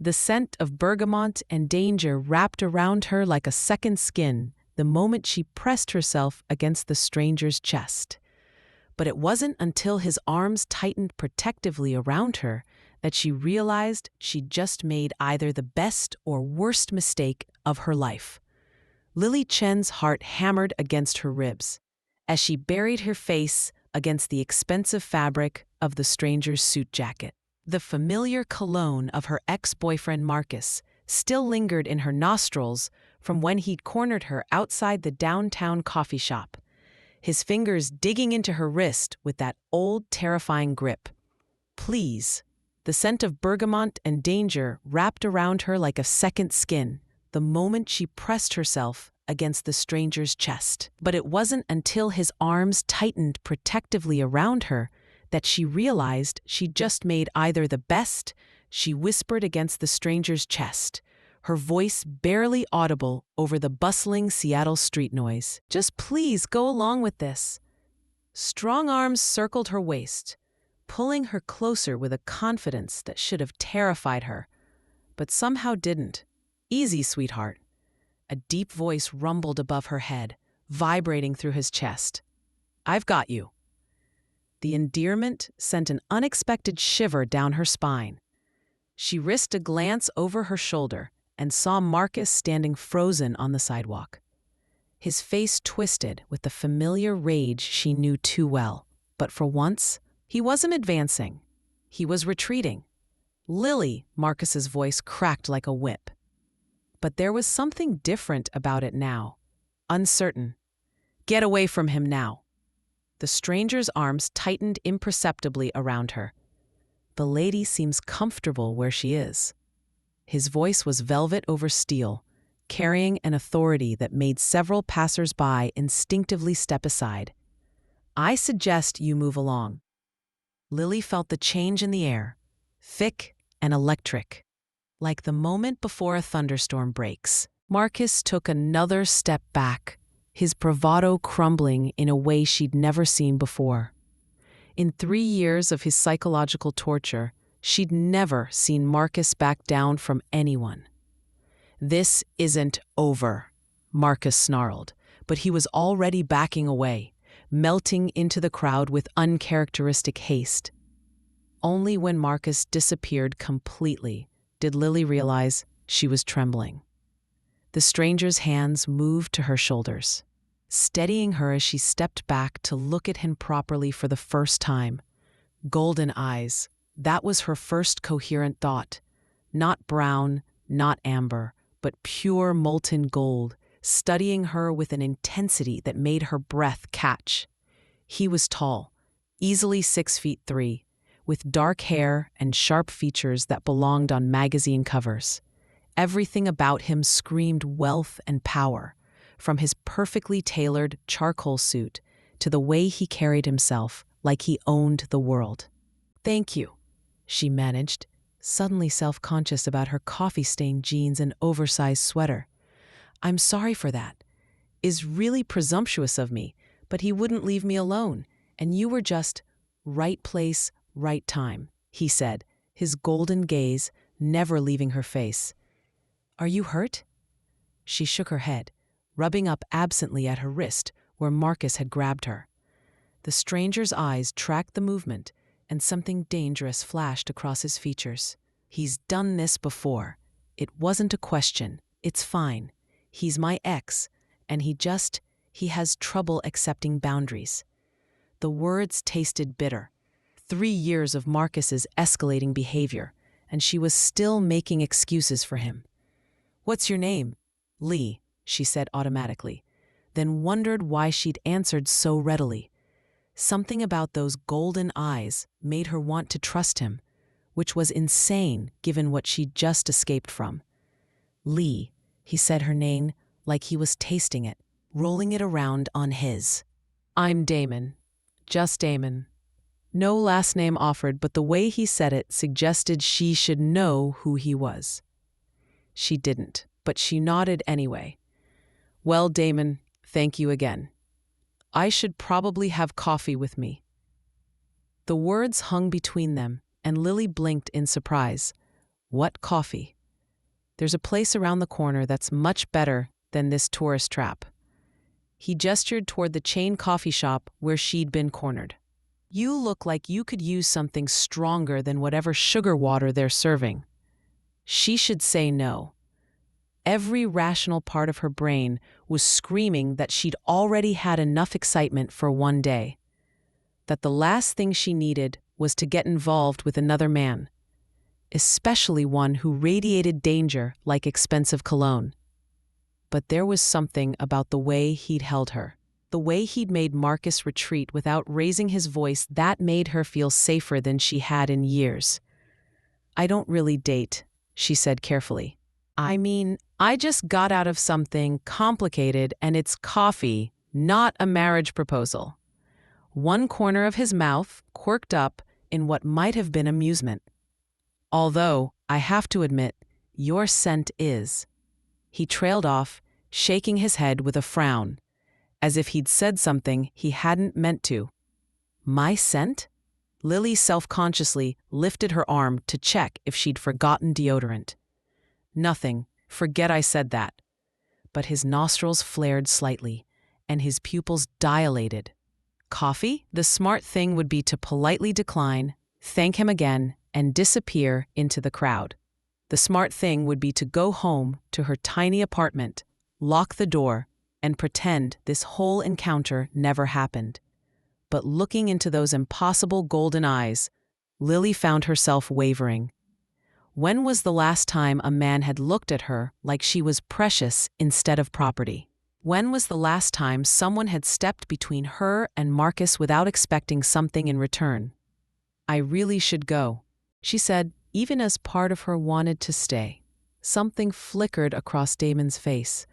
The scent of bergamot and danger wrapped around her like a second skin the moment she pressed herself against the stranger's chest. But it wasn't until his arms tightened protectively around her that she realized she'd just made either the best or worst mistake of her life. Lily Chen's heart hammered against her ribs as she buried her face against the expensive fabric of the stranger's suit jacket. The familiar cologne of her ex-boyfriend Marcus still lingered in her nostrils from when he'd cornered her outside the downtown coffee shop, his fingers digging into her wrist with that old, terrifying grip. Please. The scent of bergamot and danger wrapped around her like a second skin the moment she pressed herself against the stranger's chest. But it wasn't until his arms tightened protectively around her that she realized she'd just made either the best. She whispered against the stranger's chest, her voice barely audible over the bustling Seattle street noise. Just please go along with this. Strong arms circled her waist, pulling her closer with a confidence that should have terrified her, but somehow didn't. Easy, sweetheart. A deep voice rumbled above her head, vibrating through his chest. I've got you. The endearment sent an unexpected shiver down her spine. She risked a glance over her shoulder and saw Marcus standing frozen on the sidewalk. His face twisted with the familiar rage she knew too well, but for once, he wasn't advancing. He was retreating. Lily, Marcus's voice cracked like a whip. But there was something different about it now. Uncertain. Get away from him now. The stranger's arms tightened imperceptibly around her. The lady seems comfortable where she is. His voice was velvet over steel, carrying an authority that made several passers-by instinctively step aside. I suggest you move along. Lily felt the change in the air, thick and electric. Like the moment before a thunderstorm breaks, Marcus took another step back, his bravado crumbling in a way she'd never seen before. In 3 years of his psychological torture, she'd never seen Marcus back down from anyone. This isn't over, Marcus snarled, but he was already backing away, melting into the crowd with uncharacteristic haste. Only when Marcus disappeared completely did Lily realize she was trembling. The stranger's hands moved to her shoulders, steadying her as she stepped back to look at him properly for the first time. Golden eyes, that was her first coherent thought. Not brown, not amber, but pure molten gold, studying her with an intensity that made her breath catch. He was tall, easily 6'3", with dark hair and sharp features that belonged on magazine covers. Everything about him screamed wealth and power, from his perfectly tailored charcoal suit to the way he carried himself like he owned the world. "Thank you," she managed, suddenly self-conscious about her coffee-stained jeans and oversized sweater. "I'm sorry for that. It's really presumptuous of me, but he wouldn't leave me alone, and you were just right place, right time," he said, his golden gaze never leaving her face. "Are you hurt?" She shook her head, rubbing up absently at her wrist where Marcus had grabbed her. The stranger's eyes tracked the movement, and something dangerous flashed across his features. "He's done this before. It wasn't a question. It's fine. He's my ex, and he has trouble accepting boundaries." The words tasted bitter. 3 years of Marcus's escalating behavior, and she was still making excuses for him. "What's your name?" "Lee," she said automatically, then wondered why she'd answered so readily. Something about those golden eyes made her want to trust him, which was insane given what she'd just escaped from. "Lee," he said her name like he was tasting it, rolling it around on his. "I'm Damon. Just Damon." No last name offered, but the way he said it suggested she should know who he was. She didn't, but she nodded anyway. "Well, Damon, thank you again. I should probably have coffee with me." The words hung between them, and Lily blinked in surprise. What coffee? There's a place around the corner that's much better than this tourist trap. He gestured toward the chain coffee shop where she'd been cornered. You look like you could use something stronger than whatever sugar water they're serving. She should say no. Every rational part of her brain was screaming that she'd already had enough excitement for one day. That the last thing she needed was to get involved with another man, especially one who radiated danger like expensive cologne. But there was something about the way he'd held her, the way he'd made Marcus retreat without raising his voice, that made her feel safer than she had in years. I don't really date, she said carefully. I mean, I just got out of something complicated and it's coffee, not a marriage proposal. One corner of his mouth quirked up in what might have been amusement. Although, I have to admit, your scent is. He trailed off, shaking his head with a frown, as if he'd said something he hadn't meant to. My scent? Lily self-consciously lifted her arm to check if she'd forgotten deodorant. Nothing, forget I said that. But his nostrils flared slightly, and his pupils dilated. Coffee? The smart thing would be to politely decline, thank him again, and disappear into the crowd. The smart thing would be to go home to her tiny apartment, lock the door, and pretend this whole encounter never happened. But looking into those impossible golden eyes, Lily found herself wavering. When was the last time a man had looked at her like she was precious instead of property? When was the last time someone had stepped between her and Marcus without expecting something in return? I really should go, she said, even as part of her wanted to stay. Something flickered across Damon's face.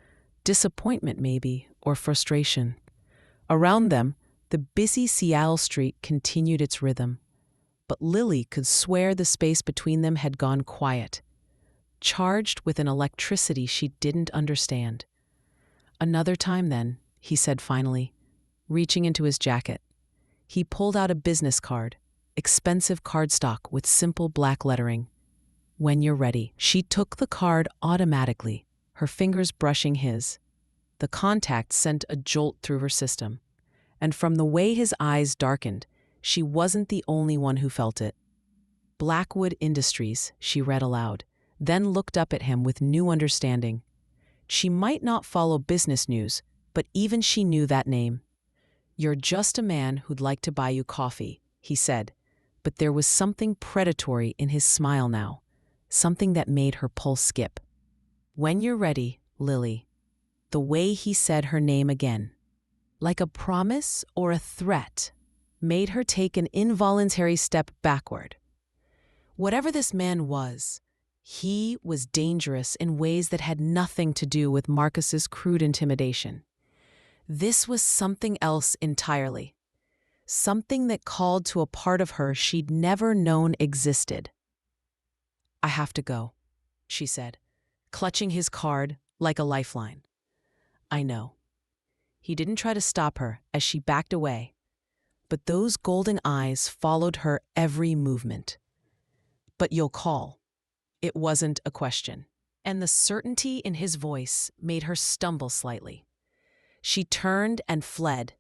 Disappointment maybe, or frustration. Around them, the busy Seattle street continued its rhythm. But Lily could swear the space between them had gone quiet, charged with an electricity she didn't understand. Another time then, he said finally, reaching into his jacket. He pulled out a business card, expensive cardstock with simple black lettering. When you're ready. She took the card automatically, her fingers brushing his. The contact sent a jolt through her system. And from the way his eyes darkened, she wasn't the only one who felt it. Blackwood Industries, she read aloud, then looked up at him with new understanding. She might not follow business news, but even she knew that name. You're just a man who'd like to buy you coffee, he said, but there was something predatory in his smile now, something that made her pulse skip. When you're ready, Lily. The way he said her name again, like a promise or a threat, made her take an involuntary step backward. Whatever this man was, he was dangerous in ways that had nothing to do with Marcus's crude intimidation. This was something else entirely. Something that called to a part of her she'd never known existed. I have to go, she said, clutching his card like a lifeline. I know. He didn't try to stop her as she backed away, but those golden eyes followed her every movement. But you'll call. It wasn't a question, and the certainty in his voice made her stumble slightly. She turned and fled,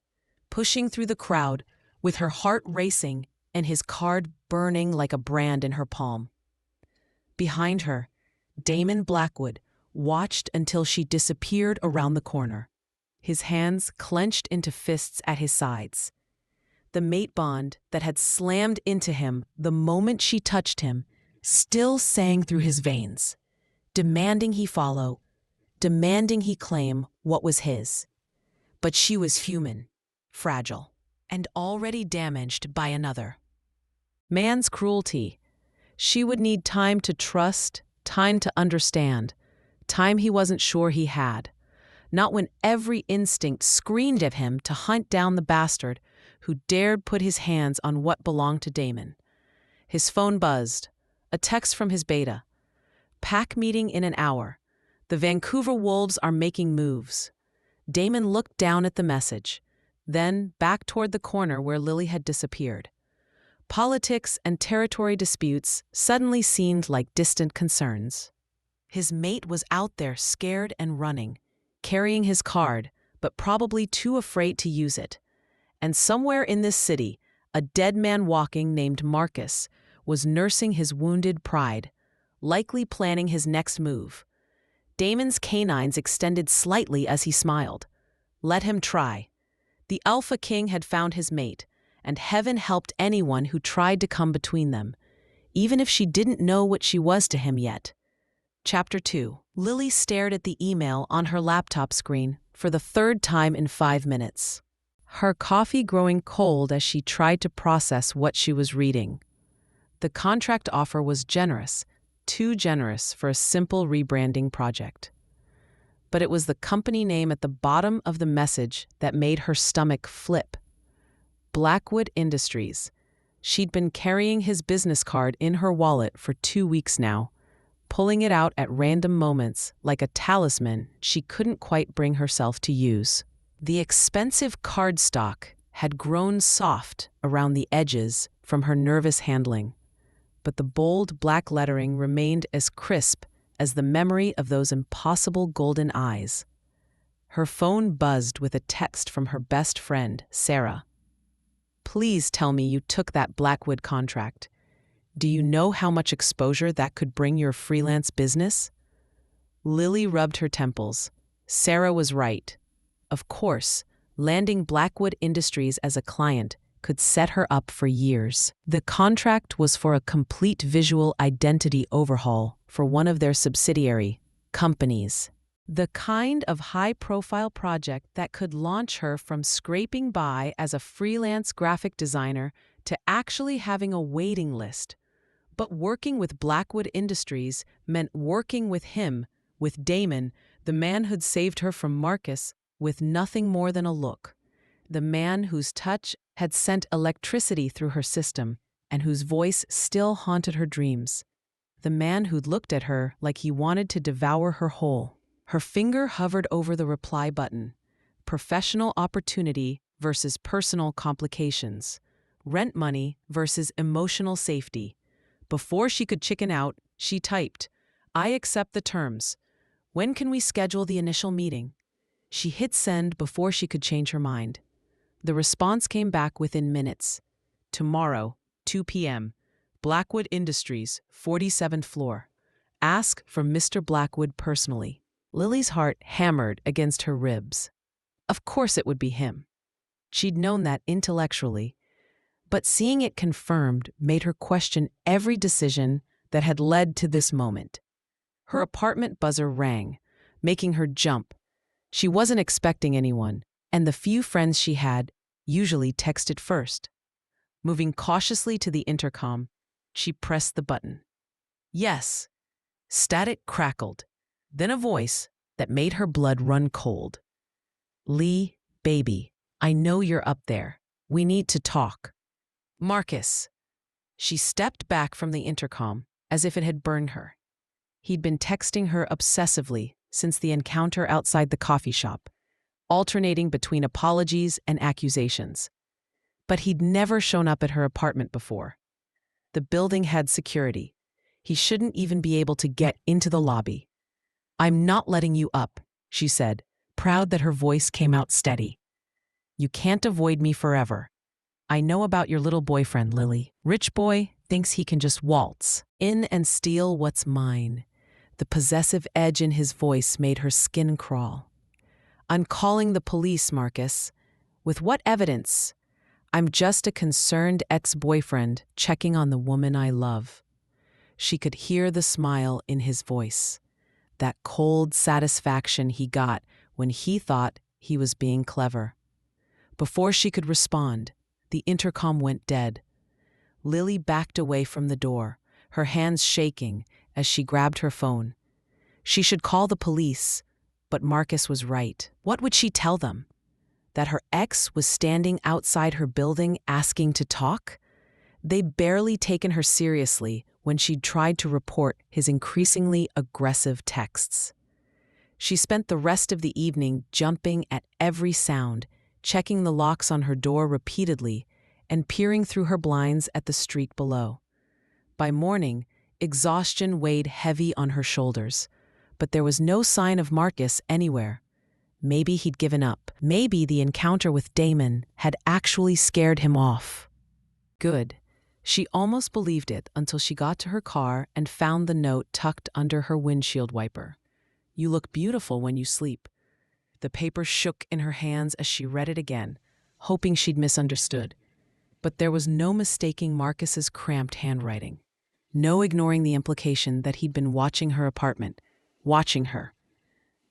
pushing through the crowd with her heart racing and his card burning like a brand in her palm. Behind her, Damon Blackwood watched until she disappeared around the corner, his hands clenched into fists at his sides. The mate bond that had slammed into him the moment she touched him still sang through his veins, demanding he follow, demanding he claim what was his. But she was human, fragile, and already damaged by another. Man's cruelty. She would need time to trust, time to understand, time he wasn't sure he had. Not when every instinct screamed at him to hunt down the bastard who dared put his hands on what belonged to Damon. His phone buzzed. A text from his beta. Pack meeting in an hour. The Vancouver Wolves are making moves. Damon looked down at the message, then back toward the corner where Lily had disappeared. Politics and territory disputes suddenly seemed like distant concerns. His mate was out there scared and running, carrying his card, but probably too afraid to use it. And somewhere in this city, a dead man walking named Marcus was nursing his wounded pride, likely planning his next move. Damon's canines extended slightly as he smiled. Let him try. The Alpha King had found his mate, and heaven helped anyone who tried to come between them, even if she didn't know what she was to him yet. Chapter 2. Lily stared at the email on her laptop screen for the third time in 5 minutes, her coffee growing cold as she tried to process what she was reading. The contract offer was generous, too generous for a simple rebranding project. But it was the company name at the bottom of the message that made her stomach flip. Blackwood Industries. She'd been carrying his business card in her wallet for 2 weeks now, pulling it out at random moments like a talisman she couldn't quite bring herself to use. The expensive cardstock had grown soft around the edges from her nervous handling, but the bold black lettering remained as crisp as the memory of those impossible golden eyes. Her phone buzzed with a text from her best friend, Sarah. Please tell me you took that Blackwood contract. Do you know how much exposure that could bring your freelance business? Lily rubbed her temples. Sarah was right. Of course, landing Blackwood Industries as a client could set her up for years. The contract was for a complete visual identity overhaul for one of their subsidiary companies. The kind of high-profile project that could launch her from scraping by as a freelance graphic designer to actually having a waiting list. But working with Blackwood Industries meant working with him, with Damon, the man who'd saved her from Marcus, with nothing more than a look. The man whose touch had sent electricity through her system and whose voice still haunted her dreams. The man who'd looked at her like he wanted to devour her whole. Her finger hovered over the reply button. Professional opportunity versus personal complications. Rent money versus emotional safety. Before she could chicken out, she typed, "I accept the terms. When can we schedule the initial meeting?" She hit send before she could change her mind. The response came back within minutes. Tomorrow, 2 p.m., Blackwood Industries, 47th floor. Ask for Mr. Blackwood personally. Lily's heart hammered against her ribs. Of course it would be him. She'd known that intellectually, but seeing it confirmed made her question every decision that had led to this moment. Her apartment buzzer rang, making her jump. She wasn't expecting anyone, and the few friends she had usually texted first. Moving cautiously to the intercom, she pressed the button. Yes. Static crackled, then a voice that made her blood run cold. Lee, baby, I know you're up there. We need to talk. Marcus. She stepped back from the intercom as if it had burned her. He'd been texting her obsessively since the encounter outside the coffee shop, alternating between apologies and accusations. But he'd never shown up at her apartment before. The building had security. He shouldn't even be able to get into the lobby. I'm not letting you up, she said, proud that her voice came out steady. You can't avoid me forever. I know about your little boyfriend, Lily. Rich boy thinks he can just waltz in and steal what's mine. The possessive edge in his voice made her skin crawl. I'm calling the police, Marcus. With what evidence? I'm just a concerned ex-boyfriend checking on the woman I love. She could hear the smile in his voice, that cold satisfaction he got when he thought he was being clever. Before she could respond, the intercom went dead. Lily backed away from the door, her hands shaking as she grabbed her phone. She should call the police, but Marcus was right. What would she tell them? That her ex was standing outside her building asking to talk? They'd barely taken her seriously when she'd tried to report his increasingly aggressive texts. She spent the rest of the evening jumping at every sound, checking the locks on her door repeatedly, and peering through her blinds at the street below. By morning, exhaustion weighed heavy on her shoulders, but there was no sign of Marcus anywhere. Maybe he'd given up. Maybe the encounter with Damon had actually scared him off. Good. She almost believed it until she got to her car and found the note tucked under her windshield wiper. "You look beautiful when you sleep." The paper shook in her hands as she read it again, hoping she'd misunderstood. But there was no mistaking Marcus's cramped handwriting. No ignoring the implication that he'd been watching her apartment, watching her.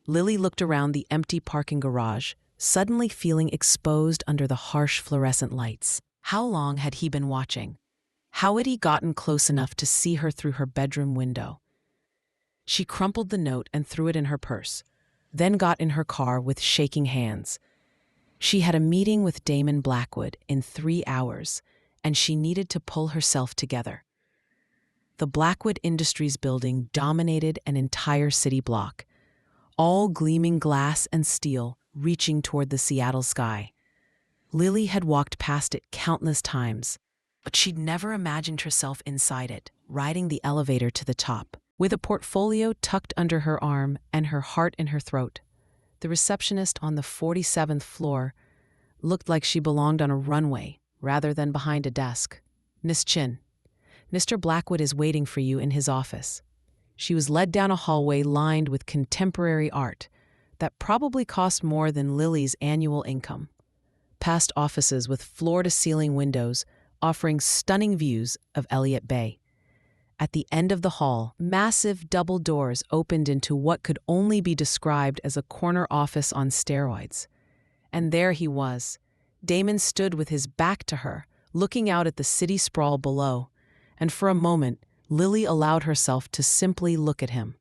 Lily looked around the empty parking garage, suddenly feeling exposed under the harsh fluorescent lights. How long had he been watching? How had he gotten close enough to see her through her bedroom window? She crumpled the note and threw it in her purse, then got in her car with shaking hands. She had a meeting with Damon Blackwood in 3 hours, and she needed to pull herself together. The Blackwood Industries building dominated an entire city block, all gleaming glass and steel reaching toward the Seattle sky. Lily had walked past it countless times, but she'd never imagined herself inside it, riding the elevator to the top. With a portfolio tucked under her arm and her heart in her throat, the receptionist on the 47th floor looked like she belonged on a runway rather than behind a desk. "Miss Chin, Mr. Blackwood is waiting for you in his office." She was led down a hallway lined with contemporary art that probably cost more than Lily's annual income, past offices with floor-to-ceiling windows offering stunning views of Elliott Bay. At the end of the hall, massive double doors opened into what could only be described as a corner office on steroids. And there he was. Damon stood with his back to her, looking out at the city sprawl below, and for a moment, Lily allowed herself to simply look at him.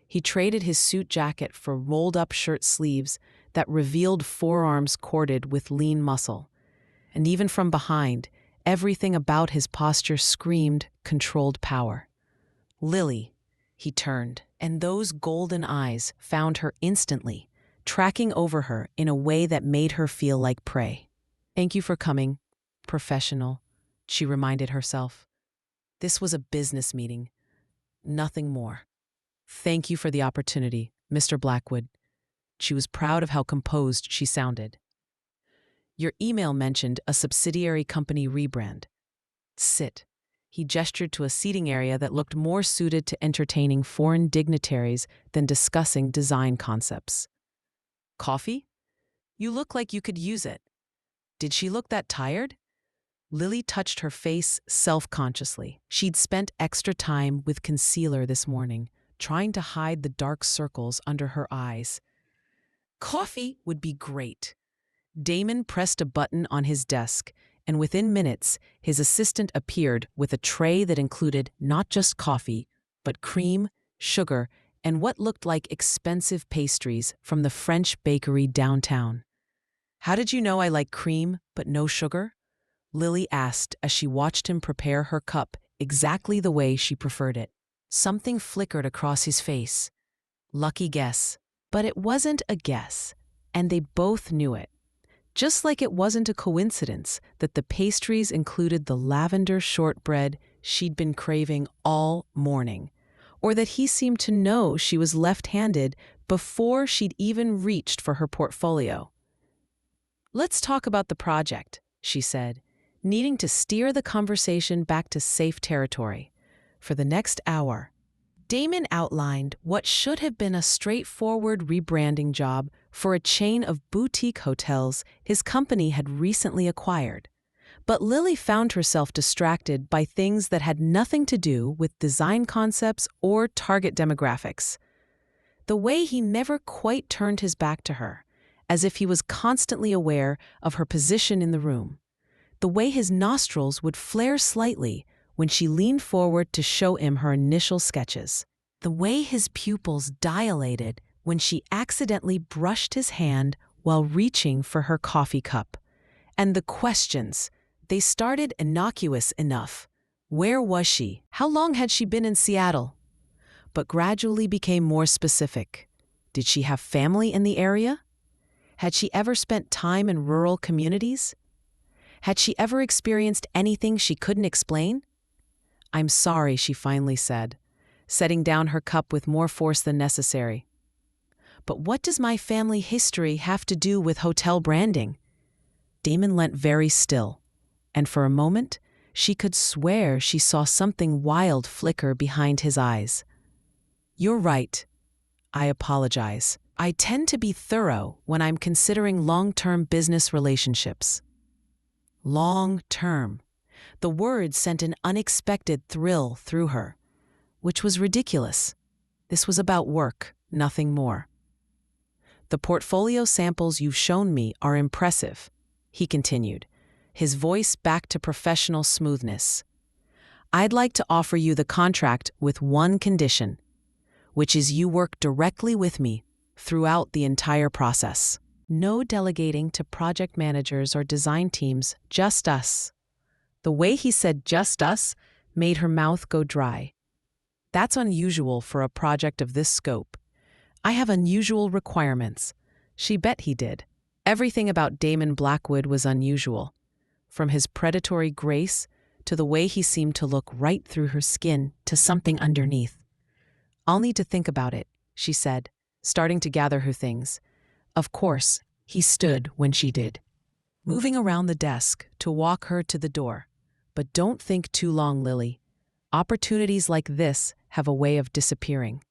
He traded his suit jacket for rolled-up shirt sleeves that revealed forearms corded with lean muscle. And even from behind, everything about his posture screamed controlled power. "Lily," he turned, and those golden eyes found her instantly, tracking over her in a way that made her feel like prey. "Thank you for coming, professional," she reminded herself. This was a business meeting, nothing more. "Thank you for the opportunity, Mr. Blackwood." She was proud of how composed she sounded. "Your email mentioned a subsidiary company rebrand." "Sit." He gestured to a seating area that looked more suited to entertaining foreign dignitaries than discussing design concepts. "Coffee? You look like you could use it." Did she look that tired? Lily touched her face self-consciously. She'd spent extra time with concealer this morning, trying to hide the dark circles under her eyes. "Coffee would be great." Damon pressed a button on his desk, and within minutes, his assistant appeared with a tray that included not just coffee, but cream, sugar, and what looked like expensive pastries from the French bakery downtown. "How did you know I like cream, but no sugar?" Lily asked as she watched him prepare her cup exactly the way she preferred it. Something flickered across his face. Lucky guess. But it wasn't a guess, and they both knew it. Just like it wasn't a coincidence that the pastries included the lavender shortbread she'd been craving all morning, or that he seemed to know she was left-handed before she'd even reached for her portfolio. "Let's talk about the project," she said, needing to steer the conversation back to safe territory. For the next hour, Damon outlined what should have been a straightforward rebranding job for a chain of boutique hotels his company had recently acquired. But Lily found herself distracted by things that had nothing to do with design concepts or target demographics. The way he never quite turned his back to her, as if he was constantly aware of her position in the room. The way his nostrils would flare slightly when she leaned forward to show him her initial sketches. The way his pupils dilated when she accidentally brushed his hand while reaching for her coffee cup. And the questions, they started innocuous enough. Where was she? How long had she been in Seattle? But gradually became more specific. Did she have family in the area? Had she ever spent time in rural communities? Had she ever experienced anything she couldn't explain? "I'm sorry," she finally said, setting down her cup with more force than necessary. "But what does my family history have to do with hotel branding?" Damon leant very still, and for a moment, she could swear she saw something wild flicker behind his eyes. "You're right. I apologize. I tend to be thorough when I'm considering long-term business relationships." Long-term. The word sent an unexpected thrill through her, which was ridiculous. This was about work, nothing more. "The portfolio samples you've shown me are impressive," he continued, his voice back to professional smoothness. "I'd like to offer you the contract with one condition, which is you work directly with me throughout the entire process. No delegating to project managers or design teams, just us." The way he said "just us" made her mouth go dry. That's unusual for a project of this scope. "I have unusual requirements." She bet he did. Everything about Damon Blackwood was unusual, from his predatory grace to the way he seemed to look right through her skin to something underneath. "I'll need to think about it," she said, starting to gather her things. Of course, he stood when she did, moving around the desk to walk her to the door. "But don't think too long, Lily. Opportunities like this have a way of disappearing."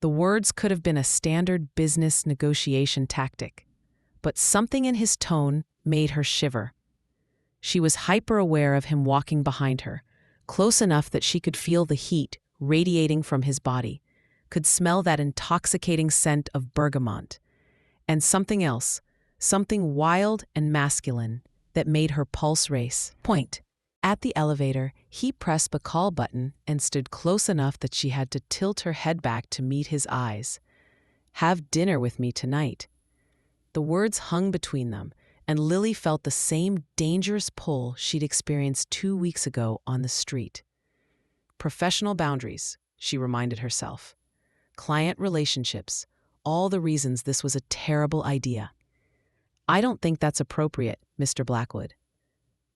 The words could have been a standard business negotiation tactic, but something in his tone made her shiver. She was hyper-aware of him walking behind her, close enough that she could feel the heat radiating from his body, could smell that intoxicating scent of bergamot, and something else, something wild and masculine, that made her pulse race. Point. At the elevator, he pressed the call button and stood close enough that she had to tilt her head back to meet his eyes. "Have dinner with me tonight." The words hung between them, and Lily felt the same dangerous pull she'd experienced 2 weeks ago on the street. Professional boundaries, she reminded herself. Client relationships, all the reasons this was a terrible idea. "I don't think that's appropriate, Mr. Blackwood."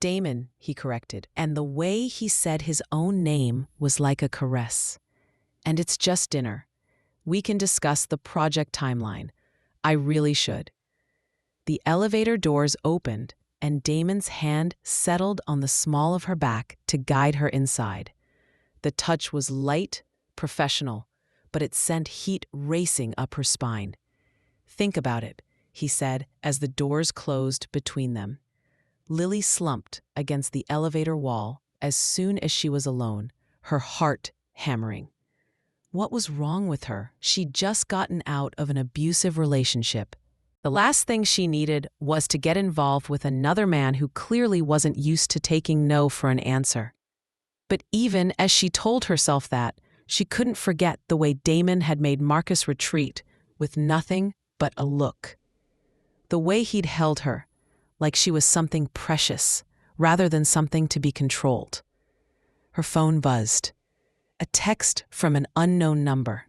"Damon," he corrected, and the way he said his own name was like a caress. "And it's just dinner. We can discuss the project timeline. I really should." The elevator doors opened, and Damon's hand settled on the small of her back to guide her inside. The touch was light, professional, but it sent heat racing up her spine. "Think about it," he said as the doors closed between them. Lily slumped against the elevator wall as soon as she was alone, her heart hammering. What was wrong with her? She'd just gotten out of an abusive relationship. The last thing she needed was to get involved with another man who clearly wasn't used to taking no for an answer. But even as she told herself that, she couldn't forget the way Damon had made Marcus retreat with nothing but a look. The way he'd held her, like she was something precious, rather than something to be controlled. Her phone buzzed. A text from an unknown number.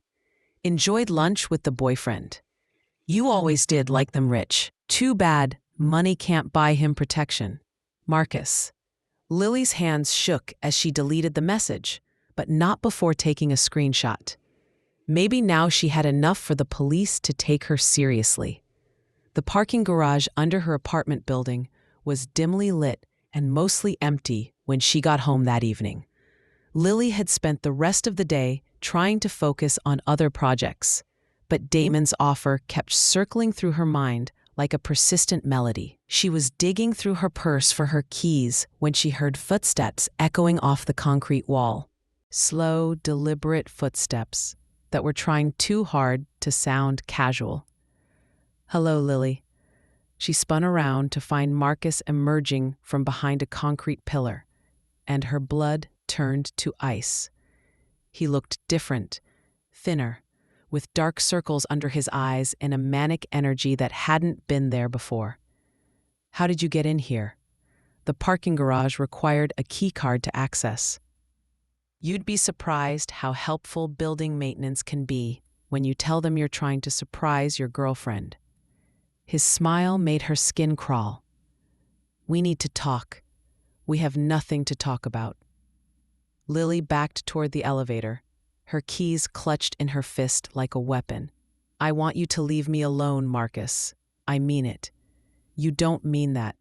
"Enjoyed lunch with the boyfriend. You always did like them rich. Too bad money can't buy him protection. Marcus." Lily's hands shook as she deleted the message, but not before taking a screenshot. Maybe now she had enough for the police to take her seriously. The parking garage under her apartment building was dimly lit and mostly empty when she got home that evening. Lily had spent the rest of the day trying to focus on other projects, but Damon's offer kept circling through her mind like a persistent melody. She was digging through her purse for her keys when she heard footsteps echoing off the concrete wall. Slow, deliberate footsteps that were trying too hard to sound casual. "Hello, Lily." She spun around to find Marcus emerging from behind a concrete pillar, and her blood turned to ice. He looked different, thinner, with dark circles under his eyes and a manic energy that hadn't been there before. "How did you get in here?" The parking garage required a key card to access. You'd be surprised how helpful building maintenance can be when you tell them you're trying to surprise your girlfriend. His smile made her skin crawl. "We need to talk," We have nothing to talk about." Lily backed toward the elevator, her keys clutched in her fist like a weapon. "I want you to leave me alone, Marcus. I mean it. You don't mean that.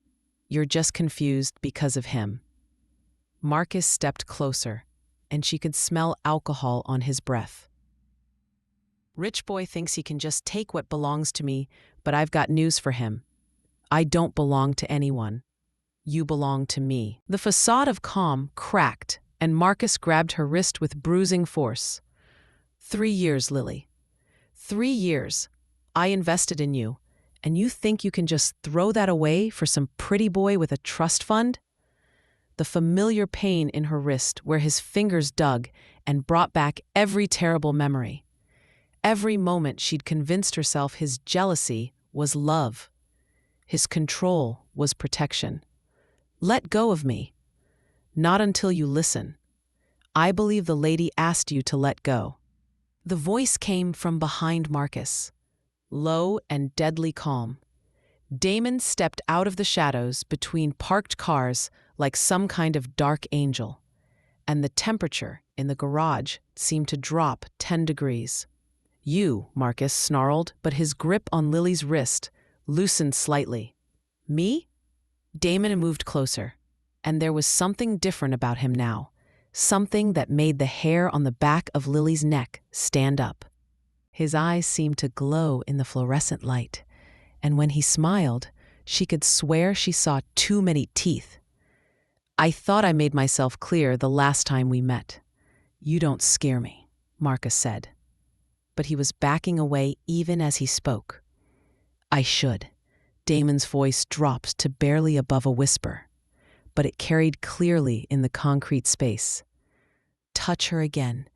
You're just confused because of him." Marcus stepped closer, and she could smell alcohol on his breath. "Rich boy thinks he can just take what belongs to me, but I've got news for him. I don't belong to anyone. You belong to me." The facade of calm cracked, and Marcus grabbed her wrist with bruising force. 3 years, Lily. 3 years. I invested in you, and you think you can just throw that away for some pretty boy with a trust fund? The familiar pain in her wrist where his fingers dug and brought back every terrible memory. Every moment she'd convinced herself his jealousy was love. His control was protection. "Let go of me." "Not until you listen. I believe the lady asked you to let go." The voice came from behind Marcus, low and deadly calm. Damon stepped out of the shadows between parked cars like some kind of dark angel, and the temperature in the garage seemed to drop 10 degrees. "You," Marcus snarled, but his grip on Lily's wrist loosened slightly. "Me?" Damon moved closer, and there was something different about him now, something that made the hair on the back of Lily's neck stand up. His eyes seemed to glow in the fluorescent light, and when he smiled, she could swear she saw too many teeth. "I thought I made myself clear the last time we met. You don't scare me," Marcus said. But he was backing away even as he spoke. "I should." Damon's voice dropped to barely above a whisper, but it carried clearly in the concrete space. "Touch her again,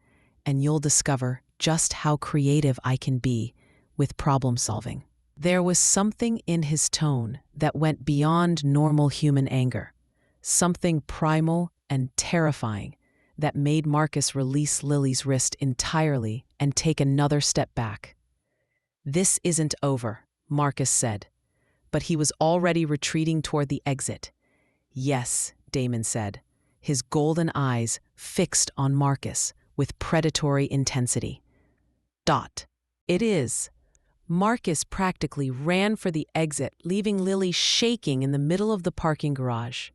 and you'll discover just how creative I can be with problem solving." There was something in his tone that went beyond normal human anger, something primal and terrifying that made Marcus release Lily's wrist entirely and take another step back. "This isn't over," Marcus said, but he was already retreating toward the exit. "Yes," Damon said, his golden eyes fixed on Marcus with predatory intensity. "It is." Marcus practically ran for the exit, leaving Lily shaking in the middle of the parking garage.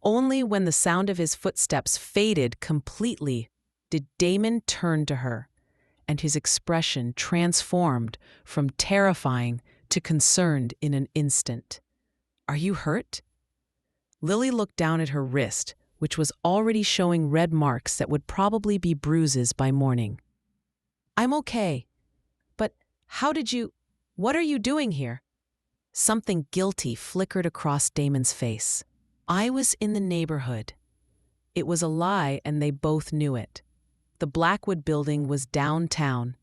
Only when the sound of his footsteps faded completely did Damon turn to her, and his expression transformed from terrifying to concerned in an instant. "Are you hurt?" Lily looked down at her wrist, which was already showing red marks that would probably be bruises by morning. "I'm okay. But what are you doing here?" Something guilty flickered across Damon's face. "I was in the neighborhood." It was a lie, and they both knew it. The Blackwood building was downtown.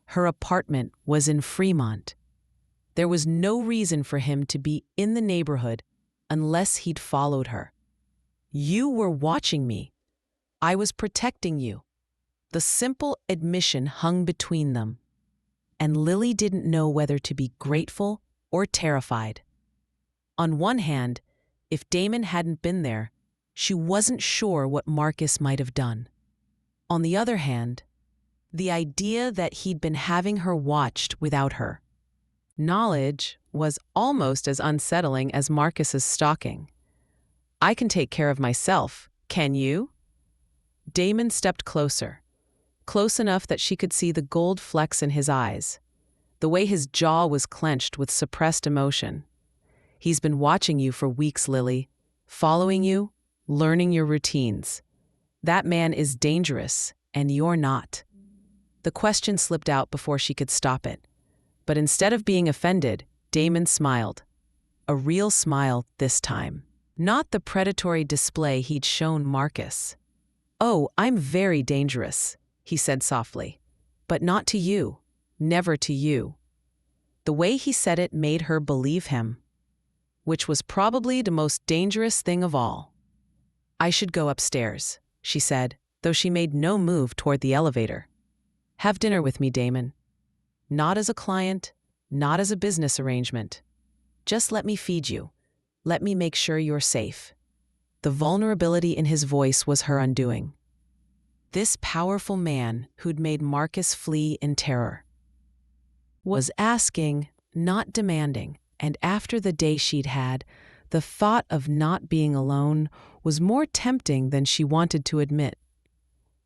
Her apartment was in Fremont. There was no reason for him to be in the neighborhood unless he'd followed her. "You were watching me. I was protecting you." The simple admission hung between them, and Lily didn't know whether to be grateful or terrified. On one hand, if Damon hadn't been there, she wasn't sure what Marcus might have done. On the other hand, the idea that he'd been having her watched without her knowledge was almost as unsettling as Marcus's stalking. "I can take care of myself, can you?" Damon stepped closer, close enough that she could see the gold flecks in his eyes, the way his jaw was clenched with suppressed emotion. "He's been watching you for weeks, Lily, following you, learning your routines. That man is dangerous, and you're not." The question slipped out before she could stop it, but instead of being offended, Damon smiled. A real smile this time. Not the predatory display he'd shown Marcus. "Oh, I'm very dangerous," he said softly. "But not to you. Never to you." The way he said it made her believe him, which was probably the most dangerous thing of all. "I should go upstairs," she said, though she made no move toward the elevator. "Have dinner with me, Damon. Not as a client, not as a business arrangement. Just let me feed you. Let me make sure you're safe." The vulnerability in his voice was her undoing. This powerful man, who'd made Marcus flee in terror, was asking, not demanding, and after the day she'd had, the thought of not being alone was more tempting than she wanted to admit.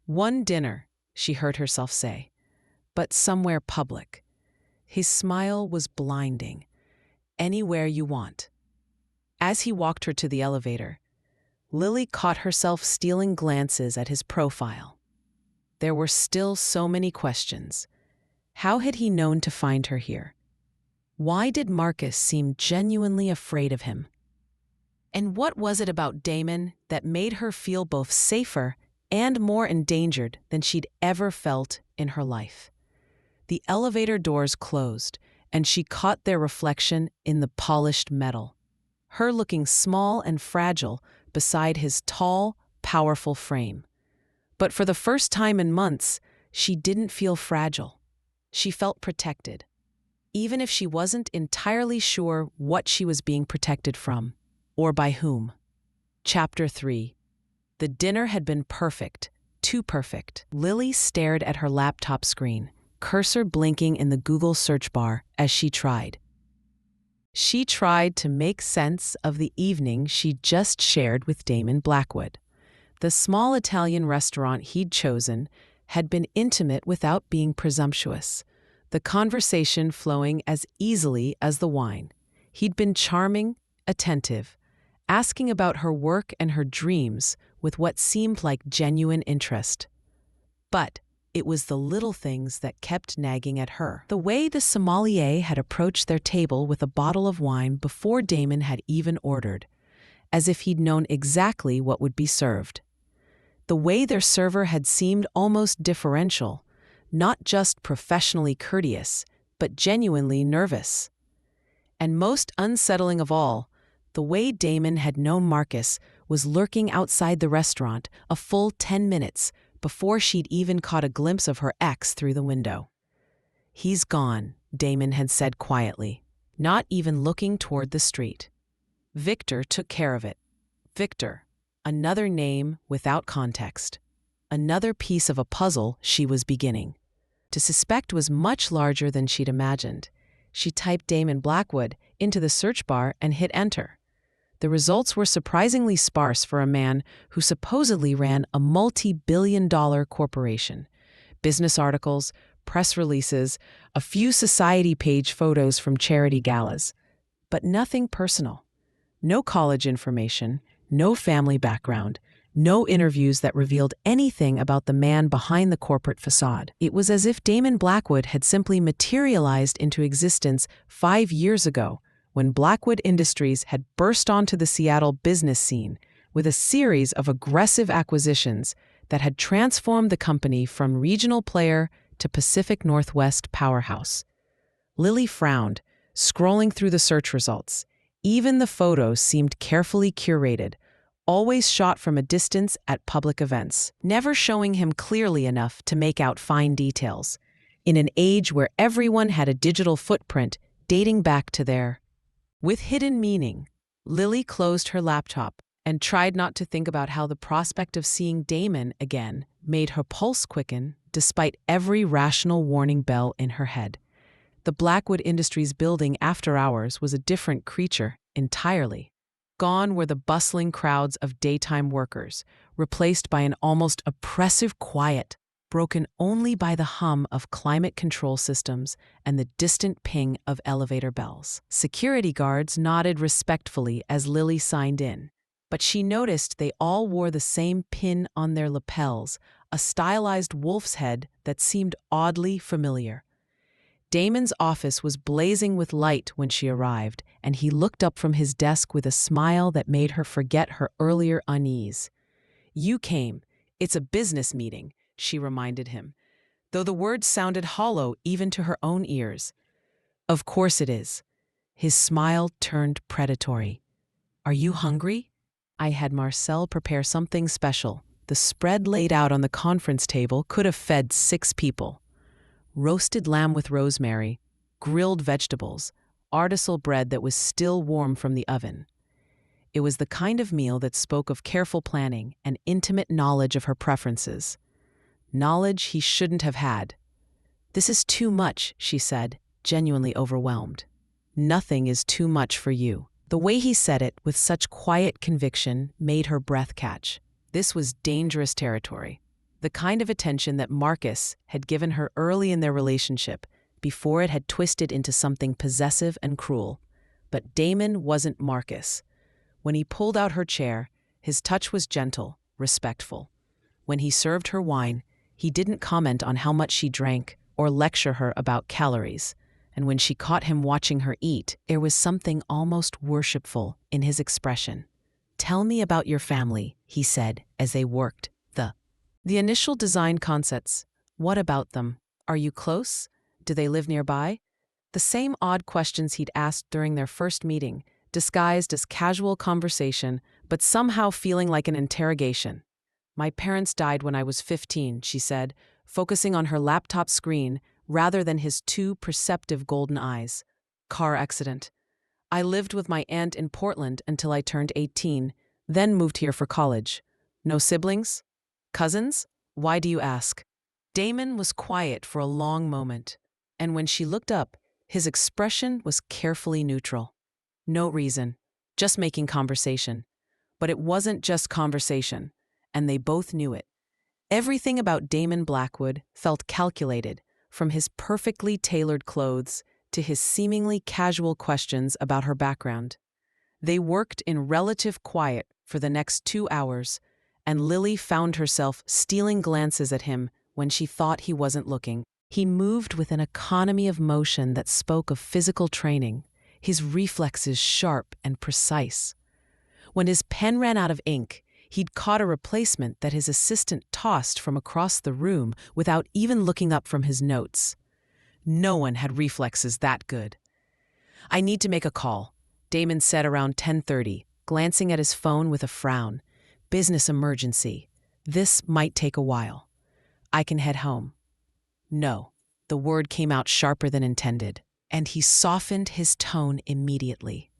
One dinner, she heard herself say, but somewhere public. His smile was blinding. Anywhere you want. As he walked her to the elevator, Lily caught herself stealing glances at his profile. There were still so many questions. How had he known to find her here? Why did Marcus seem genuinely afraid of him? And what was it about Damon that made her feel both safer and more endangered than she'd ever felt in her life? The elevator doors closed, and she caught their reflection in the polished metal, her looking small and fragile beside his tall, powerful frame. But for the first time in months, she didn't feel fragile. She felt protected, even if she wasn't entirely sure what she was being protected from, or by whom. Chapter 3. The dinner had been perfect, too perfect. Lily stared at her laptop screen, cursor blinking in the Google search bar as she tried. She tried to make sense of the evening she'd just shared with Damon Blackwood. The small Italian restaurant he'd chosen had been intimate without being presumptuous, the conversation flowing as easily as the wine. He'd been charming, attentive, asking about her work and her dreams with what seemed like genuine interest. But it was the little things that kept nagging at her. The way the sommelier had approached their table with a bottle of wine before Damon had even ordered, as if he'd known exactly what would be served. The way their server had seemed almost deferential, not just professionally courteous, but genuinely nervous. And most unsettling of all, the way Damon had known Marcus was lurking outside the restaurant a full 10 minutes before she'd even caught a glimpse of her ex through the window. "He's gone," Damon had said quietly, not even looking toward the street. Victor took care of it. Victor, another name without context. Another piece of a puzzle she was beginning to suspect was much larger than she'd imagined. She typed Damon Blackwood into the search bar and hit enter. The results were surprisingly sparse for a man who supposedly ran a multi-billion-dollar corporation. Business articles, press releases, a few society page photos from charity galas. But nothing personal. No college information, no family background, no interviews that revealed anything about the man behind the corporate facade. It was as if Damon Blackwood had simply materialized into existence 5 years ago, when Blackwood Industries had burst onto the Seattle business scene with a series of aggressive acquisitions that had transformed the company from regional player to Pacific Northwest powerhouse. Lily frowned, scrolling through the search results. Even the photos seemed carefully curated, always shot from a distance at public events, never showing him clearly enough to make out fine details. In an age where everyone had a digital footprint dating back to their with hidden meaning, Lily closed her laptop and tried not to think about how the prospect of seeing Damon again made her pulse quicken despite every rational warning bell in her head. The Blackwood Industries building after hours was a different creature entirely. Gone were the bustling crowds of daytime workers, replaced by an almost oppressive quiet, broken only by the hum of climate control systems and the distant ping of elevator bells. Security guards nodded respectfully as Lily signed in, but she noticed they all wore the same pin on their lapels, a stylized wolf's head that seemed oddly familiar. Damon's office was blazing with light when she arrived, and he looked up from his desk with a smile that made her forget her earlier unease. "You came. It's a business meeting," she reminded him, though the words sounded hollow even to her own ears. "Of course it is." His smile turned predatory. "Are you hungry?" "I had Marcel prepare something special. The spread laid out on the conference table could have fed 6 people. Roasted lamb with rosemary, grilled vegetables, artisan bread that was still warm from the oven. It was the kind of meal that spoke of careful planning and intimate knowledge of her preferences. Knowledge he shouldn't have had. "This is too much," she said, genuinely overwhelmed. "Nothing is too much for you." The way he said it with such quiet conviction made her breath catch. This was dangerous territory. The kind of attention that Marcus had given her early in their relationship, before it had twisted into something possessive and cruel. But Damon wasn't Marcus. When he pulled out her chair, his touch was gentle, respectful. When he served her wine, he didn't comment on how much she drank or lecture her about calories. And when she caught him watching her eat, there was something almost worshipful in his expression. "Tell me about your family," he said as they worked the initial design concepts. "What about them? Are you close? Do they live nearby?" The same odd questions he'd asked during their first meeting, disguised as casual conversation, but somehow feeling like an interrogation. "My parents died when I was 15, she said, focusing on her laptop screen rather than his two perceptive golden eyes. "Car accident. I lived with my aunt in Portland until I turned 18, then moved here for college. No siblings? Cousins? Why do you ask?" Damon was quiet for a long moment, and when she looked up, his expression was carefully neutral. "No reason. Just making conversation." But it wasn't just conversation, and they both knew it. Everything about Damon Blackwood felt calculated, from his perfectly tailored clothes to his seemingly casual questions about her background. They worked in relative quiet for the next 2 hours, and Lily found herself stealing glances at him when she thought he wasn't looking. He moved with an economy of motion that spoke of physical training, his reflexes sharp and precise. When his pen ran out of ink, he'd caught a replacement that his assistant tossed from across the room without even looking up from his notes. No one had reflexes that good. "I need to make a call," Damon said around 10:30, glancing at his phone with a frown. "Business emergency. This might take a while. I can head home." "No." The word came out sharper than intended, and he softened his tone immediately.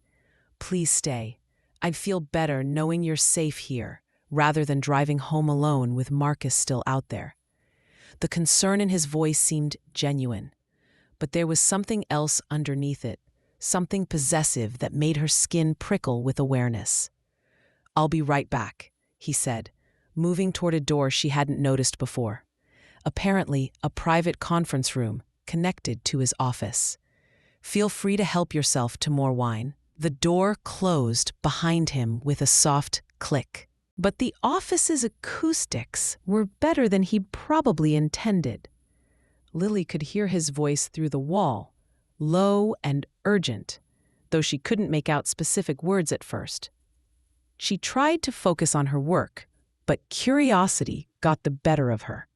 "Please stay. I'd feel better knowing you're safe here, rather than driving home alone with Marcus still out there." The concern in his voice seemed genuine, but there was something else underneath it, something possessive that made her skin prickle with awareness. "I'll be right back," he said, moving toward a door she hadn't noticed before. Apparently, a private conference room connected to his office. "Feel free to help yourself to more wine." The door closed behind him with a soft click. But the office's acoustics were better than he'd probably intended. Lily could hear his voice through the wall, low and urgent, though she couldn't make out specific words at first. She tried to focus on her work, but curiosity got the better of her.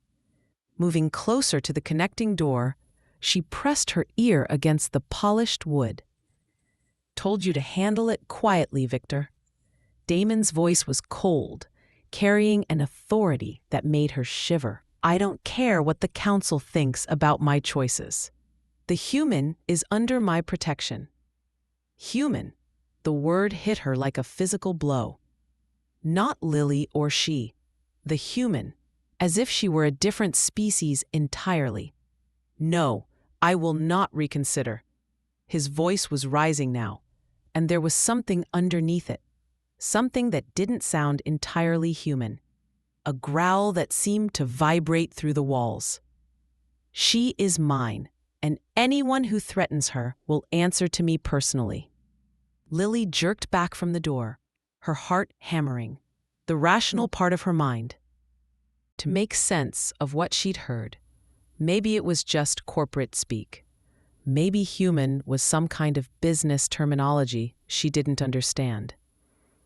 Moving closer to the connecting door, she pressed her ear against the polished wood. "Told you to handle it quietly, Victor." Damon's voice was cold, carrying an authority that made her shiver. "I don't care what the council thinks about my choices. The human is under my protection." Human. The word hit her like a physical blow. Not Lily or she. The human, as if she were a different species entirely. "No, I will not reconsider." His voice was rising now, and there was something underneath it, something that didn't sound entirely human, a growl that seemed to vibrate through the walls. "She is mine, and anyone who threatens her will answer to me personally." Lily jerked back from the door, her heart hammering, the rational part of her mind to make sense of what she'd heard. Maybe it was just corporate speak. Maybe human was some kind of business terminology she didn't understand.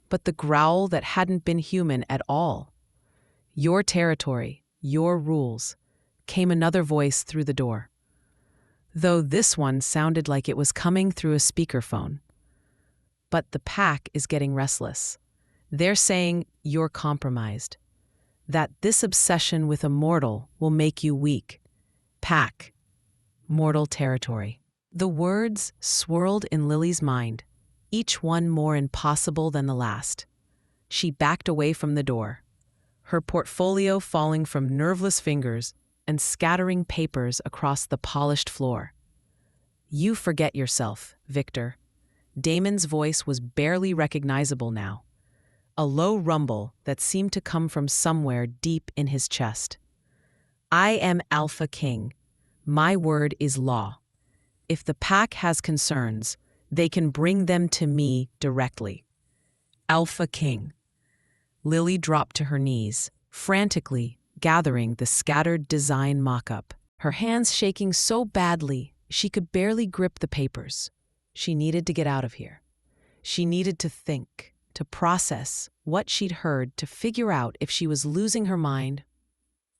But the growl that hadn't been human at all. "Your territory, your rules," came another voice through the door. Though this one sounded like it was coming through a speakerphone. "But the pack is getting restless. They're saying you're compromised. That this obsession with a mortal will make you weak. Pack. Mortal territory." The words swirled in Lily's mind, each one more impossible than the last. She backed away from the door, her portfolio falling from nerveless fingers and scattering papers across the polished floor. "You forget yourself, Victor." Damon's voice was barely recognizable now, a low rumble that seemed to come from somewhere deep in his chest. "I am Alpha King. My word is law. If the pack has concerns, they can bring them to me directly." Alpha King. Lily dropped to her knees, frantically gathering the scattered design mock-up, her hands shaking so badly she could barely grip the papers. She needed to get out of here. She needed to think, to process what she'd heard, to figure out if she was losing her mind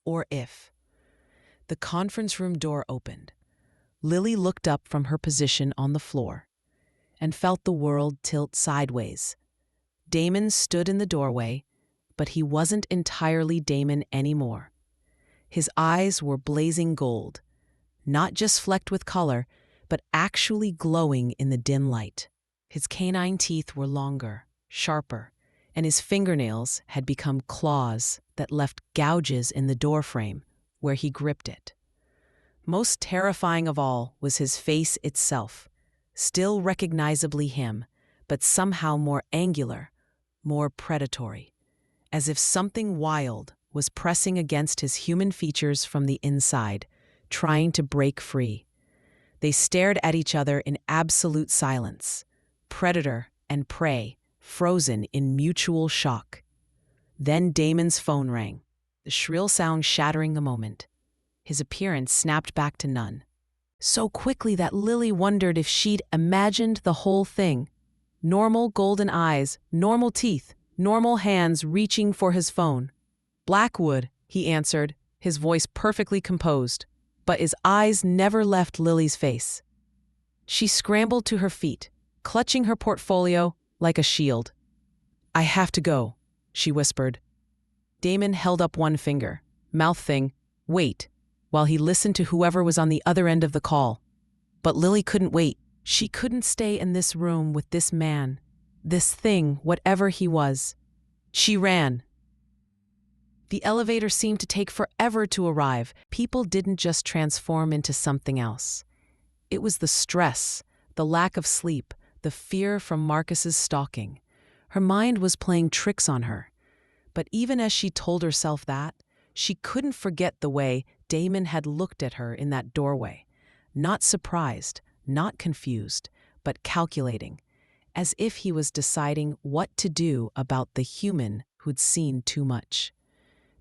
or if. The conference room door opened. Lily looked up from her position on the floor and felt the world tilt sideways. Damon stood in the doorway, but he wasn't entirely Damon anymore. His eyes were blazing gold, not just flecked with color, but actually glowing in the dim light. His canine teeth were longer, sharper, and his fingernails had become claws that left gouges in the doorframe where he gripped it. Most terrifying of all was his face itself, still recognizably him, but somehow more angular, more predatory, as if something wild was pressing against his human features from the inside, trying to break free. They stared at each other in absolute silence, predator and prey, frozen in mutual shock. Then Damon's phone rang, the shrill sound shattering the moment. His appearance snapped back to none, so quickly that Lily wondered if she'd imagined the whole thing. Normal golden eyes, normal teeth, normal hands reaching for his phone. "Blackwood," he answered, his voice perfectly composed, but his eyes never left Lily's face. She scrambled to her feet, clutching her portfolio like a shield. "I have to go," she whispered. Damon held up one finger, mouthing, "Wait," while he listened to whoever was on the other end of the call. But Lily couldn't wait. She couldn't stay in this room with this man, this thing, whatever he was. She ran. The elevator seemed to take forever to arrive. People didn't just transform into something else. It was the stress, the lack of sleep, the fear from Marcus's stalking. Her mind was playing tricks on her. But even as she told herself that, she couldn't forget the way Damon had looked at her in that doorway. Not surprised, not confused, but calculating, as if he was deciding what to do about the human who'd seen too much.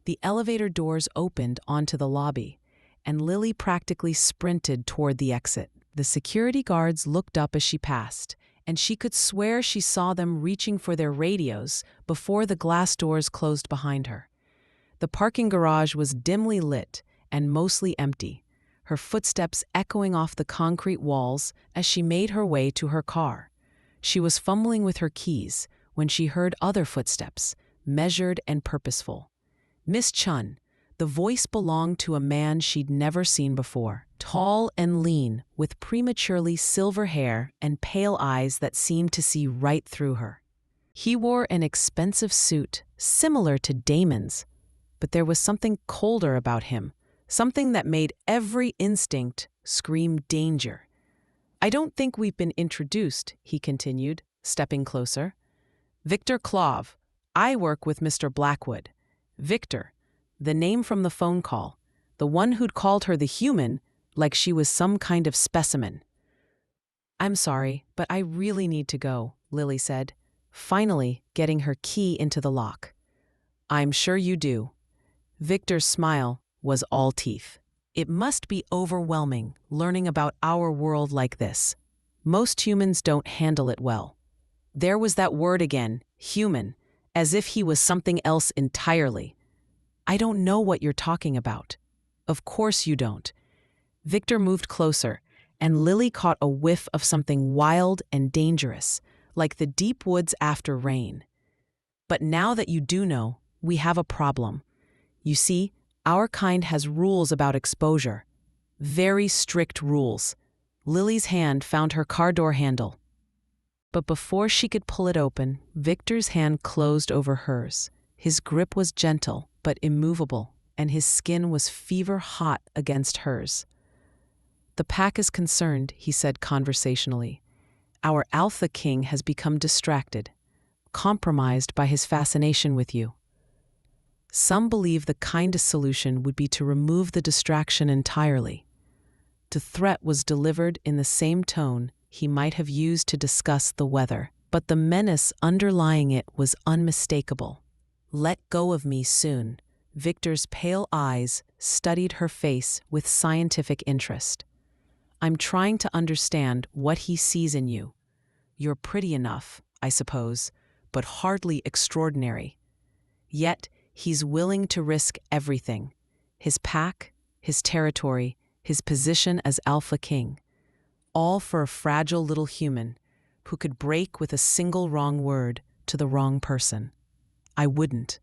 The elevator doors opened onto the lobby, and Lily practically sprinted toward the exit. The security guards looked up as she passed, and she could swear she saw them reaching for their radios before the glass doors closed behind her. The parking garage was dimly lit and mostly empty, her footsteps echoing off the concrete walls as she made her way to her car. She was fumbling with her keys when she heard other footsteps, measured and purposeful. Miss Chun. The voice belonged to a man she'd never seen before, tall and lean, with prematurely silver hair and pale eyes that seemed to see right through her. He wore an expensive suit, similar to Damon's, but there was something colder about him, something that made every instinct scream danger. "I don't think we've been introduced," he continued, stepping closer. "Victor Clove. I work with Mr. Blackwood." Victor, the name from the phone call, the one who'd called her the human like she was some kind of specimen. "I'm sorry, but I really need to go," Lily said, finally getting her key into the lock. "I'm sure you do." Victor's smile was all teeth. "It must be overwhelming learning about our world like this. Most humans don't handle it well." There was that word again, human, as if he was something else entirely. "I don't know what you're talking about." "Of course you don't." Victor moved closer, and Lily caught a whiff of something wild and dangerous, like the deep woods after rain. "But now that you do know, we have a problem. You see, our kind has rules about exposure. Very strict rules." Lily's hand found her car door handle. But before she could pull it open, Victor's hand closed over hers. His grip was gentle but immovable, and his skin was fever-hot against hers. "The pack is concerned," he said conversationally. "Our Alpha King has become distracted, compromised by his fascination with you. Some believe the kindest solution would be to remove the distraction entirely." The threat was delivered in the same tone he might have used to discuss the weather, but the menace underlying it was unmistakable. "Let go of me soon." Victor's pale eyes studied her face with scientific interest. "I'm trying to understand what he sees in you. You're pretty enough, I suppose, but hardly extraordinary. Yet he's willing to risk everything: his pack, his territory, his position as Alpha King, all for a fragile little human who could break with a single wrong word to the wrong person. I wouldn't.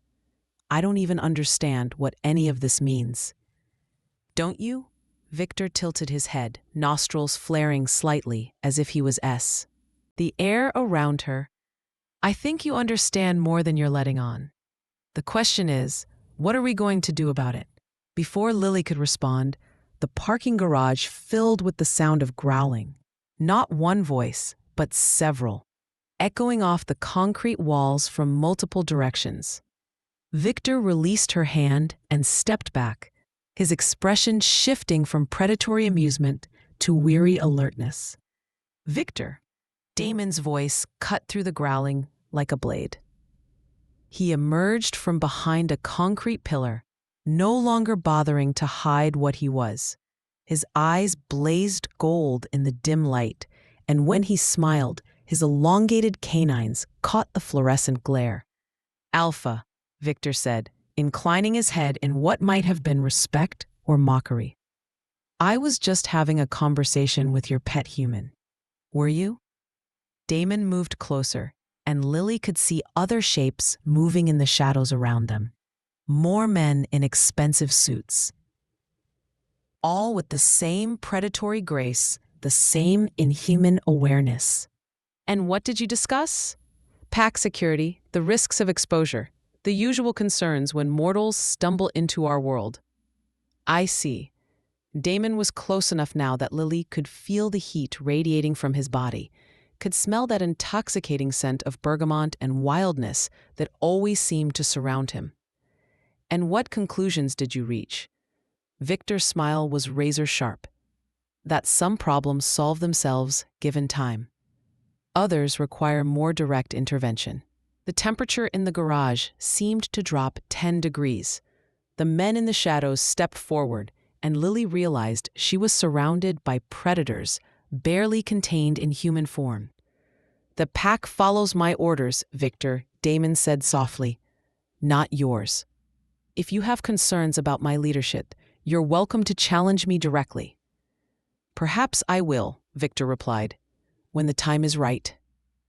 I don't even understand what any of this means." "Don't you?" Victor tilted his head, nostrils flaring slightly as if he was the air around her. "I think you understand more than you're letting on. The question is, what are we going to do about it?" Before Lily could respond, the parking garage filled with the sound of growling. Not one voice, but several, echoing off the concrete walls from multiple directions. Victor released her hand and stepped back, his expression shifting from predatory amusement to weary alertness. "Victor," Damon's voice cut through the growling like a blade. He emerged from behind a concrete pillar, no longer bothering to hide what he was. His eyes blazed gold in the dim light, and when he smiled, his elongated canines caught the fluorescent glare. "Alpha," Victor said, inclining his head in what might have been respect or mockery. "I was just having a conversation with your pet human. Were you?" Damon moved closer, and Lily could see other shapes moving in the shadows around them. More men in expensive suits, all with the same predatory grace, the same inhuman awareness. "And what did you discuss?" "Pack security, the risks of exposure, the usual concerns when mortals stumble into our world." "I see." Damon was close enough now that Lily could feel the heat radiating from his body, could smell that intoxicating scent of bergamot and wildness that always seemed to surround him. "And what conclusions did you reach?" Victor's smile was razor-sharp. "That some problems solve themselves given time. Others require more direct intervention." The temperature in the garage seemed to drop 10 degrees. The men in the shadows stepped forward, and Lily realized she was surrounded by predators, barely contained in human form. "The pack follows my orders, Victor," Damon said softly. "Not yours. If you have concerns about my leadership, you're welcome to challenge me directly." "Perhaps I will," Victor replied, "when the time is right."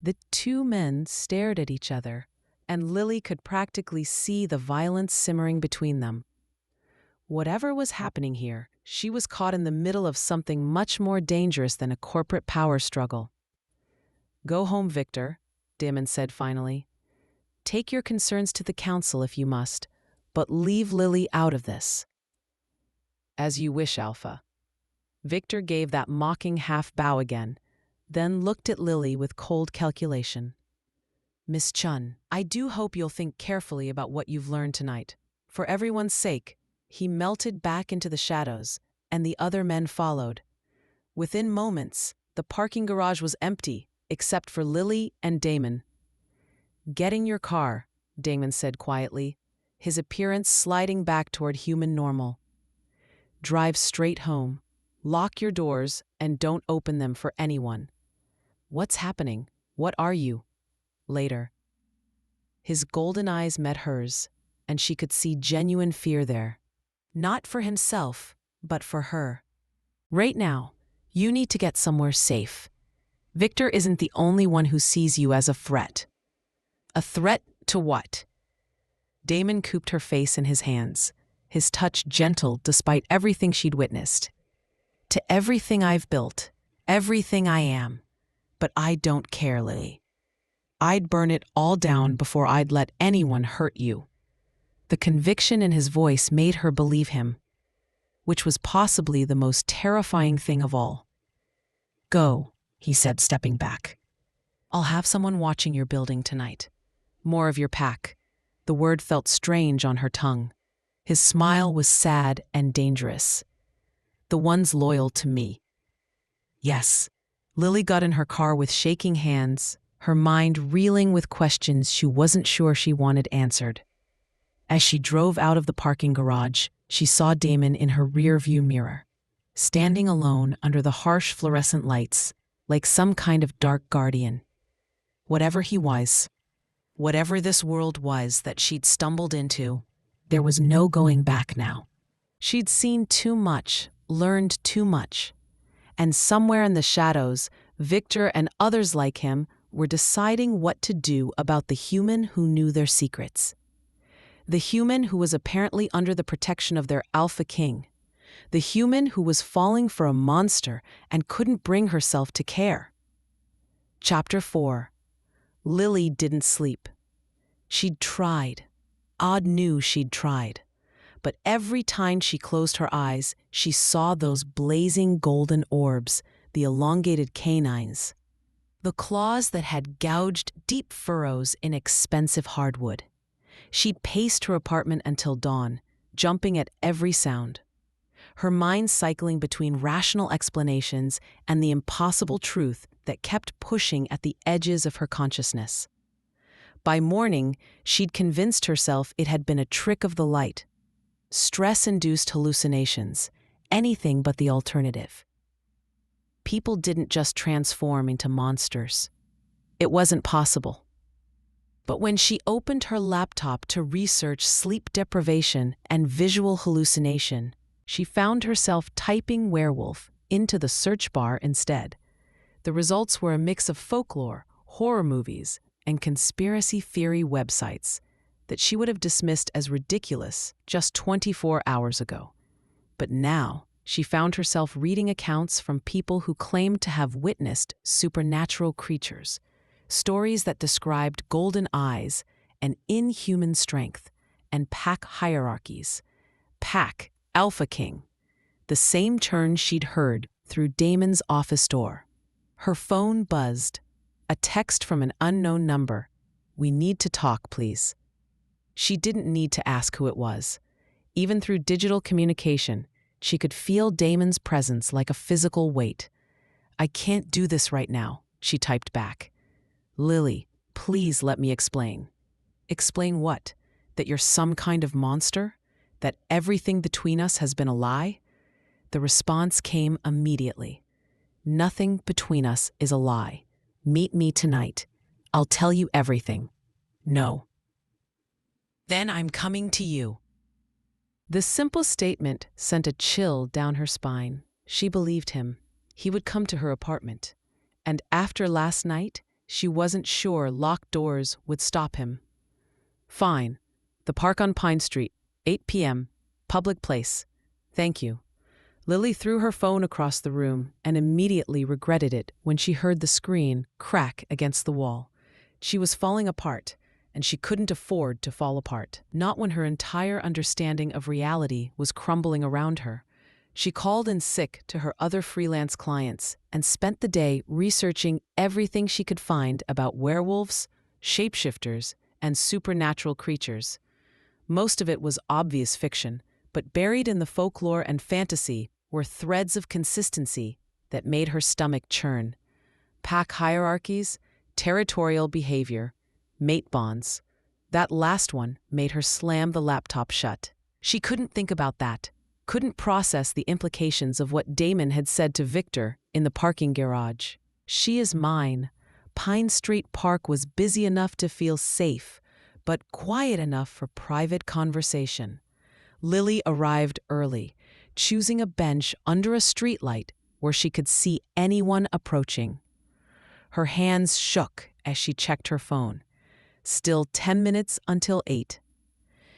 The two men stared at each other, and Lily could practically see the violence simmering between them. Whatever was happening here, she was caught in the middle of something much more dangerous than a corporate power struggle. "Go home, Victor," Damon said finally. "Take your concerns to the council if you must, but leave Lily out of this." "As you wish, Alpha." Victor gave that mocking half-bow again, then looked at Lily with cold calculation. "Miss Chun, I do hope you'll think carefully about what you've learned tonight. For everyone's sake." He melted back into the shadows, and the other men followed. Within moments, the parking garage was empty, except for Lily and Damon. "Get in your car," Damon said quietly, his appearance sliding back toward human normal. "Drive straight home. Lock your doors and don't open them for anyone." "What's happening? What are you?" Later. His golden eyes met hers, and she could see genuine fear there. Not for himself, but for her. "Right now, you need to get somewhere safe. Victor isn't the only one who sees you as a threat." "A threat to what?" Damon cooped her face in his hands, his touch gentle despite everything she'd witnessed. "To everything I've built, everything I am. But I don't care, Lily. I'd burn it all down before I'd let anyone hurt you. The conviction in his voice made her believe him, which was possibly the most terrifying thing of all. Go, he said, stepping back. I'll have someone watching your building tonight. More of your pack. The word felt strange on her tongue. His smile was sad and dangerous. The ones loyal to me. Yes. Lily got in her car with shaking hands, her mind reeling with questions she wasn't sure she wanted answered. As she drove out of the parking garage, she saw Damon in her rear-view mirror, standing alone under the harsh fluorescent lights, like some kind of dark guardian. Whatever he was, whatever this world was that she'd stumbled into, there was no going back now. She'd seen too much, learned too much. And somewhere in the shadows, Victor and others like him were deciding what to do about the human who knew their secrets. The human who was apparently under the protection of their alpha king. The human who was falling for a monster and couldn't bring herself to care. Chapter 4. Lily didn't sleep. She'd tried. Odd knew she'd tried. But every time she closed her eyes, she saw those blazing golden orbs, the elongated canines, the claws that had gouged deep furrows in expensive hardwood. She paced her apartment until dawn, jumping at every sound, her mind cycling between rational explanations and the impossible truth that kept pushing at the edges of her consciousness. By morning, she'd convinced herself it had been a trick of the light. Stress-induced hallucinations, anything but the alternative. People didn't just transform into monsters. It wasn't possible. But when she opened her laptop to research sleep deprivation and visual hallucination, she found herself typing werewolf into the search bar instead. The results were a mix of folklore, horror movies, and conspiracy theory websites that she would have dismissed as ridiculous just 24 hours ago. But now, she found herself reading accounts from people who claimed to have witnessed supernatural creatures, stories that described golden eyes and inhuman strength, and pack hierarchies. Pack, Alpha King, the same turn she'd heard through Damon's office door. Her phone buzzed. A text from an unknown number. "We need to talk, please." She didn't need to ask who it was. Even through digital communication, she could feel Damon's presence like a physical weight. "I can't do this right now," she typed back. "Lily, please let me explain." "Explain what? That you're some kind of monster? That everything between us has been a lie?" The response came immediately. "Nothing between us is a lie. Meet me tonight. I'll tell you everything." "No." "Then I'm coming to you." The simple statement sent a chill down her spine. She believed him. He would come to her apartment. And after last night, she wasn't sure locked doors would stop him. "Fine. The park on Pine Street, 8 p.m., public place. Thank you." Lily threw her phone across the room and immediately regretted it when she heard the screen crack against the wall. She was falling apart, and she couldn't afford to fall apart, not when her entire understanding of reality was crumbling around her. She called in sick to her other freelance clients and spent the day researching everything she could find about werewolves, shapeshifters, and supernatural creatures. Most of it was obvious fiction, but buried in the folklore and fantasy were threads of consistency that made her stomach churn. Pack hierarchies, territorial behavior, mate bonds. That last one made her slam the laptop shut. She couldn't think about that, couldn't process the implications of what Damon had said to Victor in the parking garage. "She is mine." Pine Street Park was busy enough to feel safe, but quiet enough for private conversation. Lily arrived early, choosing a bench under a streetlight where she could see anyone approaching. Her hands shook as she checked her phone. Still 10 minutes until 8.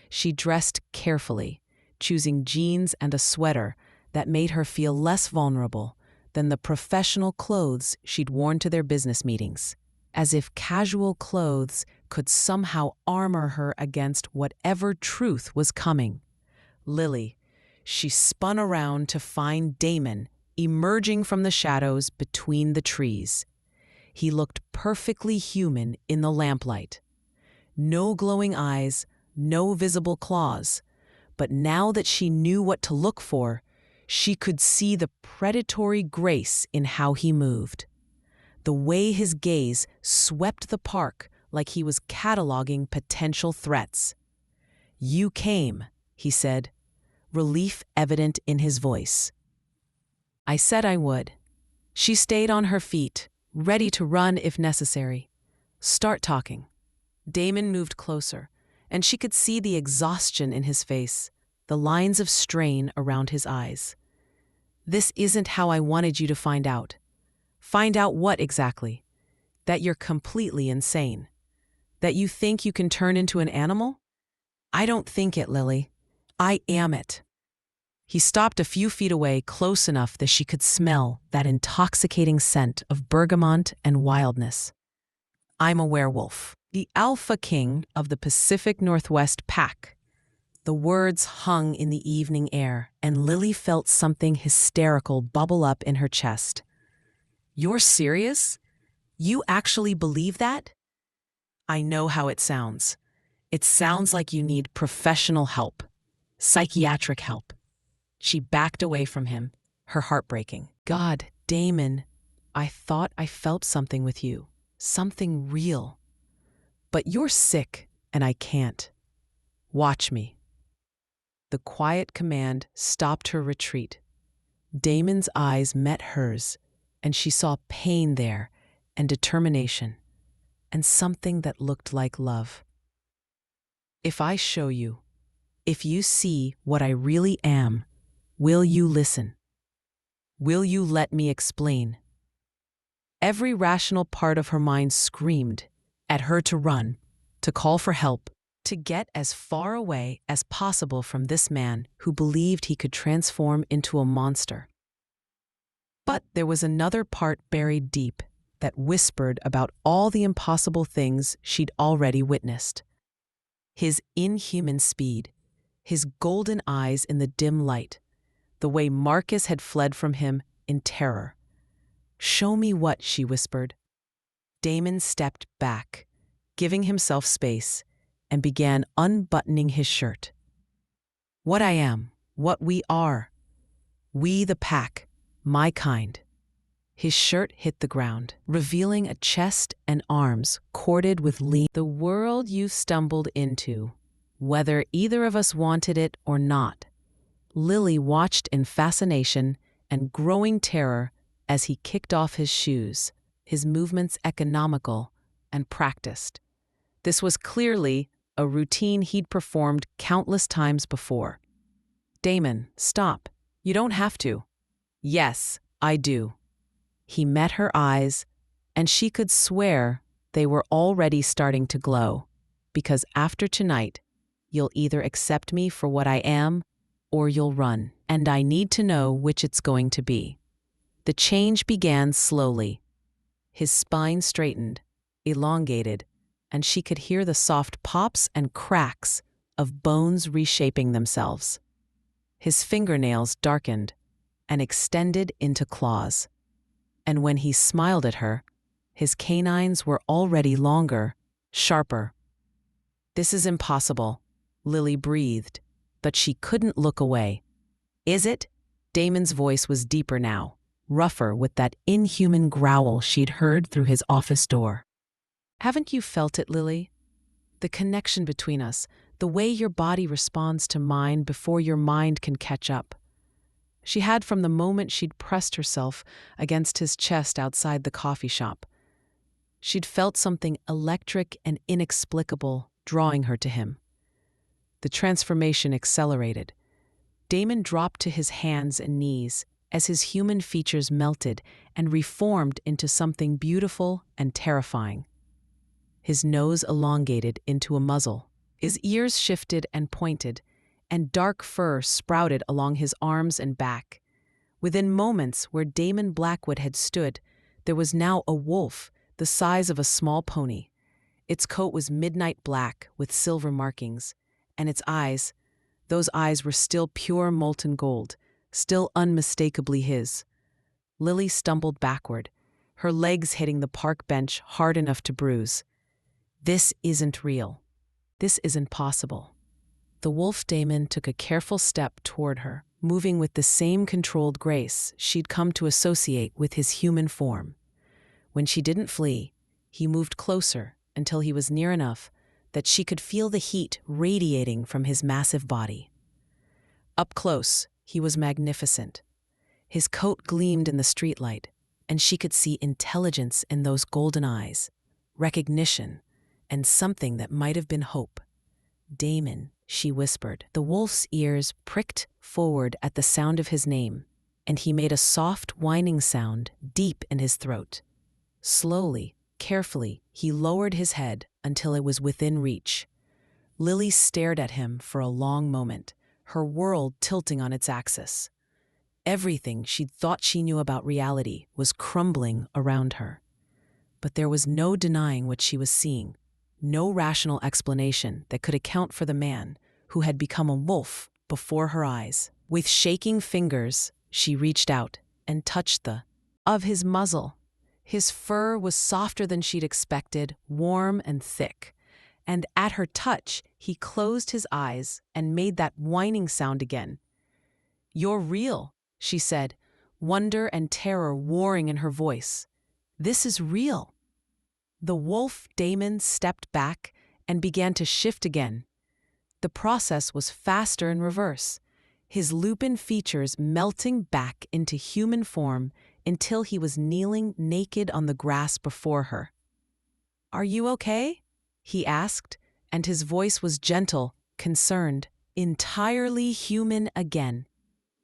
She dressed carefully, choosing jeans and a sweater that made her feel less vulnerable, than the professional clothes she'd worn to their business meetings, as if casual clothes could somehow armor her against whatever truth was coming. Lily, she spun around to find Damon emerging from the shadows between the trees. He looked perfectly human in the lamplight. No glowing eyes, no visible claws, but now that she knew what to look for, she could see the predatory grace in how he moved. The way his gaze swept the park like he was cataloging potential threats. "You came," he said, relief evident in his voice. "I said I would." She stayed on her feet, ready to run if necessary. "Start talking." Damon moved closer, and she could see the exhaustion in his face, the lines of strain around his eyes. "This isn't how I wanted you to find out." "Find out what exactly?" "That you're completely insane. That you think you can turn into an animal?" "I don't think it, Lily. I am it." He stopped a few feet away, close enough that she could smell that intoxicating scent of bergamot and wildness. "I'm a werewolf, the alpha king of the Pacific Northwest pack." The words hung in the evening air, and Lily felt something hysterical bubble up in her chest. "You're serious? You actually believe that?" "I know how it sounds. It sounds like you need professional help, psychiatric help." She backed away from him, her heart breaking. "God, Damon, I thought I felt something with you, something real. But you're sick, and I can't. Watch me." The quiet command stopped her retreat. Damon's eyes met hers, and she saw pain there, and determination, and something that looked like love. "If I show you, if you see what I really am, will you listen? Will you let me explain?" Every rational part of her mind screamed at her to run, to call for help, to get as far away as possible from this man who believed he could transform into a monster. But there was another part buried deep that whispered about all the impossible things she'd already witnessed. His inhuman speed, his golden eyes in the dim light, the way Marcus had fled from him in terror. "Show me what," she whispered. Damon stepped back, giving himself space, and began unbuttoning his shirt. "What I am, what we are. We the pack, my kind." His shirt hit the ground, revealing a chest and arms corded with lean. "The world you've stumbled into, whether either of us wanted it or not." Lily watched in fascination and growing terror as he kicked off his shoes, his movements economical and practiced. This was clearly a routine he'd performed countless times before. "Damon, stop. You don't have to." "Yes, I do." He met her eyes, and she could swear they were already starting to glow. "Because after tonight, you'll either accept me for what I am, or you'll run, and I need to know which it's going to be." The change began slowly. His spine straightened, elongated, and she could hear the soft pops and cracks of bones reshaping themselves. His fingernails darkened and extended into claws. And when he smiled at her, his canines were already longer, sharper. "This is impossible," Lily breathed, but she couldn't look away. "Is it?" Damon's voice was deeper now, rougher with that inhuman growl she'd heard through his office door. "Haven't you felt it, Lily? The connection between us, the way your body responds to mine before your mind can catch up." She had from the moment she'd pressed herself against his chest outside the coffee shop. She'd felt something electric and inexplicable drawing her to him. The transformation accelerated. Damon dropped to his hands and knees as his human features melted and reformed into something beautiful and terrifying. His nose elongated into a muzzle. His ears shifted and pointed, and dark fur sprouted along his arms and back. Within moments where Damon Blackwood had stood, there was now a wolf, the size of a small pony. Its coat was midnight black with silver markings, and its eyes, those eyes were still pure molten gold, still unmistakably his. Lily stumbled backward, her legs hitting the park bench hard enough to bruise. This isn't real. This isn't possible. The wolf Damon took a careful step toward her, moving with the same controlled grace she'd come to associate with his human form. When she didn't flee, he moved closer until he was near enough that she could feel the heat radiating from his massive body. Up close, he was magnificent. His coat gleamed in the streetlight, and she could see intelligence in those golden eyes, recognition, and something that might have been hope. "Damon," she whispered. The wolf's ears pricked forward at the sound of his name, and he made a soft whining sound deep in his throat. Slowly, carefully, he lowered his head until it was within reach. Lily stared at him for a long moment, her world tilting on its axis. Everything she'd thought she knew about reality was crumbling around her. But there was no denying what she was seeing, no rational explanation that could account for the man who had become a wolf before her eyes. With shaking fingers, she reached out and touched the of his muzzle. His fur was softer than she'd expected, warm and thick. And at her touch, he closed his eyes and made that whining sound again. "You're real," she said, wonder and terror warring in her voice. "This is real." The wolf Damon stepped back and began to shift again. The process was faster in reverse, his lupin features melting back into human form until he was kneeling naked on the grass before her. "Are you okay?" he asked, and his voice was gentle, concerned, entirely human again.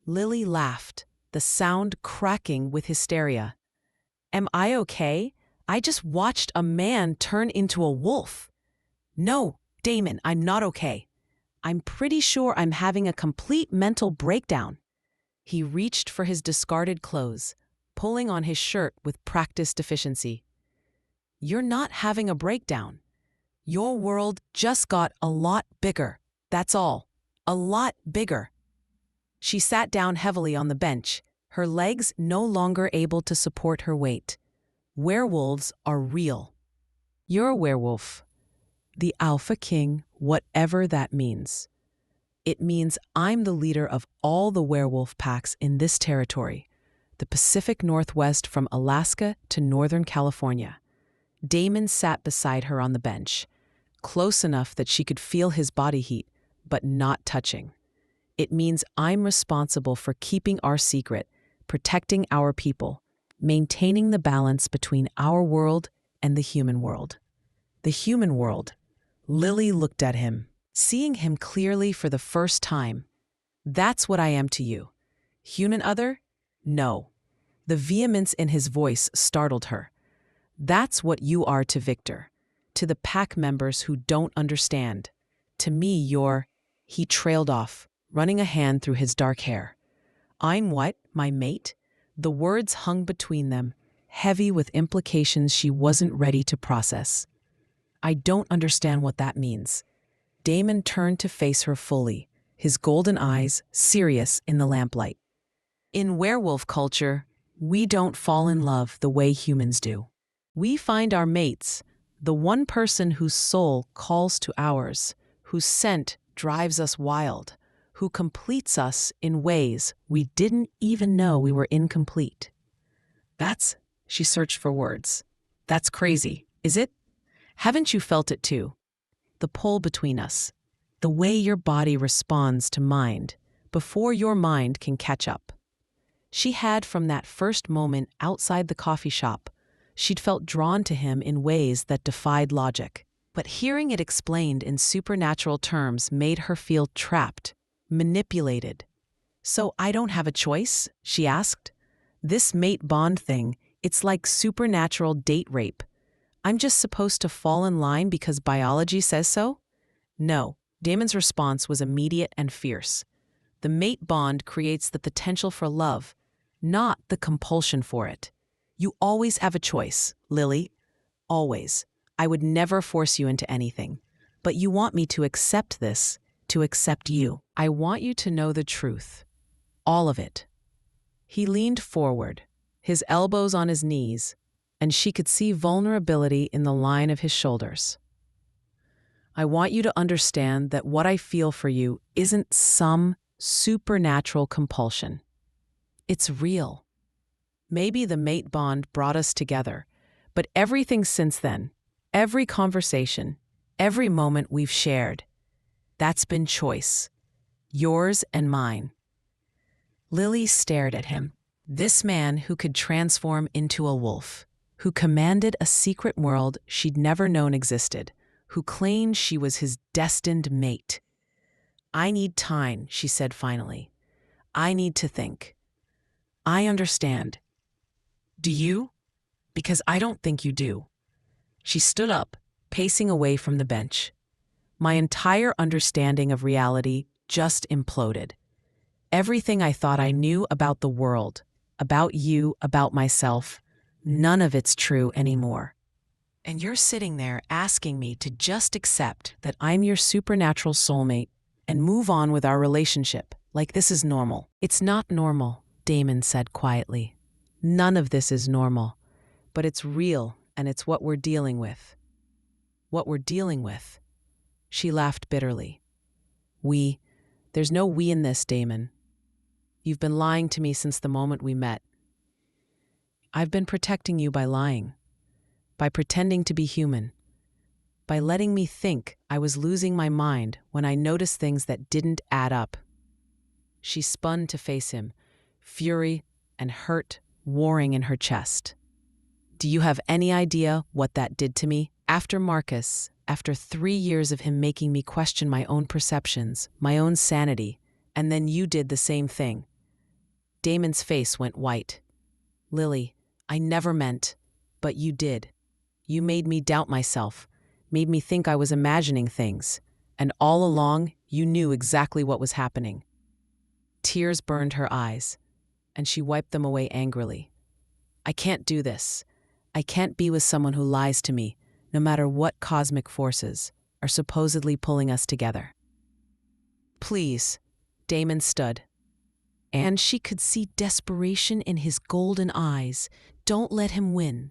Lily laughed, the sound cracking with hysteria. "Am I okay? I just watched a man turn into a wolf." "No, Damon, I'm not okay. I'm pretty sure I'm having a complete mental breakdown." He reached for his discarded clothes, pulling on his shirt with practiced efficiency. "You're not having a breakdown. Your world just got a lot bigger. That's all. A lot bigger." She sat down heavily on the bench, her legs no longer able to support her weight. "Werewolves are real. You're a werewolf. The Alpha King, whatever that means. It means I'm the leader of all the werewolf packs in this territory, the Pacific Northwest from Alaska to Northern California." Damon sat beside her on the bench, close enough that she could feel his body heat, but not touching. "It means I'm responsible for keeping our secret, protecting our people, maintaining the balance between our world and the human world." The human world. Lily looked at him, seeing him clearly for the first time. "That's what I am to you. Human other? No." The vehemence in his voice startled her. "That's what you are to Victor, to the pack members who don't understand. To me, you're—" He trailed off, running a hand through his dark hair. "I'm what, my mate?" The words hung between them, heavy with implications she wasn't ready to process. "I don't understand what that means." Damon turned to face her fully, his golden eyes serious in the lamplight. "In werewolf culture, we don't fall in love the way humans do. We find our mates, the one person whose soul calls to ours, whose scent drives us wild, who completes us in ways we didn't even know we were incomplete." She searched for words. "That's crazy, is it? Haven't you felt it too? The pull between us, the way your body responds to mind before your mind can catch up." She had from that first moment outside the coffee shop. She'd felt drawn to him in ways that defied logic. But hearing it explained in supernatural terms made her feel trapped, manipulated. "So I don't have a choice?" she asked. "This mate bond thing, it's like supernatural date rape. I'm just supposed to fall in line because biology says so?" "No." Damon's response was immediate and fierce. "The mate bond creates the potential for love, not the compulsion for it. You always have a choice, Lily. Always. I would never force you into anything. But you want me to accept this, to accept you. I want you to know the truth. All of it. He leaned forward, his elbows on his knees, and she could see vulnerability in the line of his shoulders. I want you to understand that what I feel for you isn't some supernatural compulsion. It's real. Maybe the mate bond brought us together, but everything since then, every conversation, every moment we've shared, that's been choice. Yours and mine. Lily stared at him. This man who could transform into a wolf, who commanded a secret world she'd never known existed, who claimed she was his destined mate. I need time, she said finally. I need to think. I understand. Do you? Because I don't think you do. She stood up, pacing away from the bench. My entire understanding of reality just imploded. Everything I thought I knew about the world, about you, about myself, none of it's true anymore. And you're sitting there asking me to just accept that I'm your supernatural soulmate and move on with our relationship like this is normal. It's not normal, Damon said quietly. None of this is normal, but it's real and it's what we're dealing with. What we're dealing with. She laughed bitterly. There's no we in this, Damon. You've been lying to me since the moment we met. I've been protecting you by lying, by pretending to be human, by letting me think I was losing my mind when I noticed things that didn't add up. She spun to face him, fury and hurt warring in her chest. Do you have any idea what that did to me? After Marcus, after 3 years of him making me question my own perceptions, my own sanity, and then you did the same thing. Damon's face went white. Lily, I never meant, but you did. You made me doubt myself, made me think I was imagining things, and all along you knew exactly what was happening. Tears burned her eyes, and she wiped them away angrily. I can't do this. I can't be with someone who lies to me, no matter what cosmic forces are supposedly pulling us together. Please, Damon stood. And she could see desperation in his golden eyes. Don't let him win.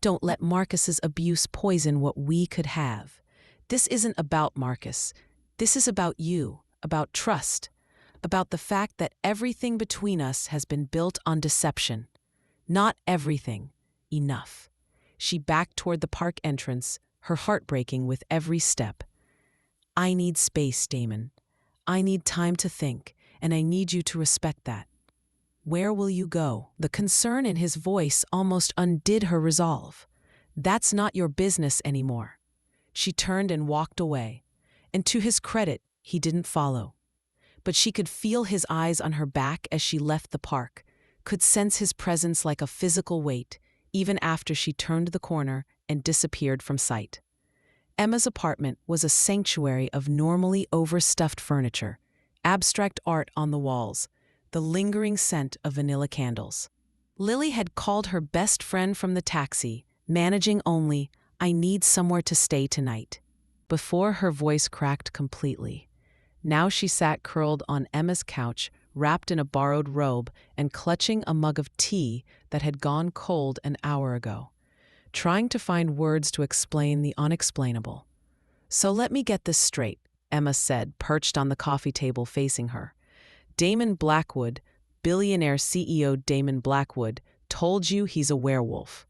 Don't let Marcus's abuse poison what we could have. This isn't about Marcus. This is about you, about trust, about the fact that everything between us has been built on deception. Not everything. Enough. She backed toward the park entrance, her heart breaking with every step. I need space, Damon. I need time to think, and I need you to respect that. Where will you go? The concern in his voice almost undid her resolve. That's not your business anymore. She turned and walked away, and to his credit, he didn't follow. But she could feel his eyes on her back as she left the park, could sense his presence like a physical weight, even after she turned the corner and disappeared from sight. Emma's apartment was a sanctuary of normally overstuffed furniture, abstract art on the walls, the lingering scent of vanilla candles. Lily had called her best friend from the taxi, managing only, I need somewhere to stay tonight. Before her voice cracked completely. Now she sat curled on Emma's couch, wrapped in a borrowed robe and clutching a mug of tea that had gone cold an hour ago, trying to find words to explain the unexplainable. So let me get this straight, Emma said, perched on the coffee table facing her. Damon Blackwood, billionaire CEO Damon Blackwood, told you he's a werewolf.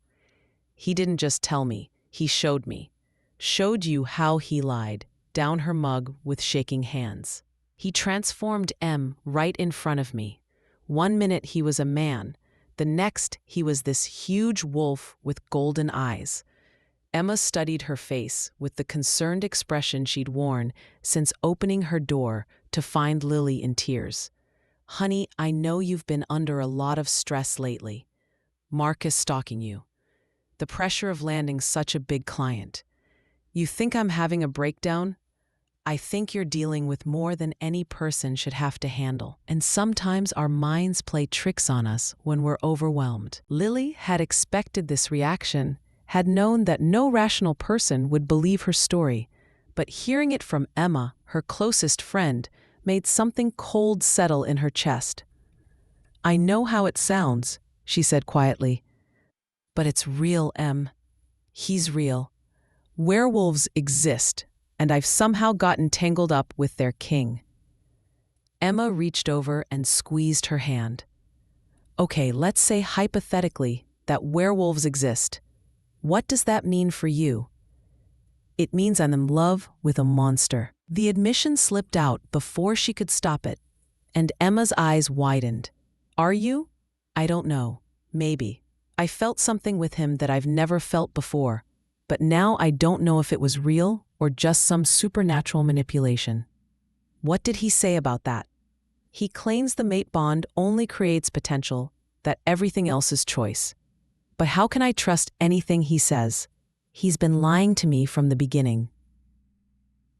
He didn't just tell me, he showed me. Showed you how he lied, down her mug with shaking hands. He transformed M right in front of me. 1 minute he was a man, the next he was this huge wolf with golden eyes. Emma studied her face with the concerned expression she'd worn since opening her door to find Lily in tears. Honey, I know you've been under a lot of stress lately. Marcus stalking you. The pressure of landing such a big client. You think I'm having a breakdown? I think you're dealing with more than any person should have to handle, and sometimes our minds play tricks on us when we're overwhelmed. Lily had expected this reaction, had known that no rational person would believe her story, but hearing it from Emma, her closest friend, made something cold settle in her chest. "I know how it sounds," she said quietly, "but it's real, Em. He's real. Werewolves exist, and I've somehow gotten tangled up with their king." Emma reached over and squeezed her hand. "Okay, let's say hypothetically that werewolves exist. What does that mean for you?" "It means I'm in love with a monster." The admission slipped out before she could stop it, and Emma's eyes widened. "Are you?" "I don't know. Maybe. I felt something with him that I've never felt before, but now I don't know if it was real or just some supernatural manipulation." "What did he say about that?" "He claims the mate bond only creates potential, that everything else is choice. But how can I trust anything he says? He's been lying to me from the beginning."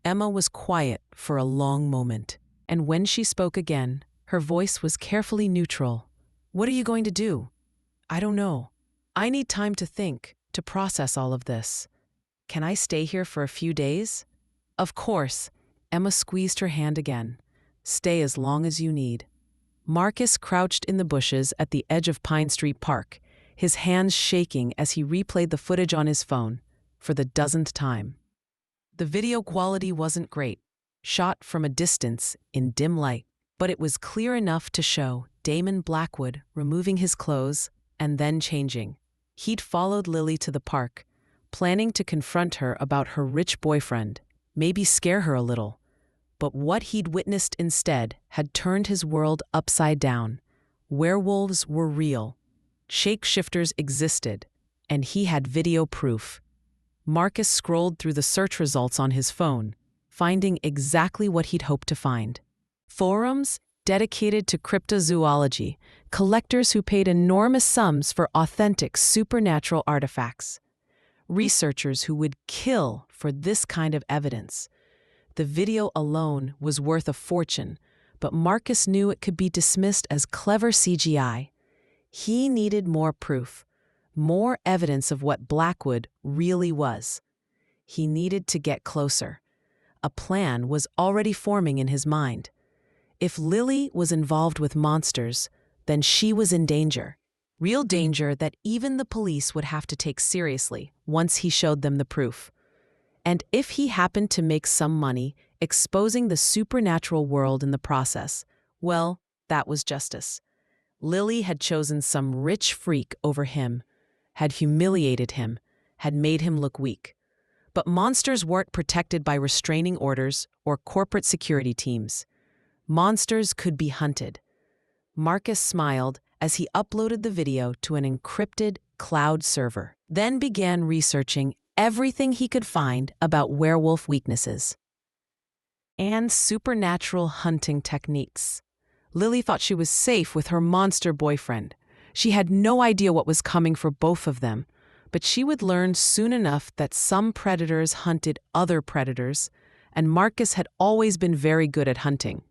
Emma was quiet for a long moment, and when she spoke again, her voice was carefully neutral. "What are you going to do?" "I don't know. I need time to think, to process all of this. Can I stay here for a few days?" "Of course." Emma squeezed her hand again. "Stay as long as you need." Marcus crouched in the bushes at the edge of Pine Street Park, his hands shaking as he replayed the footage on his phone for the dozenth time. The video quality wasn't great, shot from a distance in dim light, but it was clear enough to show Damon Blackwood removing his clothes and then changing. He'd followed Lily to the park, planning to confront her about her rich boyfriend, maybe scare her a little. But what he'd witnessed instead had turned his world upside down. Werewolves were real. Shapeshifters existed, and he had video proof. Marcus scrolled through the search results on his phone, finding exactly what he'd hoped to find. Forums dedicated to cryptozoology, collectors who paid enormous sums for authentic supernatural artifacts. Researchers who would kill for this kind of evidence. The video alone was worth a fortune, but Marcus knew it could be dismissed as clever CGI. He needed more proof, more evidence of what Blackwood really was. He needed to get closer. A plan was already forming in his mind. If Lily was involved with monsters, then she was in danger. Real danger that even the police would have to take seriously once he showed them the proof. And if he happened to make some money exposing the supernatural world in the process, well, that was justice. Lily had chosen some rich freak over him, had humiliated him, had made him look weak. But monsters weren't protected by restraining orders or corporate security teams. Monsters could be hunted. Marcus smiled as he uploaded the video to an encrypted cloud server, then began researching everything he could find about werewolf weaknesses and supernatural hunting techniques. Lily thought she was safe with her monster boyfriend. She had no idea what was coming for both of them, but she would learn soon enough that some predators hunted other predators, and Marcus had always been very good at hunting.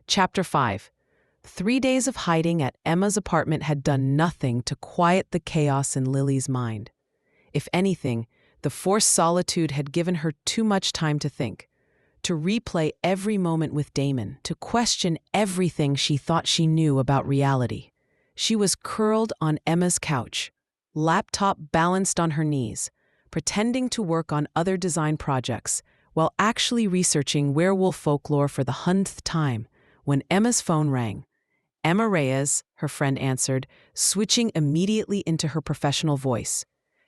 Chapter 5. 3 days of hiding at Emma's apartment had done nothing to quiet the chaos in Lily's mind. If anything, the forced solitude had given her too much time to think, to replay every moment with Damon, to question everything she thought she knew about reality. She was curled on Emma's couch, laptop balanced on her knees, pretending to work on other design projects while actually researching werewolf folklore for the 100th time, when Emma's phone rang. Emma Reyes, her friend answered, switching immediately into her professional voice.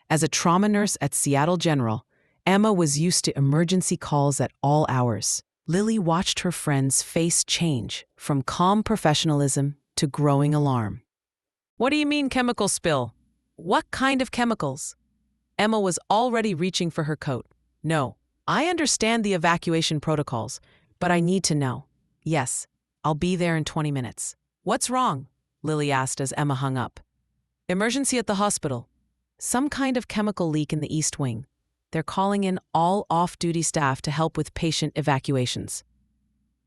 As a trauma nurse at Seattle General, Emma was used to emergency calls at all hours. Lily watched her friend's face change from calm professionalism to growing alarm. "What do you mean chemical spill? What kind of chemicals?" Emma was already reaching for her coat. "No, I understand the evacuation protocols, but I need to know." "Yes, I'll be there in 20 minutes. "What's wrong?" Lily asked as Emma hung up. "Emergency at the hospital. Some kind of chemical leak in the East Wing." They're calling in all off-duty staff to help with patient evacuations.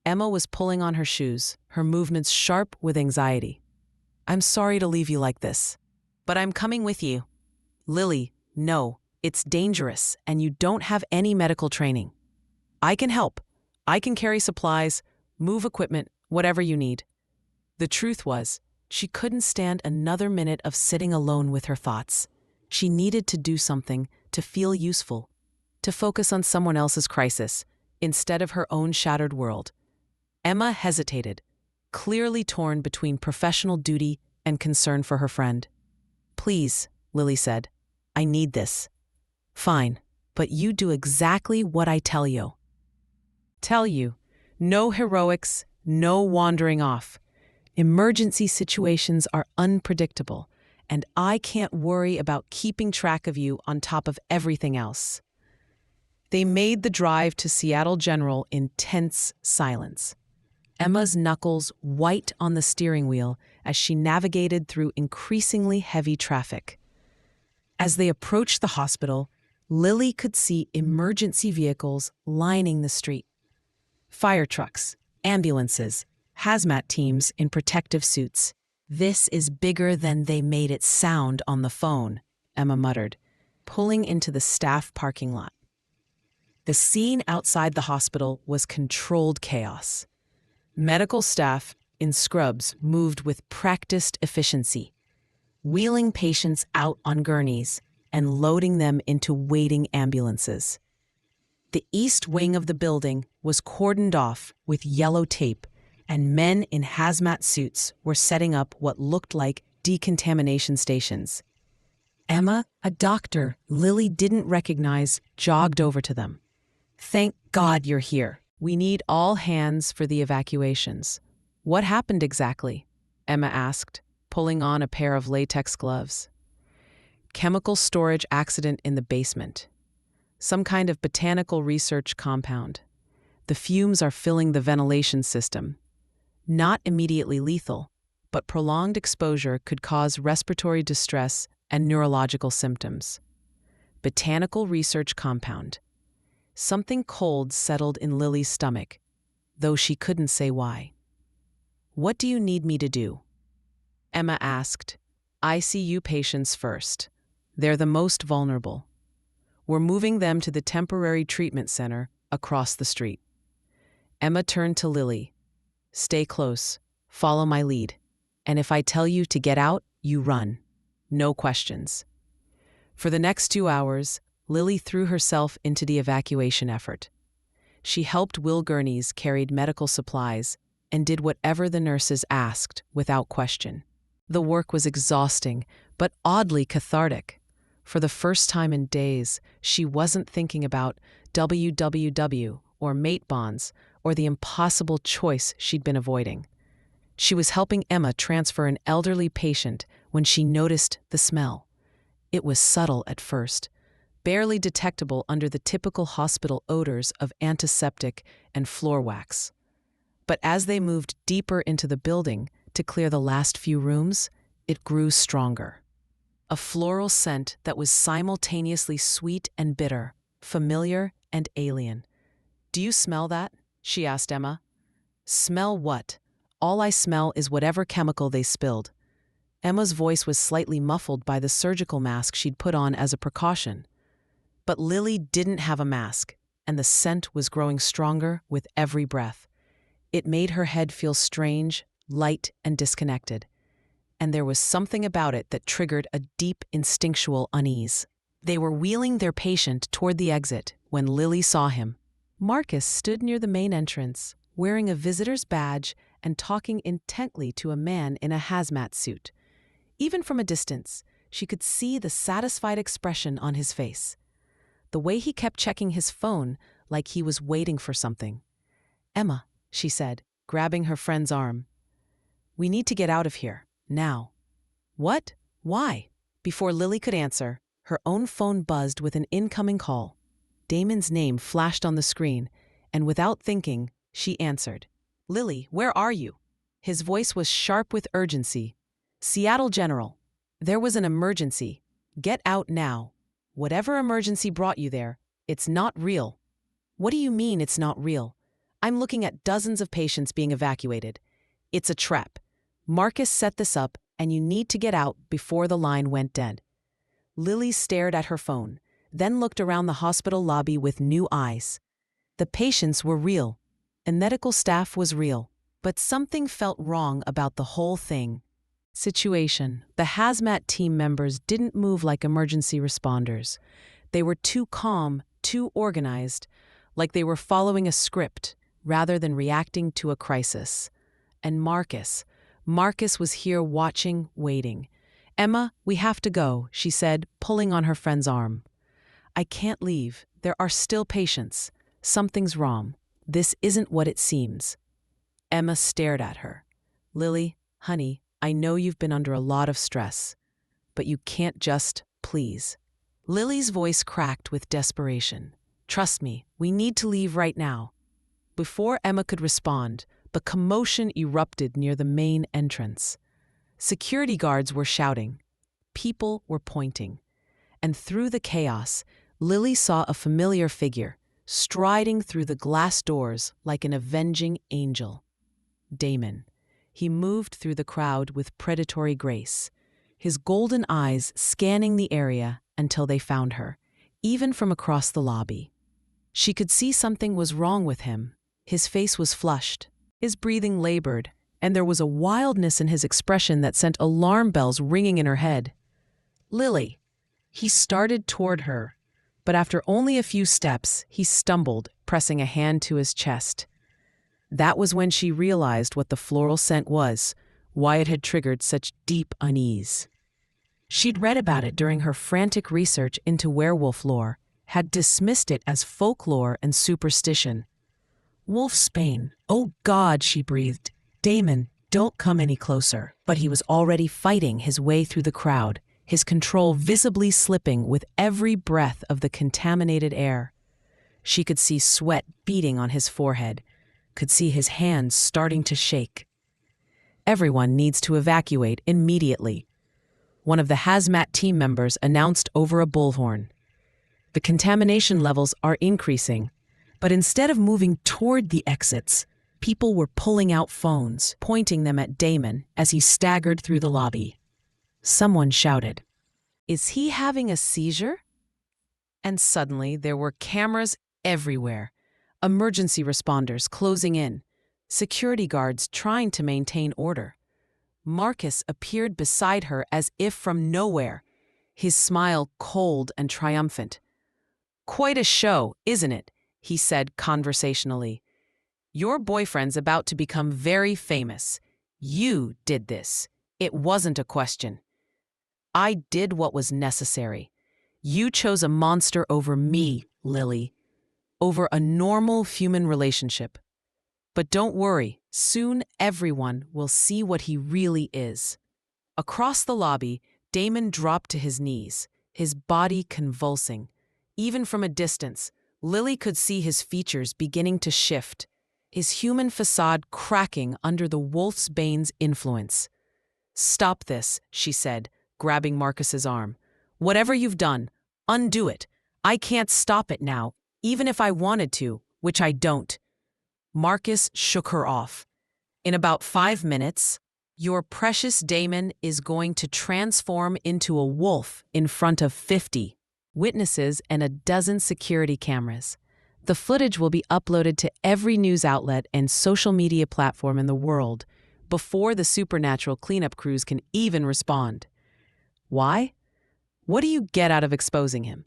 Emma was pulling on her shoes, her movements sharp with anxiety. I'm sorry to leave you like this, but I'm coming with you. Lily, no, it's dangerous, and you don't have any medical training. I can help. I can carry supplies, move equipment, whatever you need. The truth was, she couldn't stand another minute of sitting alone with her thoughts. She needed to do something, to feel useful, to focus on someone else's crisis, instead of her own shattered world. Emma hesitated, clearly torn between professional duty and concern for her friend. Please, Lily said, I need this. Fine, but you do exactly what I tell you. Tell you, no heroics, no wandering off. Emergency situations are unpredictable, and I can't worry about keeping track of you on top of everything else. They made the drive to Seattle General in tense silence. Emma's knuckles white on the steering wheel as she navigated through increasingly heavy traffic. As they approached the hospital, Lily could see emergency vehicles lining the street. Fire trucks, ambulances, hazmat teams in protective suits. This is bigger than they made it sound on the phone, Emma muttered, pulling into the staff parking lot. The scene outside the hospital was controlled chaos. Medical staff in scrubs moved with practiced efficiency, wheeling patients out on gurneys and loading them into waiting ambulances. The east wing of the building was cordoned off with yellow tape, and men in hazmat suits were setting up what looked like decontamination stations. Emma, a doctor Lily didn't recognize, jogged over to them. Thank God you're here. We need all hands for the evacuations. What happened exactly? Emma asked, pulling on a pair of latex gloves. Chemical storage accident in the basement. Some kind of botanical research compound. The fumes are filling the ventilation system. Not immediately lethal, but prolonged exposure could cause respiratory distress and neurological symptoms. Botanical research compound. Something cold settled in Lily's stomach, though she couldn't say why. What do you need me to do? Emma asked. ICU patients first. They're the most vulnerable. We're moving them to the temporary treatment center across the street. Emma turned to Lily. Stay close. Follow my lead. And if I tell you to get out, you run. No questions. For the next 2 hours, Lily threw herself into the evacuation effort. She helped Will Gurney's carried medical supplies and did whatever the nurses asked without question. The work was exhausting, but oddly cathartic. For the first time in days, she wasn't thinking about WWW or mate bonds or the impossible choice she'd been avoiding. She was helping Emma transfer an elderly patient when she noticed the smell. It was subtle at first, barely detectable under the typical hospital odors of antiseptic and floor wax. But as they moved deeper into the building to clear the last few rooms, it grew stronger. A floral scent that was simultaneously sweet and bitter, familiar and alien. Do you smell that? She asked Emma. Smell what? All I smell is whatever chemical they spilled. Emma's voice was slightly muffled by the surgical mask she'd put on as a precaution. But Lily didn't have a mask, and the scent was growing stronger with every breath. It made her head feel strange, light, and disconnected. And there was something about it that triggered a deep instinctual unease. They were wheeling their patient toward the exit when Lily saw him. Marcus stood near the main entrance, wearing a visitor's badge and talking intently to a man in a hazmat suit. Even from a distance, she could see the satisfied expression on his face. The way he kept checking his phone like he was waiting for something. Emma, she said, grabbing her friend's arm. We need to get out of here, now. What? Why? Before Lily could answer, her own phone buzzed with an incoming call. Damon's name flashed on the screen, and without thinking, she answered. Lily, where are you? His voice was sharp with urgency. Seattle General. There was an emergency. Get out now. Whatever emergency brought you there, it's not real. What do you mean it's not real? I'm looking at dozens of patients being evacuated. It's a trap. Marcus set this up, and you need to get out before the line went dead. Lily stared at her phone, then looked around the hospital lobby with new eyes. The patients were real, and medical staff was real, but something felt wrong about the whole thing. Situation. The hazmat team members didn't move like emergency responders. They were too calm, too organized, like they were following a script rather than reacting to a crisis. And Marcus was here watching, waiting. "Emma, we have to go," she said, pulling on her friend's arm. "I can't leave. There are still patients. Something's wrong. This isn't what it seems." Emma stared at her. "Lily, honey, I know you've been under a lot of stress, but you can't just, please." Lily's voice cracked with desperation. "Trust me, we need to leave right now." Before Emma could respond, the commotion erupted near the main entrance. Security guards were shouting. People were pointing. And through the chaos, Lily saw a familiar figure, striding through the glass doors like an avenging angel. Damon. He moved through the crowd with predatory grace, his golden eyes scanning the area until they found her, even from across the lobby. She could see something was wrong with him. His face was flushed, his breathing labored, and there was a wildness in his expression that sent alarm bells ringing in her head. "Lily." He started toward her, but after only a few steps, he stumbled, pressing a hand to his chest. That was when she realized what the floral scent was, why it had triggered such deep unease. She'd read about it during her frantic research into werewolf lore, had dismissed it as folklore and superstition. "Wolfsbane, oh God," she breathed. "Damon, don't come any closer." But he was already fighting his way through the crowd, his control visibly slipping with every breath of the contaminated air. She could see sweat beading on his forehead, could see his hands starting to shake. "Everyone needs to evacuate immediately," one of the hazmat team members announced over a bullhorn. "The contamination levels are increasing." But instead of moving toward the exits, people were pulling out phones, pointing them at Damon as he staggered through the lobby. Someone shouted, "Is he having a seizure?" And suddenly there were cameras everywhere, emergency responders closing in, security guards trying to maintain order. Marcus appeared beside her as if from nowhere, his smile cold and triumphant. "Quite a show, isn't it?" he said conversationally. "Your boyfriend's about to become very famous. You did this. It wasn't a question. I did what was necessary. You chose a monster over me, Lily, over a normal human relationship. But don't worry, soon everyone will see what he really is." Across the lobby, Damon dropped to his knees, his body convulsing. Even from a distance, Lily could see his features beginning to shift, his human facade cracking under the Wolfsbane's influence. "Stop this," she said, grabbing Marcus's arm. "Whatever you've done, undo it. I can't stop it now, even if I wanted to, which I don't." Marcus shook her off. "In about 5 minutes, your precious Damon is going to transform into a wolf in front of 50 witnesses and a dozen security cameras. The footage will be uploaded to every news outlet and social media platform in the world before the supernatural cleanup crews can even respond. Why? What do you get out of exposing him?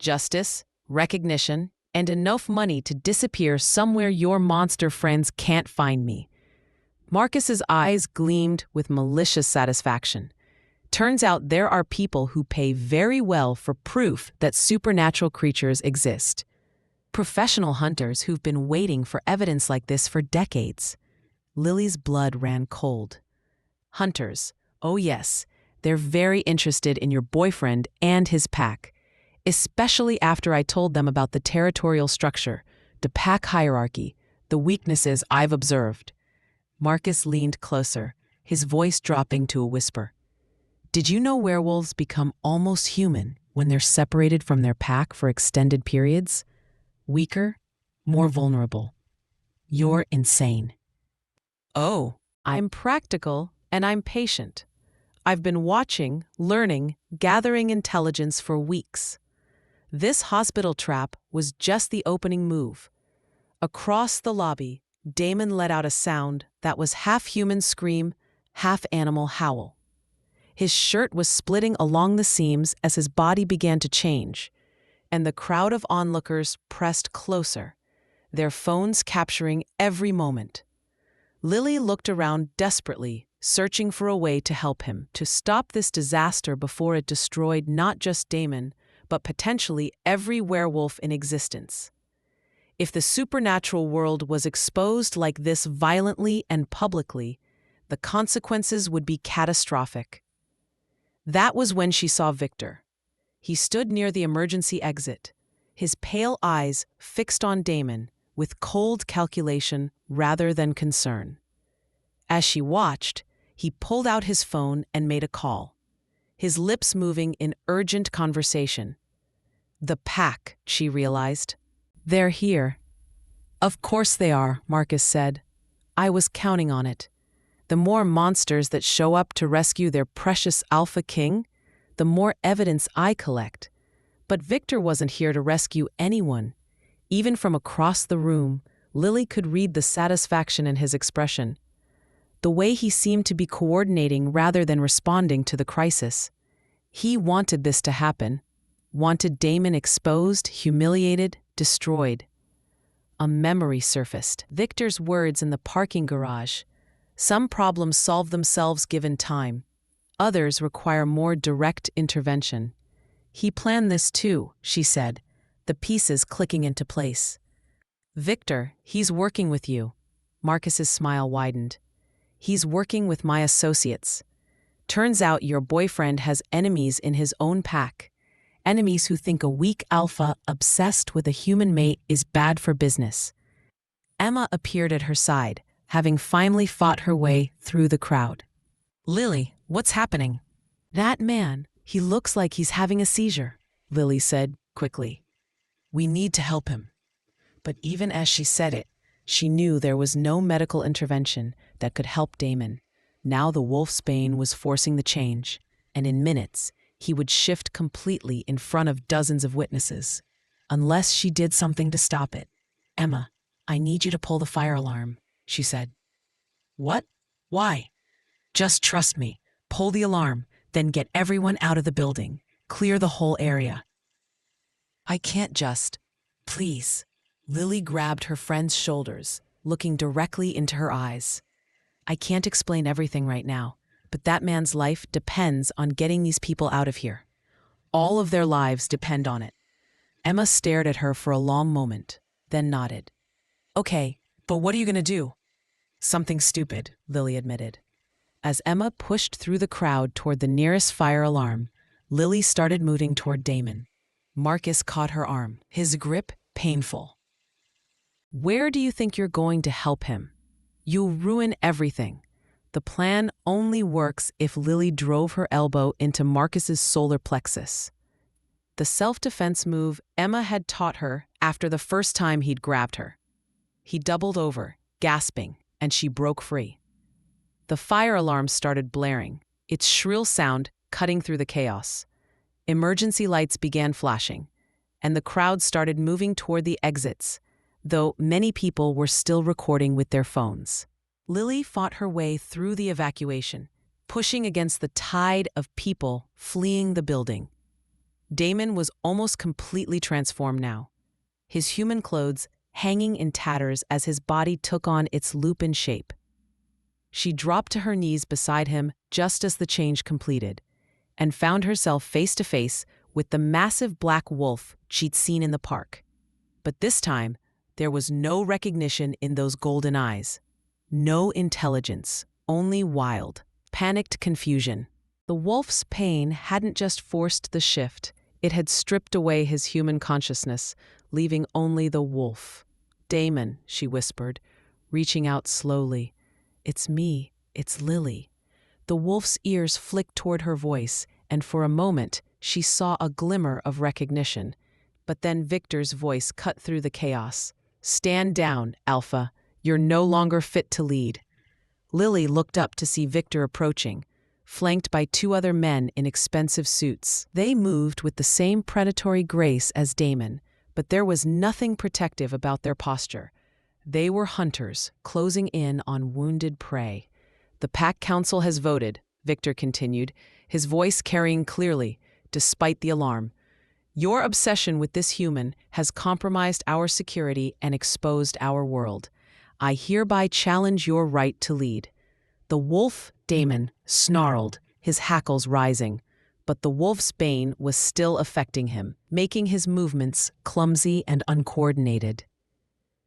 Justice, recognition, and enough money to disappear somewhere your monster friends can't find me." Marcus's eyes gleamed with malicious satisfaction. Turns out there are people who pay very well for proof that supernatural creatures exist. Professional hunters who've been waiting for evidence like this for decades. Lily's blood ran cold. Hunters, oh yes, they're very interested in your boyfriend and his pack, especially after I told them about the territorial structure, the pack hierarchy, the weaknesses I've observed. Marcus leaned closer, his voice dropping to a whisper. "Did you know werewolves become almost human when they're separated from their pack for extended periods? Weaker, more vulnerable. You're insane. Oh, I'm practical and I'm patient. I've been watching, learning, gathering intelligence for weeks. This hospital trap was just the opening move. Across the lobby, Damon let out a sound that was half human scream, half animal howl. His shirt was splitting along the seams as his body began to change, and the crowd of onlookers pressed closer, their phones capturing every moment. Lily looked around desperately, searching for a way to help him, to stop this disaster before it destroyed not just Damon, but potentially every werewolf in existence. If the supernatural world was exposed like this violently and publicly, the consequences would be catastrophic. That was when she saw Victor. He stood near the emergency exit, his pale eyes fixed on Damon with cold calculation rather than concern. As she watched, he pulled out his phone and made a call, his lips moving in urgent conversation. The pack, she realized. They're here. Of course they are, Marcus said. I was counting on it. The more monsters that show up to rescue their precious alpha king, the more evidence I collect. But Victor wasn't here to rescue anyone. Even from across the room, Lily could read the satisfaction in his expression. The way he seemed to be coordinating rather than responding to the crisis. He wanted this to happen. Wanted Damon exposed, humiliated, destroyed. A memory surfaced. Victor's words in the parking garage. Some problems solve themselves given time. Others require more direct intervention. He planned this too, she said, the pieces clicking into place. Victor, he's working with you. Marcus's smile widened. He's working with my associates. Turns out your boyfriend has enemies in his own pack. Enemies who think a weak alpha obsessed with a human mate is bad for business. Emma appeared at her side, having finally fought her way through the crowd. Lily, what's happening? That man, he looks like he's having a seizure, Lily said quickly. We need to help him. But even as she said it, she knew there was no medical intervention that could help Damon. Now the wolf's bane was forcing the change, and in minutes, he would shift completely in front of dozens of witnesses. Unless she did something to stop it. Emma, I need you to pull the fire alarm, she said. What? Why? Just trust me. Pull the alarm, then get everyone out of the building. Clear the whole area. I can't just. Please. Lily grabbed her friend's shoulders, looking directly into her eyes. I can't explain everything right now, but that man's life depends on getting these people out of here. All of their lives depend on it. Emma stared at her for a long moment, then nodded. Okay, but what are you going to do? Something stupid, Lily admitted. As Emma pushed through the crowd toward the nearest fire alarm, Lily started moving toward Damon. Marcus caught her arm, his grip painful. Where do you think you're going to help him? You'll ruin everything. The plan only works if Lily drove her elbow into Marcus's solar plexus. The self-defense move Emma had taught her after the first time he'd grabbed her. He doubled over, gasping, and she broke free. The fire alarm started blaring, its shrill sound cutting through the chaos. Emergency lights began flashing, and the crowd started moving toward the exits, though many people were still recording with their phones. Lily fought her way through the evacuation, pushing against the tide of people fleeing the building. Damon was almost completely transformed now, his human clothes hanging in tatters as his body took on its lupin shape. She dropped to her knees beside him just as the change completed, and found herself face to face with the massive black wolf she'd seen in the park. But this time, there was no recognition in those golden eyes. No intelligence, only wild, panicked confusion. The wolf's pain hadn't just forced the shift, it had stripped away his human consciousness, leaving only the wolf. Damon, she whispered, reaching out slowly. It's me, it's Lily. The wolf's ears flicked toward her voice, and for a moment, she saw a glimmer of recognition. But then Victor's voice cut through the chaos. "Stand down, Alpha. You're no longer fit to lead." Lily looked up to see Victor approaching, flanked by two other men in expensive suits. They moved with the same predatory grace as Damon, but there was nothing protective about their posture. They were hunters, closing in on wounded prey. "The Pack Council has voted," Victor continued, his voice carrying clearly, despite the alarm. "Your obsession with this human has compromised our security and exposed our world. I hereby challenge your right to lead." The wolf, Damon, snarled, his hackles rising, but the wolf's bane was still affecting him, making his movements clumsy and uncoordinated.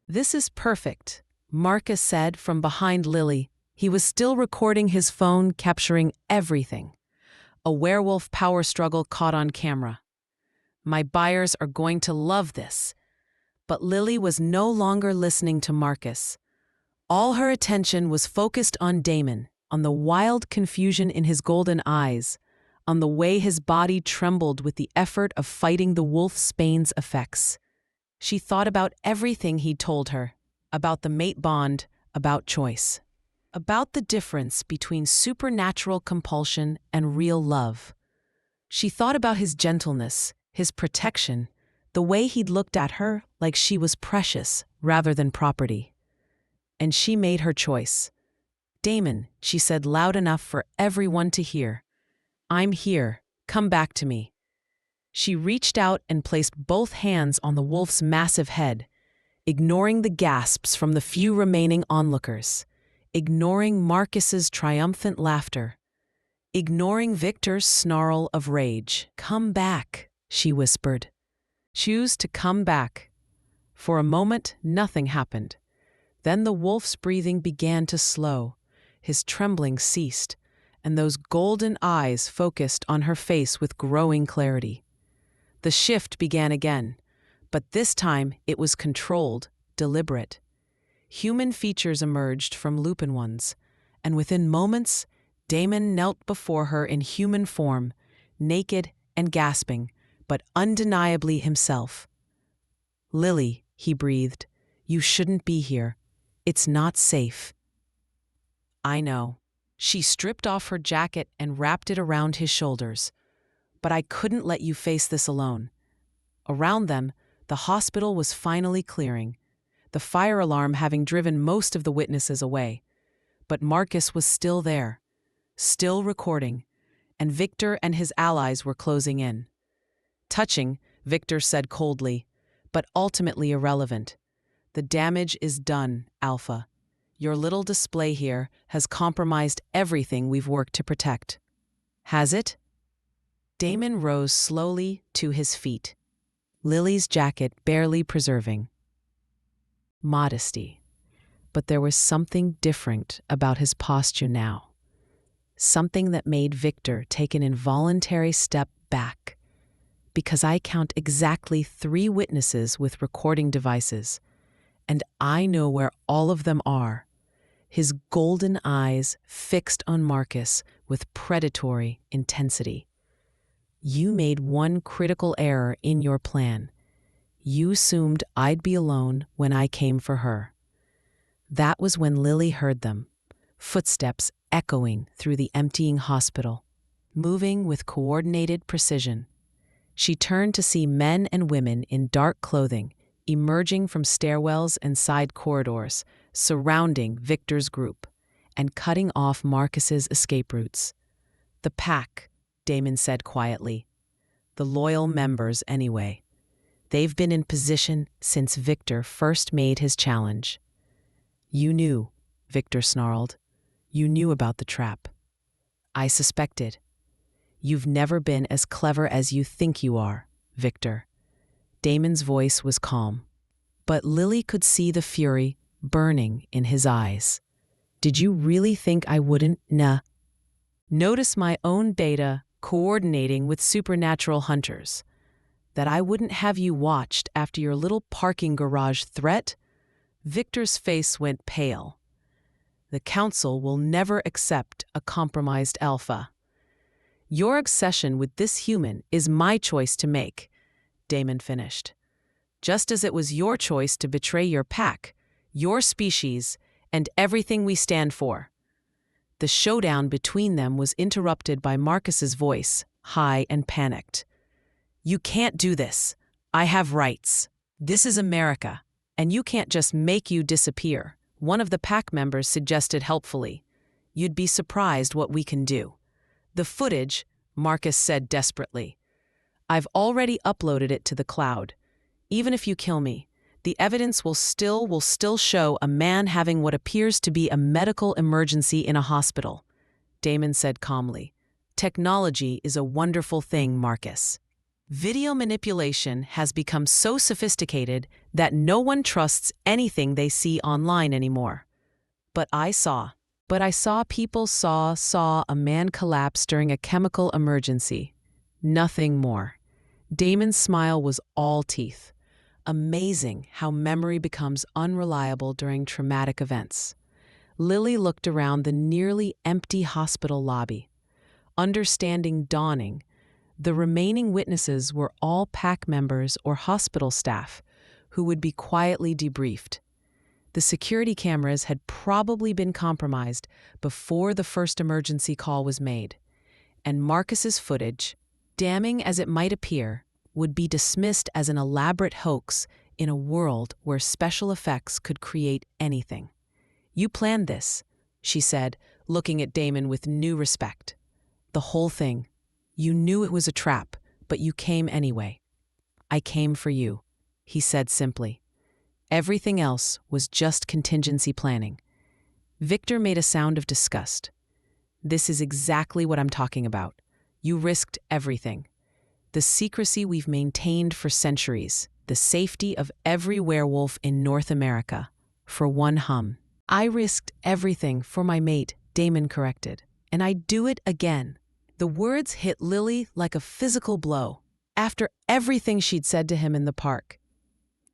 "This is perfect," Marcus said from behind Lily. He was still recording his phone, capturing everything. A werewolf power struggle caught on camera. "My buyers are going to love this." But Lily was no longer listening to Marcus. All her attention was focused on Damon, on the wild confusion in his golden eyes, on the way his body trembled with the effort of fighting the wolf's bane's effects. She thought about everything he'd told her, about the mate bond, about choice, about the difference between supernatural compulsion and real love. She thought about his gentleness, his protection, the way he'd looked at her like she was precious rather than property. And she made her choice. "Damon," she said loud enough for everyone to hear, "I'm here. Come back to me." She reached out and placed both hands on the wolf's massive head, ignoring the gasps from the few remaining onlookers, ignoring Marcus's triumphant laughter, ignoring Victor's snarl of rage. "Come back," she whispered. "Choose to come back." For a moment, nothing happened. Then the wolf's breathing began to slow, his trembling ceased, and those golden eyes focused on her face with growing clarity. The shift began again, but this time it was controlled, deliberate. Human features emerged from lupin ones, and within moments, Damon knelt before her in human form, naked and gasping, but undeniably himself. "Lily," he breathed, "you shouldn't be here. It's not safe." "I know." She stripped off her jacket and wrapped it around his shoulders. "But I couldn't let you face this alone." Around them, the hospital was finally clearing, the fire alarm having driven most of the witnesses away. But Marcus was still there, still recording, and Victor and his allies were closing in. "Touching," Victor said coldly, but ultimately irrelevant. "The damage is done, Alpha. Your little display here has compromised everything we've worked to protect." "Has it?" Damon rose slowly to his feet, Lily's jacket barely preserving modesty. But there was something different about his posture now, something that made Victor take an involuntary step back. "Because I count exactly 3 witnesses with recording devices, and I know where all of them are." His golden eyes fixed on Marcus with predatory intensity. "You made one critical error in your plan. You assumed I'd be alone when I came for her." That was when Lily heard them, footsteps echoing through the emptying hospital, moving with coordinated precision. She turned to see men and women in dark clothing emerging from stairwells and side corridors, surrounding Victor's group and cutting off Marcus's escape routes. "The Pack," Damon said quietly. "The loyal members, anyway. They've been in position since Victor first made his challenge." "You knew," Victor snarled. "You knew about the trap." "I suspected." "You've never been as clever as you think you are, Victor." Damon's voice was calm, but Lily could see the fury burning in his eyes. "Did you really think I wouldn't, notice my own beta coordinating with supernatural hunters? That I wouldn't have you watched after your little parking garage threat?" Victor's face went pale. "The council will never accept a compromised alpha." Your obsession with this human is my choice to make, Damon finished. Just as it was your choice to betray your pack, your species, and everything we stand for. The showdown between them was interrupted by Marcus's voice, high and panicked. You can't do this. I have rights. This is America, and you can't just make you disappear, one of the pack members suggested helpfully. You'd be surprised what we can do. The footage, Marcus said desperately. I've already uploaded it to the cloud. Even if you kill me, the evidence will still show a man having what appears to be a medical emergency in a hospital, Damon said calmly. Technology is a wonderful thing, Marcus. Video manipulation has become so sophisticated that no one trusts anything they see online anymore. But I saw people saw a man collapse during a chemical emergency. Nothing more. Damon's smile was all teeth. Amazing how memory becomes unreliable during traumatic events. Lily looked around the nearly empty hospital lobby. Understanding dawning, the remaining witnesses were all pack members or hospital staff who would be quietly debriefed. The security cameras had probably been compromised before the first emergency call was made, and Marcus's footage, damning as it might appear, would be dismissed as an elaborate hoax in a world where special effects could create anything. You planned this, she said, looking at Damon with new respect. The whole thing. You knew it was a trap, but you came anyway. I came for you, he said simply. Everything else was just contingency planning. Victor made a sound of disgust. This is exactly what I'm talking about. You risked everything. The secrecy we've maintained for centuries, the safety of every werewolf in North America, for one hum. I risked everything for my mate, Damon corrected, and I'd do it again. The words hit Lily like a physical blow. After everything she'd said to him in the park,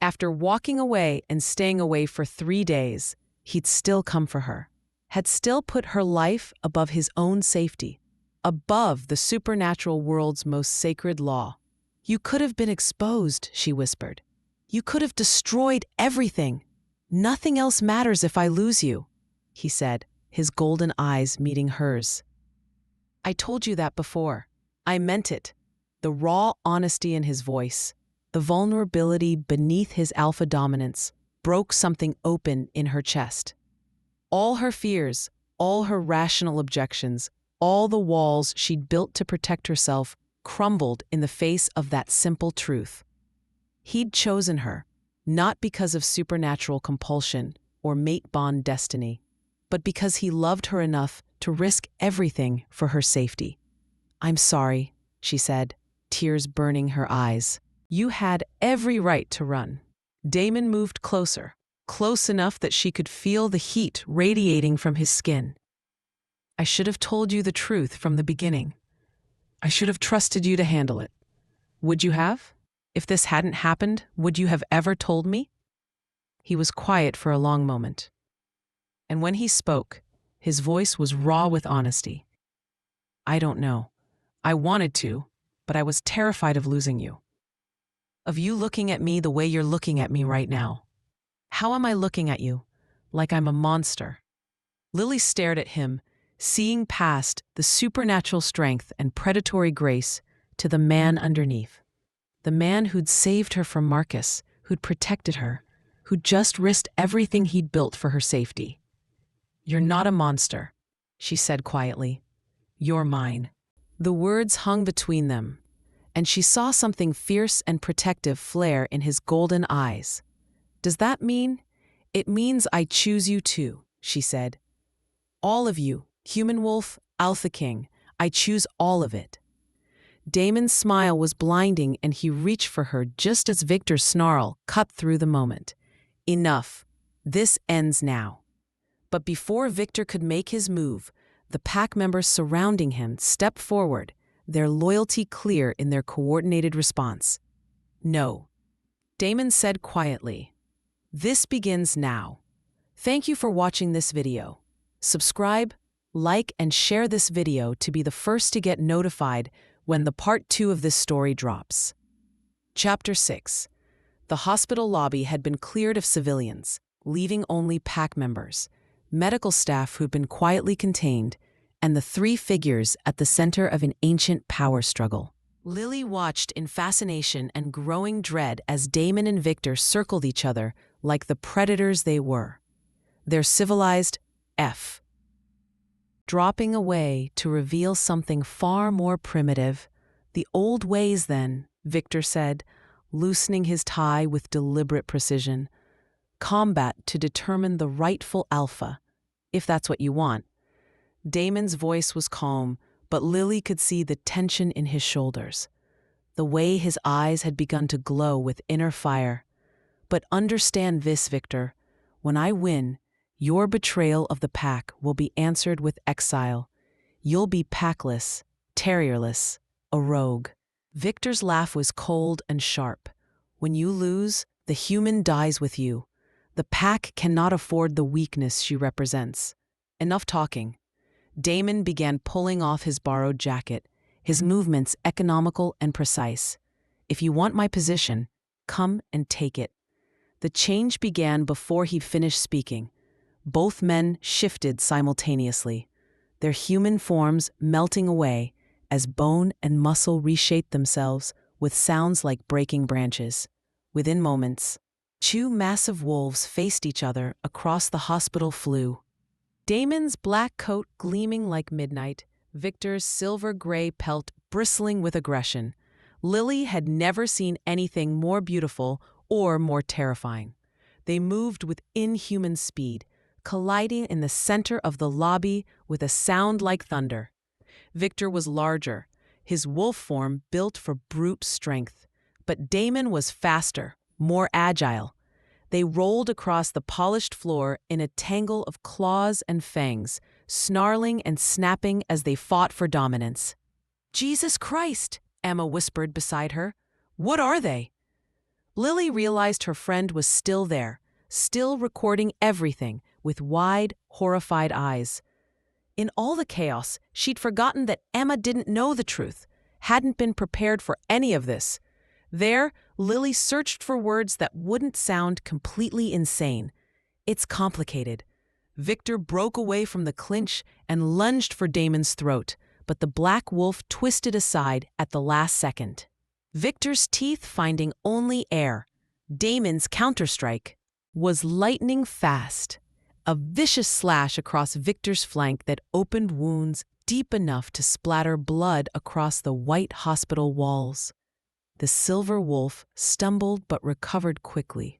after walking away and staying away for 3 days, he'd still come for her, had still put her life above his own safety, above the supernatural world's most sacred law. You could have been exposed, she whispered. You could have destroyed everything. Nothing else matters if I lose you, he said, his golden eyes meeting hers. I told you that before. I meant it. The raw honesty in his voice, the vulnerability beneath his alpha dominance, broke something open in her chest. All her fears, all her rational objections, all the walls she'd built to protect herself crumbled in the face of that simple truth. He'd chosen her, not because of supernatural compulsion or mate bond destiny, but because he loved her enough to risk everything for her safety. I'm sorry, she said, tears burning her eyes. You had every right to run. Damon moved closer, close enough that she could feel the heat radiating from his skin. I should have told you the truth from the beginning. I should have trusted you to handle it. Would you have? If this hadn't happened, would you have ever told me? He was quiet for a long moment. And when he spoke, his voice was raw with honesty. I don't know. I wanted to, but I was terrified of losing you. Of you looking at me the way you're looking at me right now. How am I looking at you? Like I'm a monster. Lily stared at him, seeing past the supernatural strength and predatory grace to the man underneath. The man who'd saved her from Marcus, who'd protected her, who'd just risked everything he'd built for her safety. You're not a monster, she said quietly. You're mine. The words hung between them, and she saw something fierce and protective flare in his golden eyes. Does that mean? It means I choose you too, she said. All of you, Human Wolf, Alpha King, I choose all of it. Damon's smile was blinding, and he reached for her just as Victor's snarl cut through the moment. Enough. This ends now. But before Victor could make his move, the pack members surrounding him stepped forward, their loyalty clear in their coordinated response. No. Damon said quietly, "This begins now. Thank you for watching this video. Subscribe, Like and share this video to be the first to get notified when the part 2 of this story drops. Chapter 6. The hospital lobby had been cleared of civilians, leaving only pack members, medical staff who'd been quietly contained, and the three figures at the center of an ancient power struggle. Lily watched in fascination and growing dread as Damon and Victor circled each other like the predators they were. Their civilized F. Dropping away to reveal something far more primitive. The old ways, then, Victor said, loosening his tie with deliberate precision. Combat to determine the rightful alpha, if that's what you want. Damon's voice was calm, but Lily could see the tension in his shoulders, the way his eyes had begun to glow with inner fire. But understand this, Victor. When I win, your betrayal of the pack will be answered with exile. You'll be packless, terrierless, a rogue. Victor's laugh was cold and sharp. When you lose, the human dies with you. The pack cannot afford the weakness she represents. Enough talking. Damon began pulling off his borrowed jacket, his movements economical and precise. If you want my position, come and take it. The change began before he finished speaking. Both men shifted simultaneously, their human forms melting away as bone and muscle reshaped themselves with sounds like breaking branches. Within moments, two massive wolves faced each other across the hospital flue. Damon's black coat gleaming like midnight, Victor's silver-gray pelt bristling with aggression. Lily had never seen anything more beautiful or more terrifying. They moved with inhuman speed, colliding in the center of the lobby with a sound like thunder. Victor was larger, his wolf form built for brute strength, but Damon was faster, more agile. They rolled across the polished floor in a tangle of claws and fangs, snarling and snapping as they fought for dominance. "Jesus Christ," Emma whispered beside her. "What are they?" Lily realized her friend was still there, still recording everything with wide, horrified eyes. In all the chaos, she'd forgotten that Emma didn't know the truth, hadn't been prepared for any of this. There, Lily searched for words that wouldn't sound completely insane. "It's complicated." Victor broke away from the clinch and lunged for Damon's throat, but the black wolf twisted aside at the last second. Victor's teeth finding only air. Damon's counterstrike was lightning fast. A vicious slash across Victor's flank that opened wounds deep enough to splatter blood across the white hospital walls. The silver wolf stumbled but recovered quickly,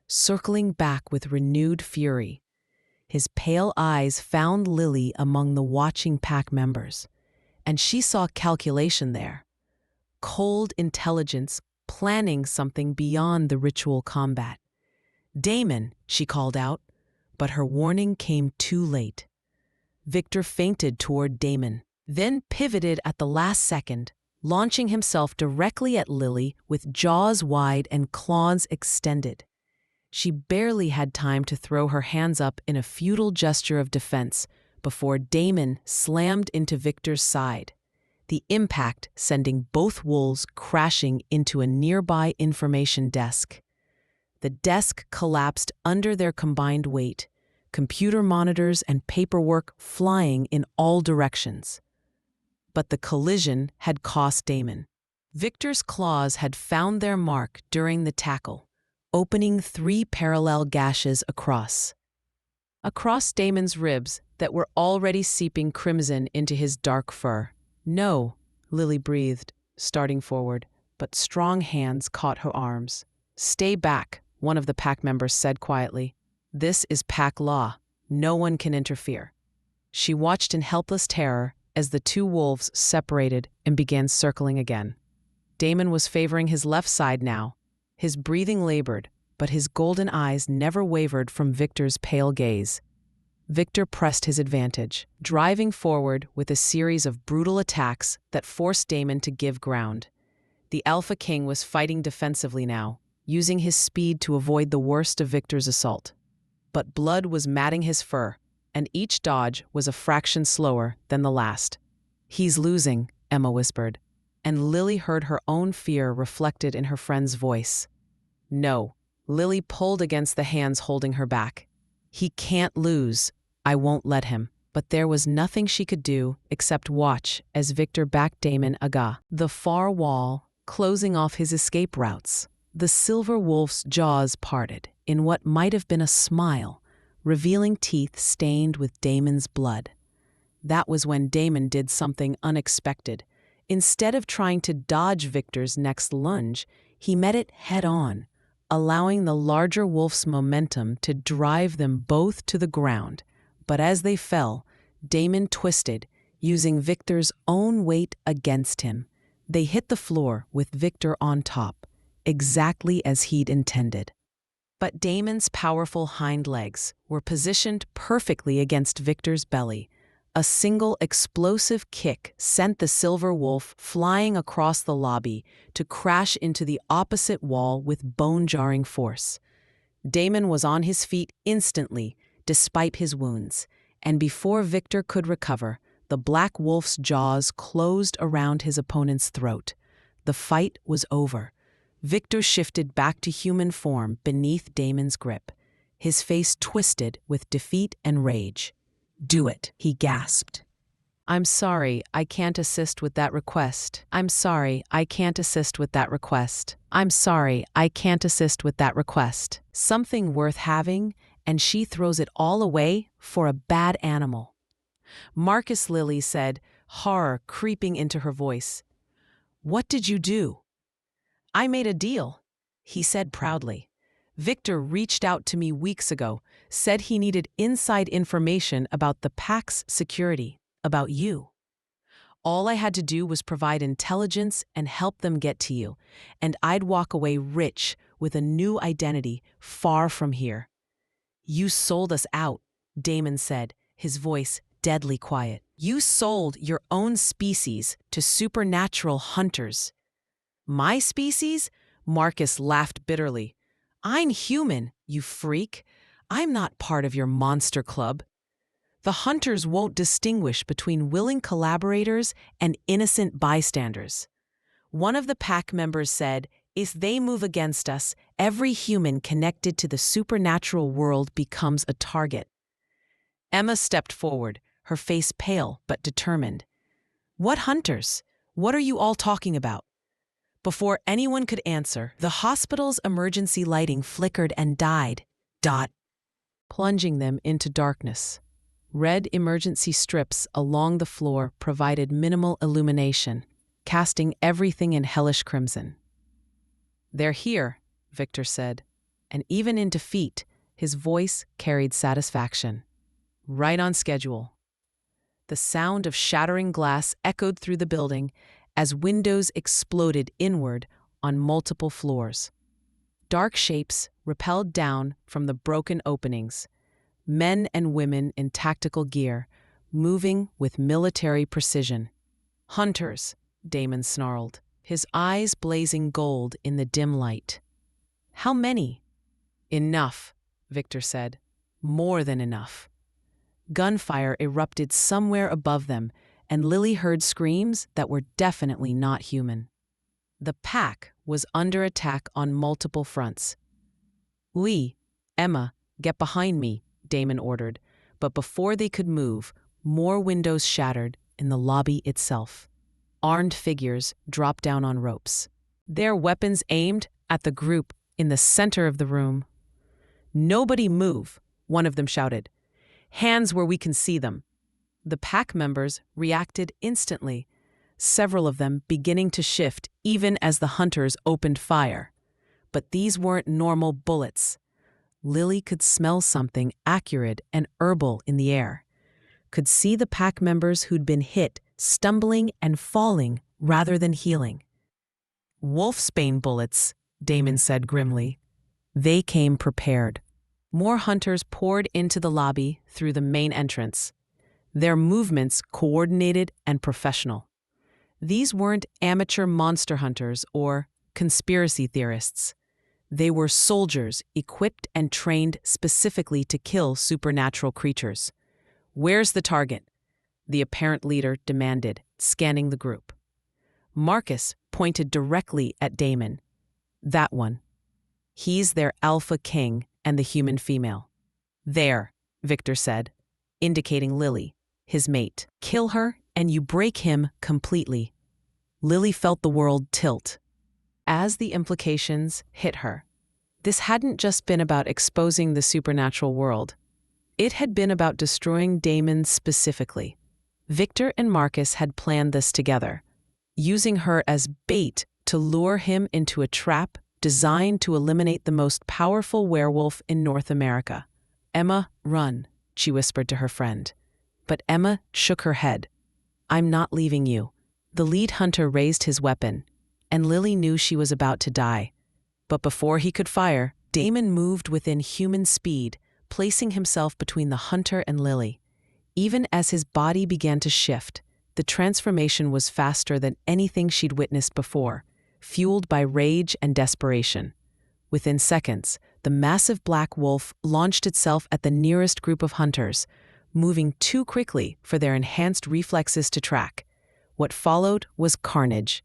circling back with renewed fury. His pale eyes found Lily among the watching pack members, and she saw calculation there. Cold intelligence planning something beyond the ritual combat. "Damon," she called out, but her warning came too late. Victor feinted toward Damon, then pivoted at the last second, launching himself directly at Lily with jaws wide and claws extended. She barely had time to throw her hands up in a futile gesture of defense before Damon slammed into Victor's side, the impact sending both wolves crashing into a nearby information desk. The desk collapsed under their combined weight, computer monitors and paperwork flying in all directions. But the collision had cost Damon. Victor's claws had found their mark during the tackle, opening 3 parallel gashes across Damon's ribs that were already seeping crimson into his dark fur. "No," Lily breathed, starting forward, but strong hands caught her arms. "Stay back," one of the pack members said quietly. "This is pack law. No one can interfere." She watched in helpless terror as the two wolves separated and began circling again. Damon was favoring his left side now. His breathing labored, but his golden eyes never wavered from Victor's pale gaze. Victor pressed his advantage, driving forward with a series of brutal attacks that forced Damon to give ground. The Alpha King was fighting defensively now, using his speed to avoid the worst of Victor's assault. But blood was matting his fur. and each dodge was a fraction slower than the last. "He's losing," Emma whispered, and Lily heard her own fear reflected in her friend's voice. "No." Lily pulled against the hands holding her back. "He can't lose. I won't let him." But there was nothing she could do except watch as Victor backed Damon against the far wall, closing off his escape routes. The silver wolf's jaws parted in what might have been a smile, revealing teeth stained with Damon's blood. That was when Damon did something unexpected. Instead of trying to dodge Victor's next lunge, he met it head-on, allowing the larger wolf's momentum to drive them both to the ground. But as they fell, Damon twisted, using Victor's own weight against him. They hit the floor with Victor on top, exactly as he'd intended. But Damon's powerful hind legs were positioned perfectly against Victor's belly. A single explosive kick sent the silver wolf flying across the lobby to crash into the opposite wall with bone-jarring force. Damon was on his feet instantly, despite his wounds, and before Victor could recover, the black wolf's jaws closed around his opponent's throat. The fight was over. Victor shifted back to human form beneath Damon's grip, his face twisted with defeat and rage. "Do it," he gasped. "I'm sorry, I can't assist with that request. I'm sorry, I can't assist with that request. I'm sorry, I can't assist with that request." Something worth having, and she throws it all away for a bad animal. Marcus Lily said, horror creeping into her voice. "What did you do?" "I made a deal," he said proudly. "Victor reached out to me weeks ago, said he needed inside information about the pack's security, about you. All I had to do was provide intelligence and help them get to you, and I'd walk away rich with a new identity far from here." "You sold us out," Damon said, his voice deadly quiet. "You sold your own species to supernatural hunters." "My species?" Marcus laughed bitterly. "I'm human, you freak. I'm not part of your monster club. The hunters won't distinguish between willing collaborators and innocent bystanders." One of the pack members said, "If they move against us, every human connected to the supernatural world becomes a target." Emma stepped forward, her face pale but determined. "What hunters? What are you all talking about?" Before anyone could answer, the hospital's emergency lighting flickered and died, plunging them into darkness. Red emergency strips along the floor provided minimal illumination, casting everything in hellish crimson. "They're here," Victor said, and even in defeat, his voice carried satisfaction. "Right on schedule." The sound of shattering glass echoed through the building as windows exploded inward on multiple floors. Dark shapes rappelled down from the broken openings, men and women in tactical gear, moving with military precision. "Hunters," Damon snarled, his eyes blazing gold in the dim light. "How many?" "Enough," Victor said. "More than enough." Gunfire erupted somewhere above them, and Lily heard screams that were definitely not human. The pack was under attack on multiple fronts. "Lee, Emma, get behind me," Damon ordered, but before they could move, more windows shattered in the lobby itself. Armed figures dropped down on ropes, their weapons aimed at the group in the center of the room. "Nobody move," one of them shouted. "Hands where we can see them." The pack members reacted instantly, several of them beginning to shift even as the hunters opened fire. But these weren't normal bullets. Lily could smell something acrid and herbal in the air, could see the pack members who'd been hit stumbling and falling rather than healing. "Wolfsbane bullets," Damon said grimly. They came prepared. More hunters poured into the lobby through the main entrance, their movements coordinated and professional. These weren't amateur monster hunters or conspiracy theorists. They were soldiers equipped and trained specifically to kill supernatural creatures. "Where's the target?" the apparent leader demanded, scanning the group. Marcus pointed directly at Damon. "That one. He's their alpha king and the human female." "There," Victor said, indicating Lily, his mate. "Kill her and you break him completely." Lily felt the world tilt. As the implications hit her, this hadn't just been about exposing the supernatural world. It had been about destroying Damon specifically. Victor and Marcus had planned this together, using her as bait to lure him into a trap designed to eliminate the most powerful werewolf in North America. "Emma, run," she whispered to her friend. But Emma shook her head. "I'm not leaving you." The lead hunter raised his weapon, and Lily knew she was about to die. But before he could fire, Damon moved within human speed, placing himself between the hunter and Lily. Even as his body began to shift, the transformation was faster than anything she'd witnessed before, fueled by rage and desperation. Within seconds, the massive black wolf launched itself at the nearest group of hunters, moving too quickly for their enhanced reflexes to track. What followed was carnage.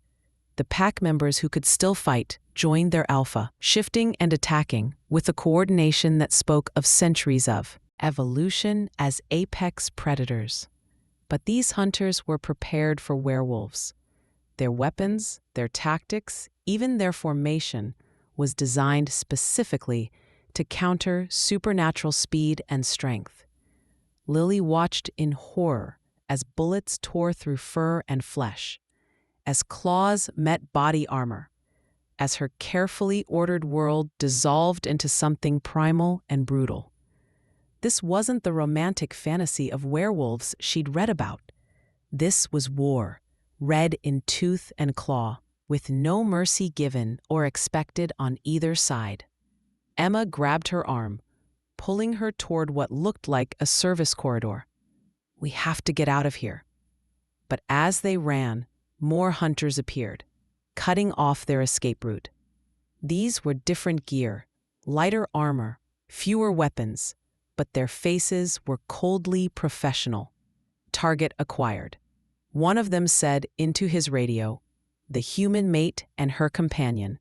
The pack members who could still fight joined their alpha, shifting and attacking with a coordination that spoke of centuries of evolution as apex predators. But these hunters were prepared for werewolves. Their weapons, their tactics, even their formation was designed specifically to counter supernatural speed and strength. Lily watched in horror as bullets tore through fur and flesh, as claws met body armor, as her carefully ordered world dissolved into something primal and brutal. This wasn't the romantic fantasy of werewolves she'd read about. This was war, red in tooth and claw, with no mercy given or expected on either side. Emma grabbed her arm, pulling her toward what looked like a service corridor. "We have to get out of here." But as they ran, more hunters appeared, cutting off their escape route. These were different gear, lighter armor, fewer weapons, but their faces were coldly professional. Target acquired. One of them said into his radio, "The human mate and her companion."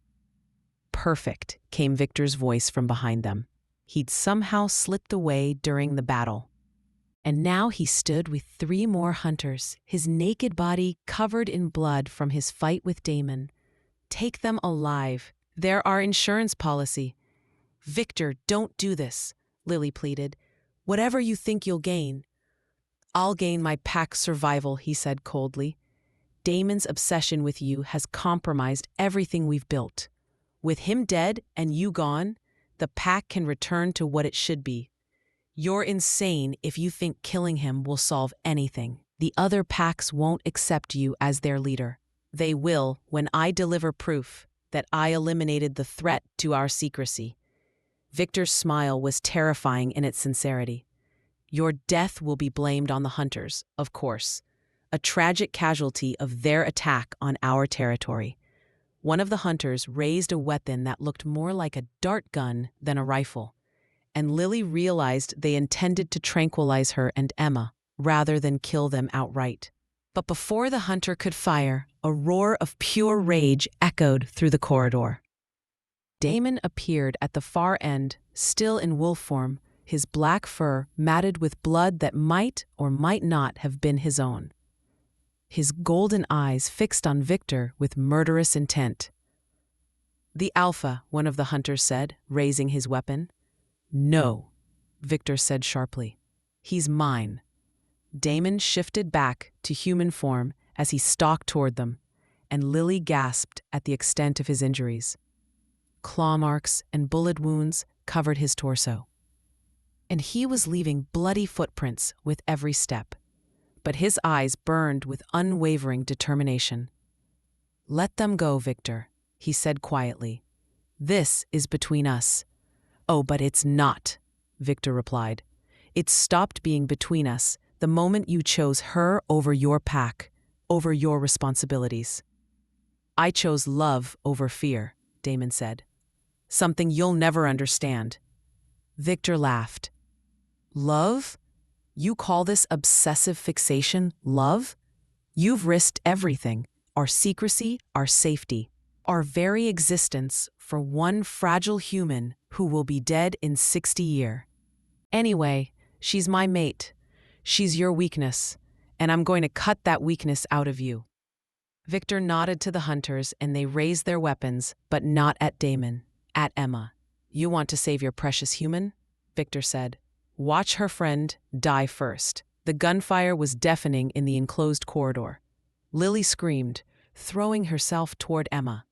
"Perfect," came Victor's voice from behind them. He'd somehow slipped away during the battle. And now he stood with 3 more hunters, his naked body covered in blood from his fight with Damon. "Take them alive. They're our insurance policy." "Victor, don't do this," Lily pleaded. "Whatever you think you'll gain." "I'll gain my pack's survival," he said coldly. "Damon's obsession with you has compromised everything we've built. With him dead and you gone, the pack can return to what it should be. You're insane if you think killing him will solve anything. The other packs won't accept you as their leader. They will when I deliver proof that I eliminated the threat to our secrecy." Victor's smile was terrifying in its sincerity. "Your death will be blamed on the hunters, of course. A tragic casualty of their attack on our territory." One of the hunters raised a weapon that looked more like a dart gun than a rifle, and Lily realized they intended to tranquilize her and Emma rather than kill them outright. But before the hunter could fire, a roar of pure rage echoed through the corridor. Damon appeared at the far end, still in wolf form, his black fur matted with blood that might or might not have been his own. His golden eyes fixed on Victor with murderous intent. "The Alpha," one of the hunters said, raising his weapon. "No," Victor said sharply. "He's mine." Damon shifted back to human form as he stalked toward them, and Lily gasped at the extent of his injuries. Claw marks and bullet wounds covered his torso, and he was leaving bloody footprints with every step. But his eyes burned with unwavering determination. "Let them go, Victor," he said quietly. "This is between us." "Oh, but it's not," Victor replied. "It stopped being between us the moment you chose her over your pack, over your responsibilities." "I chose love over fear," Damon said. "Something you'll never understand." Victor laughed. "Love? You call this obsessive fixation love? You've risked everything, our secrecy, our safety, our very existence for one fragile human who will be dead in 60 years. Anyway, she's my mate. She's your weakness, and I'm going to cut that weakness out of you. Victor nodded to the hunters, and they raised their weapons, but not at Damon, at Emma. You want to save your precious human? Victor said. Watch her friend die first. The gunfire was deafening in the enclosed corridor. Lily screamed, throwing herself toward Emma.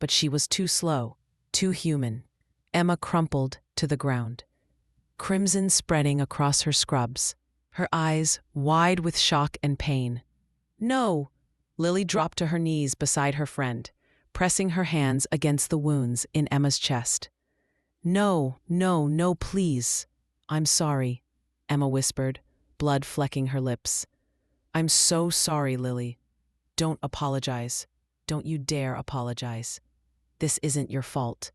But she was too slow, too human. Emma crumpled to the ground, crimson spreading across her scrubs, her eyes wide with shock and pain. No! Lily dropped to her knees beside her friend, pressing her hands against the wounds in Emma's chest. No, no, no, please. I'm sorry, Emma whispered, blood flecking her lips. I'm so sorry, Lily. Don't apologize. Don't you dare apologize. This isn't your fault.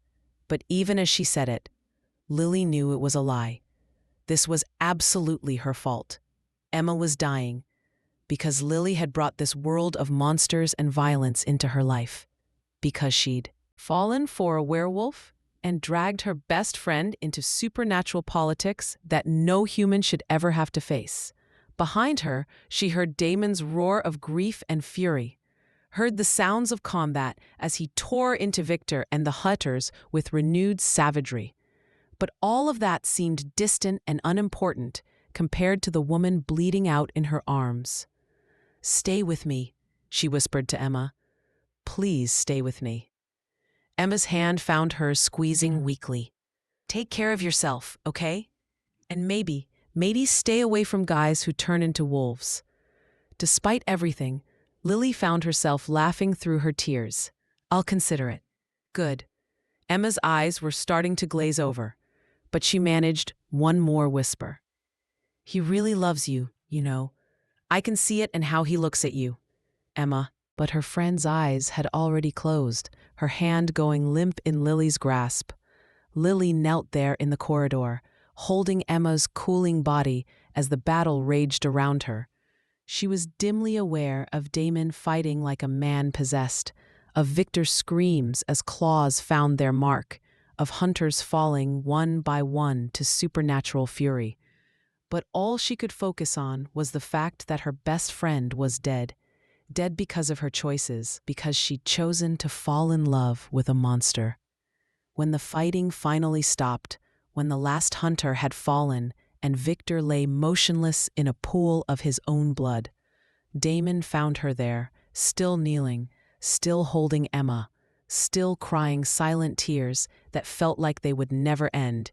But even as she said it, Lily knew it was a lie. This was absolutely her fault. Emma was dying because Lily had brought this world of monsters and violence into her life. Because she'd fallen for a werewolf and dragged her best friend into supernatural politics that no human should ever have to face. Behind her, she heard Damon's roar of grief and fury, heard the sounds of combat as he tore into Victor and the hunters with renewed savagery. But all of that seemed distant and unimportant compared to the woman bleeding out in her arms. Stay with me, she whispered to Emma. Please stay with me. Emma's hand found hers, squeezing weakly. Take care of yourself, okay? And maybe stay away from guys who turn into wolves. Despite everything, Lily found herself laughing through her tears. I'll consider it. Good. Emma's eyes were starting to glaze over, but she managed one more whisper. He really loves you, you know. I can see it in how he looks at you, Emma. But her friend's eyes had already closed, her hand going limp in Lily's grasp. Lily knelt there in the corridor, holding Emma's cooling body as the battle raged around her. She was dimly aware of Damon fighting like a man possessed, of Victor's screams as claws found their mark, of hunters falling one by one to supernatural fury. But all she could focus on was the fact that her best friend was dead. Dead because of her choices, because she'd chosen to fall in love with a monster. When the fighting finally stopped, when the last hunter had fallen and Victor lay motionless in a pool of his own blood, Damon found her there, still kneeling, still holding Emma, still crying silent tears that felt like they would never end.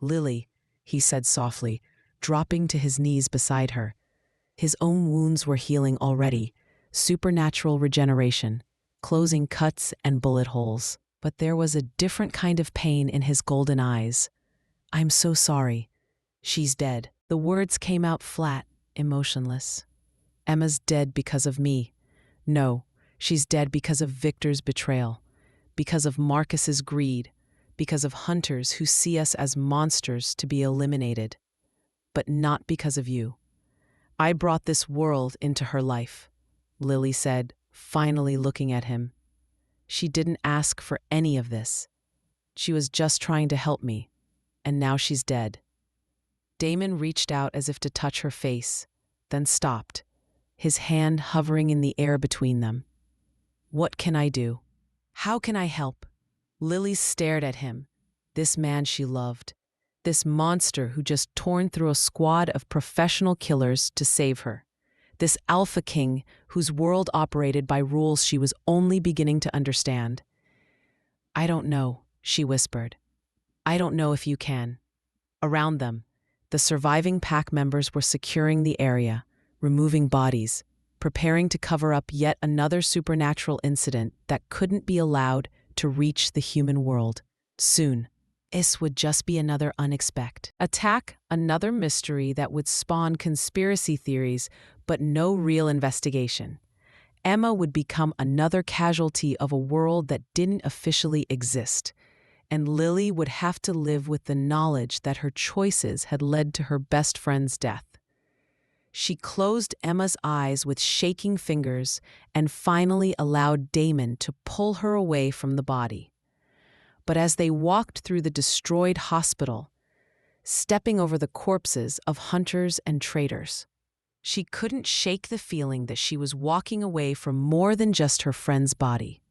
Lily, he said softly, dropping to his knees beside her. His own wounds were healing already, supernatural regeneration, closing cuts and bullet holes. But there was a different kind of pain in his golden eyes. I'm so sorry. She's dead. The words came out flat, emotionless. Emma's dead because of me. No, she's dead because of Victor's betrayal, because of Marcus's greed, because of hunters who see us as monsters to be eliminated. But not because of you. I brought this world into her life, Lily said, finally looking at him. She didn't ask for any of this. She was just trying to help me, and now she's dead. Damon reached out as if to touch her face, then stopped, his hand hovering in the air between them. What can I do? How can I help? Lily stared at him, this man she loved, this monster who just torn through a squad of professional killers to save her. This alpha king whose world operated by rules she was only beginning to understand. I don't know, she whispered. I don't know if you can. Around them, the surviving pack members were securing the area, removing bodies, preparing to cover up yet another supernatural incident that couldn't be allowed to reach the human world. Soon, this would just be another unexpected attack, another mystery that would spawn conspiracy theories, but no real investigation. Emma would become another casualty of a world that didn't officially exist, and Lily would have to live with the knowledge that her choices had led to her best friend's death. She closed Emma's eyes with shaking fingers and finally allowed Damon to pull her away from the body. But as they walked through the destroyed hospital, stepping over the corpses of hunters and traitors, she couldn't shake the feeling that she was walking away from more than just her friend's body.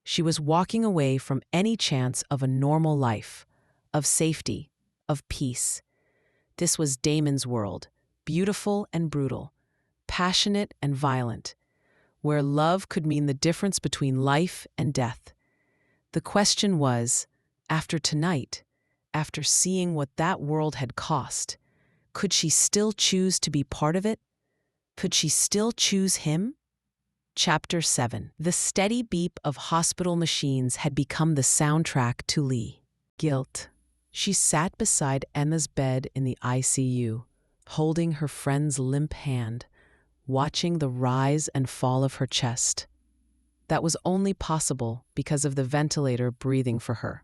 She was walking away from any chance of a normal life, of safety, of peace. This was Damon's world, beautiful and brutal, passionate and violent, where love could mean the difference between life and death. The question was, after tonight, after seeing what that world had cost, could she still choose to be part of it? Could she still choose him? Chapter 7. The steady beep of hospital machines had become the soundtrack to Lee. Guilt. She sat beside Emma's bed in the ICU, holding her friend's limp hand, watching the rise and fall of her chest. That was only possible because of the ventilator breathing for her.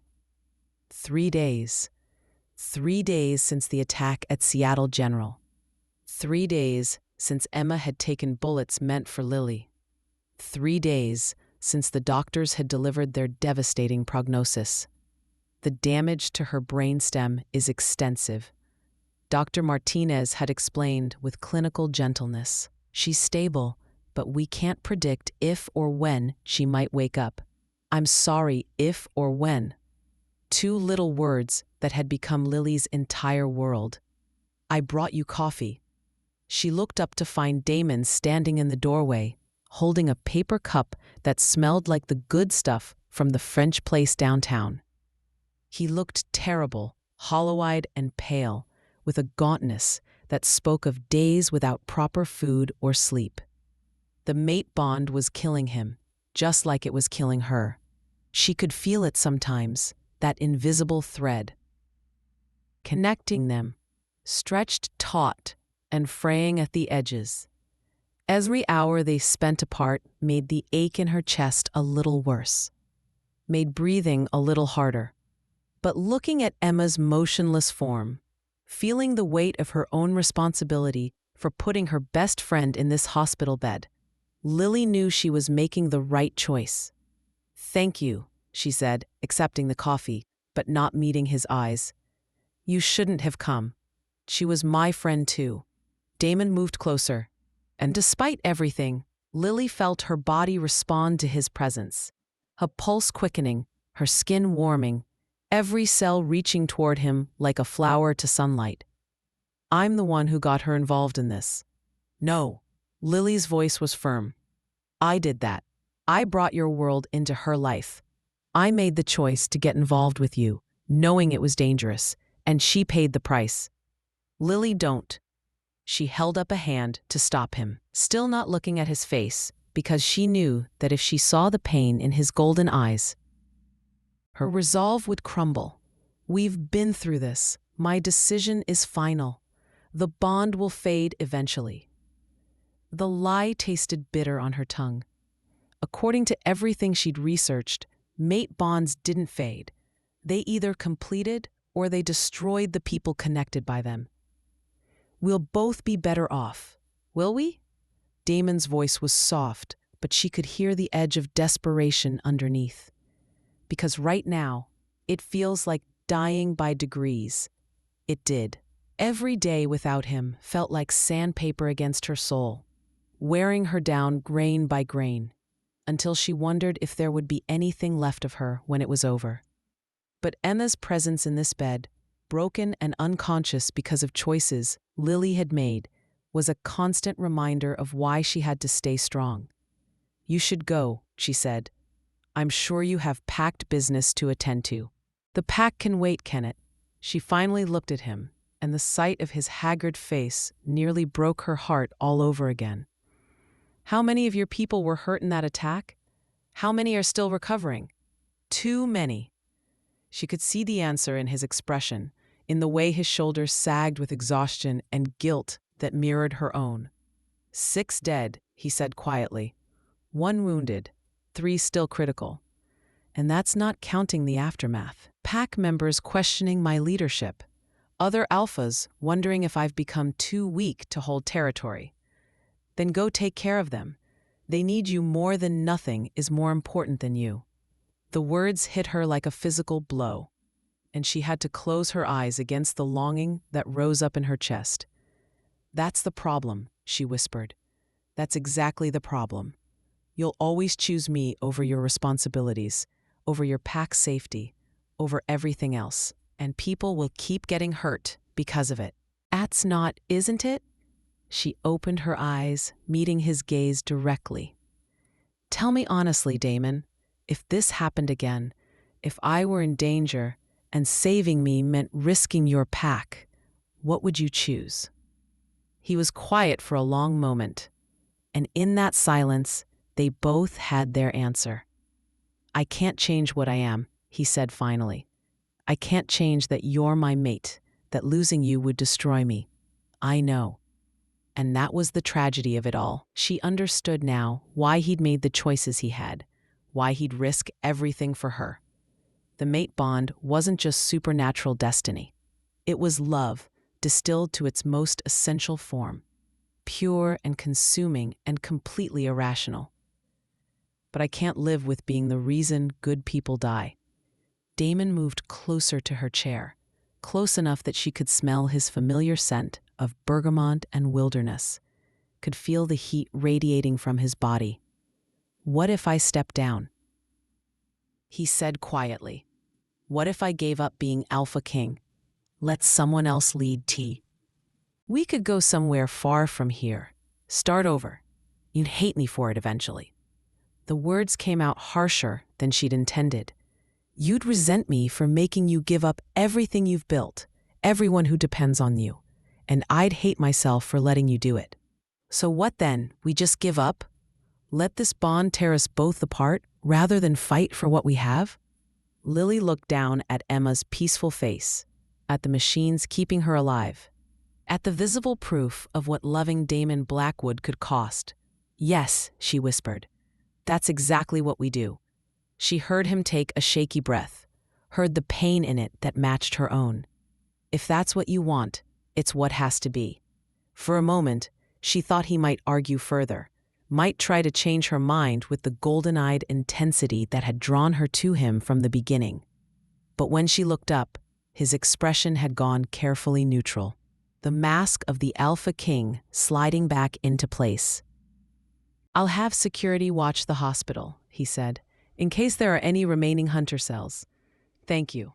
3 days. 3 days since the attack at Seattle General. 3 days since Emma had taken bullets meant for Lily. 3 days since the doctors had delivered their devastating prognosis. The damage to her brainstem is extensive. Dr. Martinez had explained with clinical gentleness. She's stable, but we can't predict if or when she might wake up. I'm sorry, if or when. 2 little words that had become Lily's entire world. I brought you coffee. She looked up to find Damon standing in the doorway, holding a paper cup that smelled like the good stuff from the French place downtown. He looked terrible, hollow-eyed and pale, with a gauntness that spoke of days without proper food or sleep. The mate bond was killing him, just like it was killing her. She could feel it sometimes, that invisible thread, connecting them, stretched taut and fraying at the edges. Every hour they spent apart made the ache in her chest a little worse, made breathing a little harder. But looking at Emma's motionless form, feeling the weight of her own responsibility for putting her best friend in this hospital bed, Lily knew she was making the right choice. "Thank you," she said, accepting the coffee, but not meeting his eyes. "You shouldn't have come. She was my friend too." Damon moved closer, and despite everything, Lily felt her body respond to his presence, her pulse quickening, her skin warming, every cell reaching toward him like a flower to sunlight. "I'm the one who got her involved in this." "No." Lily's voice was firm. "I did that. I brought your world into her life. I made the choice to get involved with you, knowing it was dangerous, and she paid the price." "Lily, don't." She held up a hand to stop him, still not looking at his face, because she knew that if she saw the pain in his golden eyes, her resolve would crumble. "We've been through this. My decision is final. The bond will fade eventually." The lie tasted bitter on her tongue. According to everything she'd researched, mate bonds didn't fade. They either completed or they destroyed the people connected by them. "We'll both be better off, will we?" Damon's voice was soft, but she could hear the edge of desperation underneath. "Because right now, it feels like dying by degrees." It did. Every day without him felt like sandpaper against her soul, wearing her down grain by grain, until she wondered if there would be anything left of her when it was over. But Emma's presence in this bed, broken and unconscious because of choices Lily had made, was a constant reminder of why she had to stay strong. "You should go," she said. "I'm sure you have packed business to attend to." "The pack can wait, can it?" She finally looked at him, and the sight of his haggard face nearly broke her heart all over again. "How many of your people were hurt in that attack? How many are still recovering?" "Too many." She could see the answer in his expression, in the way his shoulders sagged with exhaustion and guilt that mirrored her own. "6 dead," he said quietly. 1 wounded, 3 still critical. And that's not counting the aftermath. Pack members questioning my leadership. other alphas wondering if I've become too weak to hold territory. Then go take care of them. They need you more than nothing is more important than you." The words hit her like a physical blow, and she had to close her eyes against the longing that rose up in her chest. "That's the problem," she whispered. "That's exactly the problem. You'll always choose me over your responsibilities, over your pack's safety, over everything else, and people will keep getting hurt because of it. That's not, isn't it?" She opened her eyes, meeting his gaze directly. "Tell me honestly, Damon, if this happened again, if I were in danger and saving me meant risking your pack, what would you choose?" He was quiet for a long moment, and in that silence, they both had their answer. "I can't change what I am," he said finally. "I can't change that you're my mate, that losing you would destroy me. I know." And that was the tragedy of it all. She understood now why he'd made the choices he had, why he'd risk everything for her. The mate bond wasn't just supernatural destiny. It was love, distilled to its most essential form, pure and consuming and completely irrational. "But I can't live with being the reason good people die." Damon moved closer to her chair, close enough that she could smell his familiar scent of bergamot and wilderness, could feel the heat radiating from his body. "What if I step down?" He said quietly. "What if I gave up being Alpha King? Let someone else lead T? We could go somewhere far from here. Start over. You'd hate me for it eventually." The words came out harsher than she'd intended. "You'd resent me for making you give up everything you've built, everyone who depends on you, and I'd hate myself for letting you do it. So what then? We just give up? Let this bond tear us both apart rather than fight for what we have?" Lily looked down at Emma's peaceful face, at the machines keeping her alive, at the visible proof of what loving Damon Blackwood could cost. "Yes," she whispered. "That's exactly what we do." She heard him take a shaky breath, heard the pain in it that matched her own. "If that's what you want, it's what has to be." For a moment, she thought he might argue further, might try to change her mind with the golden-eyed intensity that had drawn her to him from the beginning. But when she looked up, his expression had gone carefully neutral, the mask of the Alpha King sliding back into place. "I'll have security watch the hospital," he said, "in case there are any remaining hunter cells. Thank you.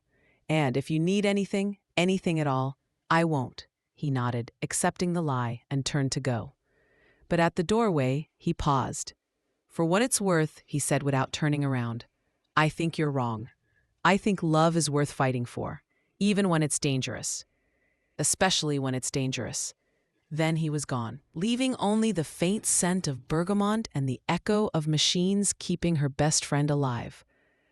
And if you need anything, anything at all, I won't." He nodded, accepting the lie, and turned to go. But at the doorway, he paused. "For what it's worth," he said without turning around, "I think you're wrong. I think love is worth fighting for, even when it's dangerous. Especially when it's dangerous." Then he was gone, leaving only the faint scent of bergamot and the echo of machines keeping her best friend alive.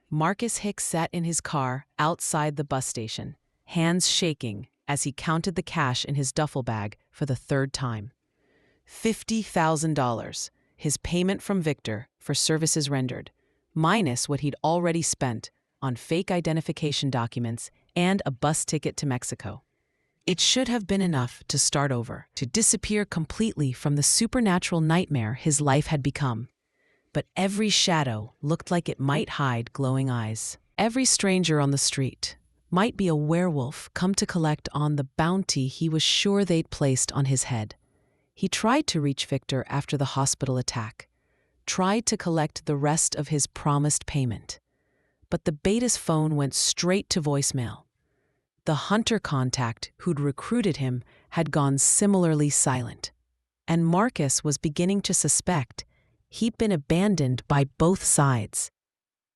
Marcus Hicks sat in his car outside the bus station, hands shaking as he counted the cash in his duffel bag for the third time. $50,000, his payment from Victor for services rendered, minus what he'd already spent on fake identification documents and a bus ticket to Mexico. It should have been enough to start over, to disappear completely from the supernatural nightmare his life had become. But every shadow looked like it might hide glowing eyes. Every stranger on the street might be a werewolf come to collect on the bounty he was sure they'd placed on his head. He tried to reach Victor after the hospital attack, tried to collect the rest of his promised payment. But the beta's phone went straight to voicemail. The hunter contact who'd recruited him had gone similarly silent, and Marcus was beginning to suspect he'd been abandoned by both sides.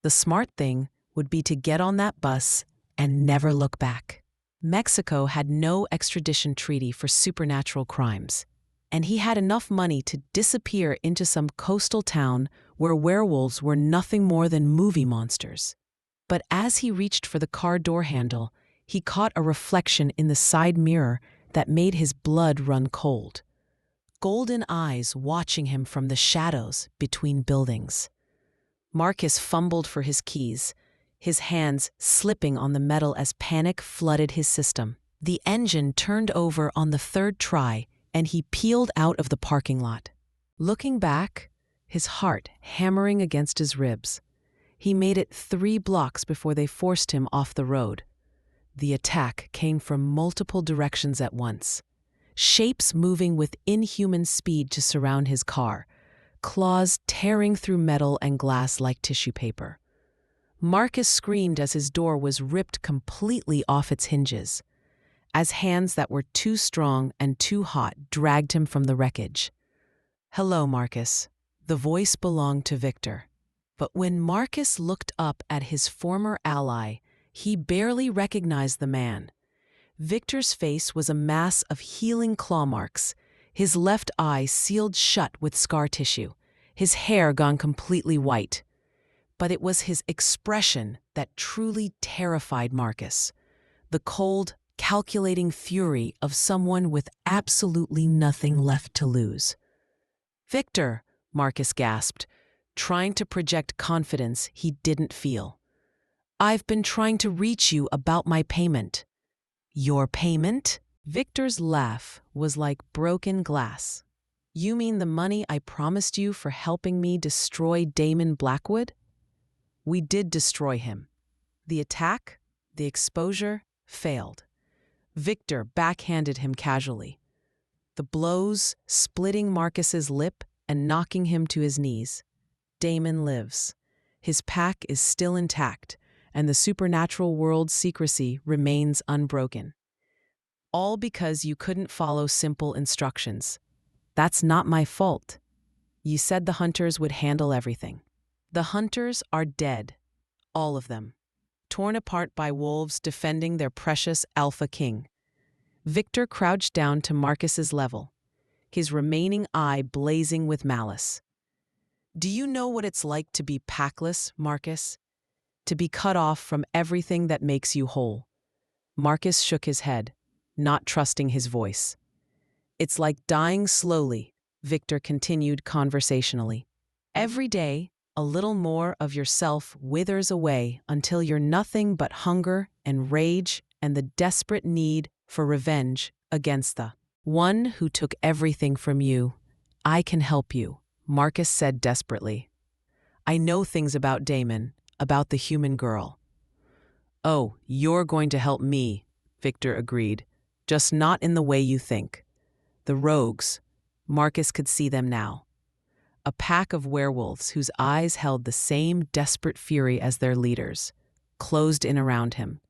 The smart thing would be to get on that bus and never look back. Mexico had no extradition treaty for supernatural crimes, and he had enough money to disappear into some coastal town where werewolves were nothing more than movie monsters. But as he reached for the car door handle, he caught a reflection in the side mirror that made his blood run cold. Golden eyes watching him from the shadows between buildings. Marcus fumbled for his keys, his hands slipping on the metal as panic flooded his system. The engine turned over on the third try, and he peeled out of the parking lot. Looking back, his heart hammering against his ribs, he made it 3 blocks before they forced him off the road. The attack came from multiple directions at once, shapes moving with inhuman speed to surround his car, claws tearing through metal and glass like tissue paper. Marcus screamed as his door was ripped completely off its hinges, as hands that were too strong and too hot dragged him from the wreckage. "Hello, Marcus." The voice belonged to Victor. But when Marcus looked up at his former ally, he barely recognized the man. Victor's face was a mass of healing claw marks, his left eye sealed shut with scar tissue, his hair gone completely white. But it was his expression that truly terrified Marcus. The cold, calculating fury of someone with absolutely nothing left to lose. "Victor," Marcus gasped, trying to project confidence he didn't feel. "I've been trying to reach you about my payment." "Your payment?" Victor's laugh was like broken glass. "You mean the money I promised you for helping me destroy Damon Blackwood?" "We did destroy him. The attack, the exposure, failed." Victor backhanded him casually, the blows splitting Marcus's lip and knocking him to his knees. "Damon lives. His pack is still intact, and the supernatural world's secrecy remains unbroken. All because you couldn't follow simple instructions. That's not my fault. You said the hunters would handle everything. The hunters are dead. All of them. Torn apart by wolves defending their precious alpha king." Victor crouched down to Marcus's level, his remaining eye blazing with malice. "Do you know what it's like to be packless, Marcus? To be cut off from everything that makes you whole?" Marcus shook his head, not trusting his voice. "It's like dying slowly," Victor continued conversationally. "Every day, a little more of yourself withers away until you're nothing but hunger and rage and the desperate need for revenge against the one who took everything from you. I can help you," Marcus said desperately. "I know things about Damon, about the human girl." "Oh, you're going to help me," Victor agreed, "just not in the way you think. The rogues," Marcus could see them now. A pack of werewolves whose eyes held the same desperate fury as their leaders, closed in around him.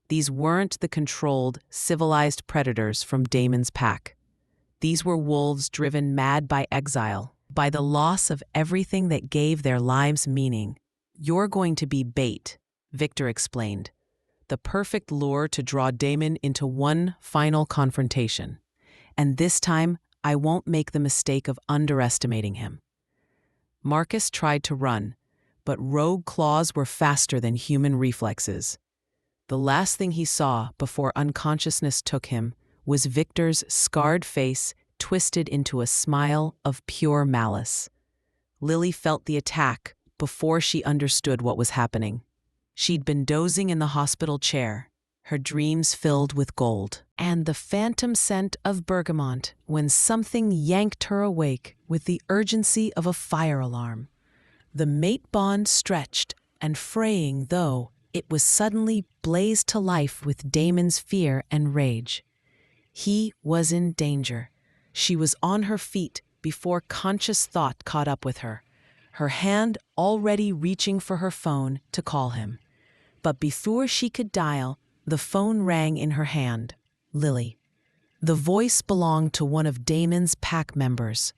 These weren't the controlled, civilized predators from Damon's pack. These were wolves driven mad by exile, by the loss of everything that gave their lives meaning. "You're going to be bait," Victor explained. "The perfect lure to draw Damon into one final confrontation. And this time, I won't make the mistake of underestimating him." Marcus tried to run, but rogue claws were faster than human reflexes. The last thing he saw before unconsciousness took him was Victor's scarred face twisted into a smile of pure malice. Lily felt the attack before she understood what was happening. She'd been dozing in the hospital chair, her dreams filled with gold, and the phantom scent of bergamot when something yanked her awake with the urgency of a fire alarm. The mate bond stretched, and fraying though, it was suddenly blazed to life with Damon's fear and rage. He was in danger. She was on her feet before conscious thought caught up with her, her hand already reaching for her phone to call him. But before she could dial, the phone rang in her hand. Lily. The voice belonged to one of Damon's pack members.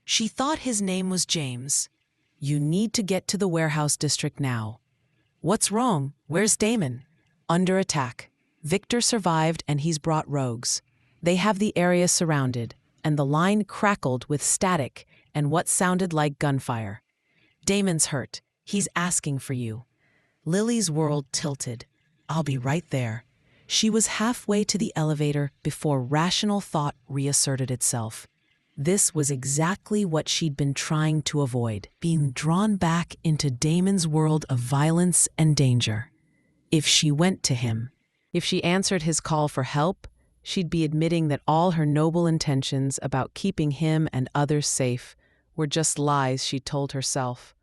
She thought his name was James. "You need to get to the warehouse district now." "What's wrong? Where's Damon?" "Under attack. Victor survived and he's brought rogues. They have the area surrounded," and the line crackled with static and what sounded like gunfire. "Damon's hurt. He's asking for you." Lily's world tilted. "I'll be right there." She was halfway to the elevator before rational thought reasserted itself. This was exactly what she'd been trying to avoid, being drawn back into Damon's world of violence and danger. If she went to him, If she answered his call for help, she'd be admitting that all her noble intentions about keeping him and others safe were just lies she'd told herself.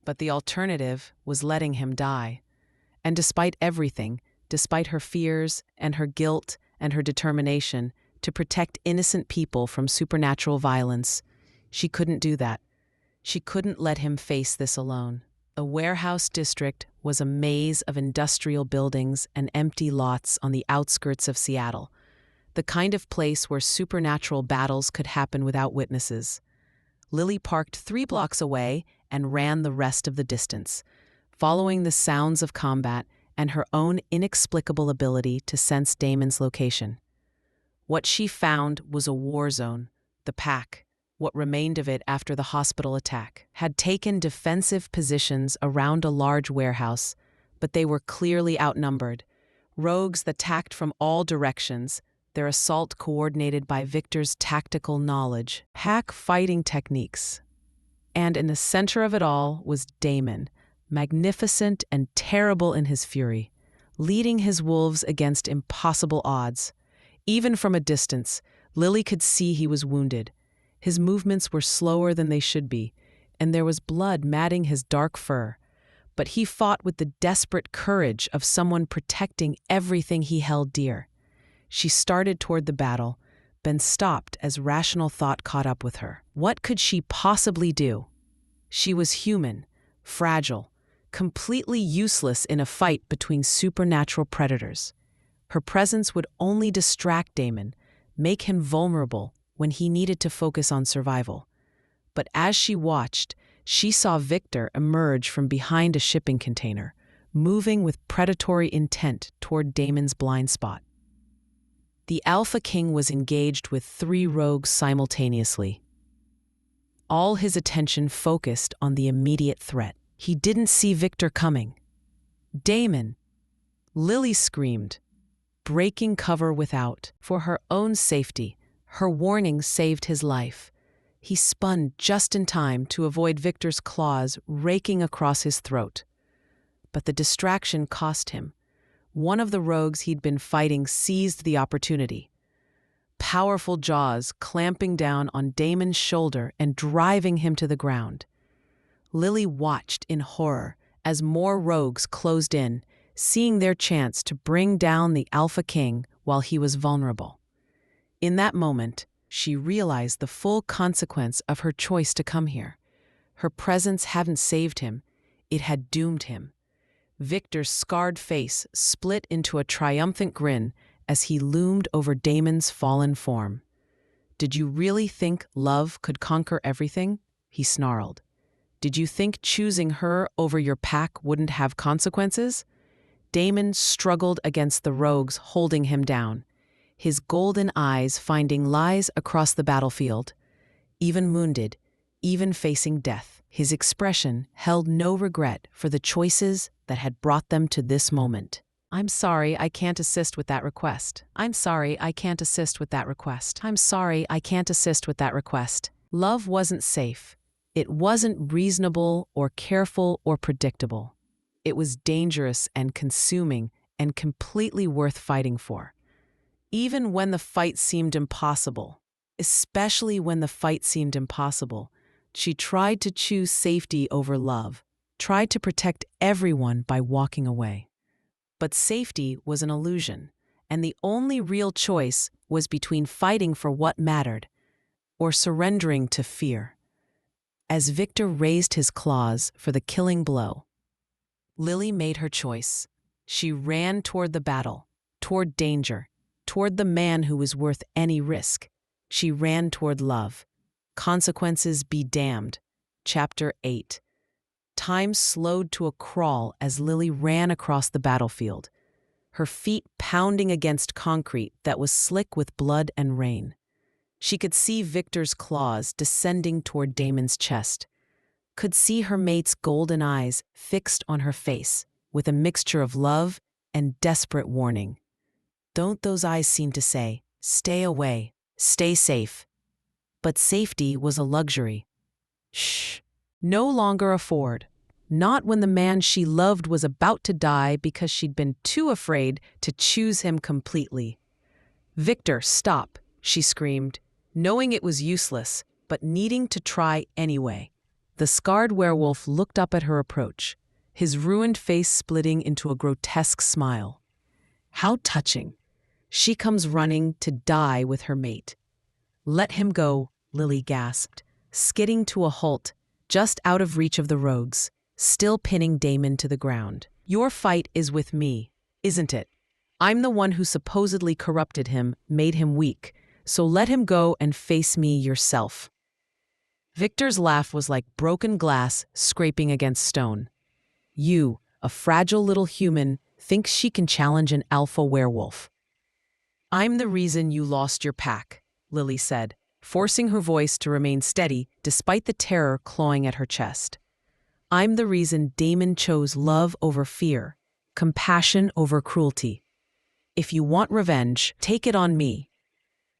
But the alternative was letting him die. And despite everything, despite her fears and her guilt and her determination to protect innocent people from supernatural violence, she couldn't do that. She couldn't let him face this alone. The warehouse district was a maze of industrial buildings and empty lots on the outskirts of Seattle, the kind of place where supernatural battles could happen without witnesses. Lily parked 3 blocks away and ran the rest of the distance, following the sounds of combat and her own inexplicable ability to sense Damon's location. What she found was a war zone. The pack, what remained of it after the hospital attack, had taken defensive positions around a large warehouse, but they were clearly outnumbered. Rogues that attacked from all directions, their assault coordinated by Victor's tactical knowledge, hack fighting techniques. And in the center of it all was Damon, magnificent and terrible in his fury, leading his wolves against impossible odds. Even from a distance, Lily could see he was wounded. His movements were slower than they should be, and there was blood matting his dark fur. But he fought with the desperate courage of someone protecting everything he held dear. She started toward the battle, then stopped as rational thought caught up with her. What could she possibly do? She was human, fragile, completely useless in a fight between supernatural predators. Her presence would only distract Damon, make him vulnerable when he needed to focus on survival. But as she watched, she saw Victor emerge from behind a shipping container, moving with predatory intent toward Damon's blind spot. The Alpha King was engaged with 3 rogues simultaneously. All his attention focused on the immediate threat. He didn't see Victor coming. Damon! Lily screamed, breaking cover without. For her own safety, her warning saved his life. He spun just in time to avoid Victor's claws raking across his throat. But the distraction cost him. One of the rogues he'd been fighting seized the opportunity. Powerful jaws clamping down on Damon's shoulder and driving him to the ground. Lily watched in horror as more rogues closed in, seeing their chance to bring down the Alpha King while he was vulnerable. In that moment, she realized the full consequence of her choice to come here. Her presence hadn't saved him, it had doomed him. Victor's scarred face split into a triumphant grin as he loomed over Damon's fallen form. "Did you really think love could conquer everything?" he snarled. "Did you think choosing her over your pack wouldn't have consequences?" Damon struggled against the rogues holding him down, his golden eyes finding lies across the battlefield. Even wounded, even facing death, his expression held no regret for the choices that had brought them to this moment. "I'm sorry, I can't assist with that request. I'm sorry, I can't assist with that request. I'm sorry, I can't assist with that request." Love wasn't safe. It wasn't reasonable or careful or predictable. It was dangerous and consuming and completely worth fighting for. Even when the fight seemed impossible, especially when the fight seemed impossible, she tried to choose safety over love, tried to protect everyone by walking away. But safety was an illusion, and the only real choice was between fighting for what mattered or surrendering to fear. As Victor raised his claws for the killing blow, Lily made her choice. She ran toward the battle, toward danger, toward the man who was worth any risk. She ran toward love. Consequences be damned. Chapter 8. Time slowed to a crawl as Lily ran across the battlefield, her feet pounding against concrete that was slick with blood and rain. She could see Victor's claws descending toward Damon's chest, could see her mate's golden eyes fixed on her face with a mixture of love and desperate warning. Don't those eyes seem to say, "Stay away, stay safe." But safety was a luxury. Shh, no longer a Ford. Not when the man she loved was about to die because she'd been too afraid to choose him completely. "Victor, stop," she screamed, knowing it was useless, but needing to try anyway. The scarred werewolf looked up at her approach, his ruined face splitting into a grotesque smile. "How touching. She comes running to die with her mate." "Let him go," Lily gasped, skidding to a halt, just out of reach of the rogues, still pinning Damon to the ground. "Your fight is with me, isn't it? I'm the one who supposedly corrupted him, made him weak, so let him go and face me yourself." Victor's laugh was like broken glass scraping against stone. "You, a fragile little human, thinks she can challenge an alpha werewolf." "I'm the reason you lost your pack," Lily said, forcing her voice to remain steady despite the terror clawing at her chest. "I'm the reason Damon chose love over fear, compassion over cruelty. If you want revenge, take it on me."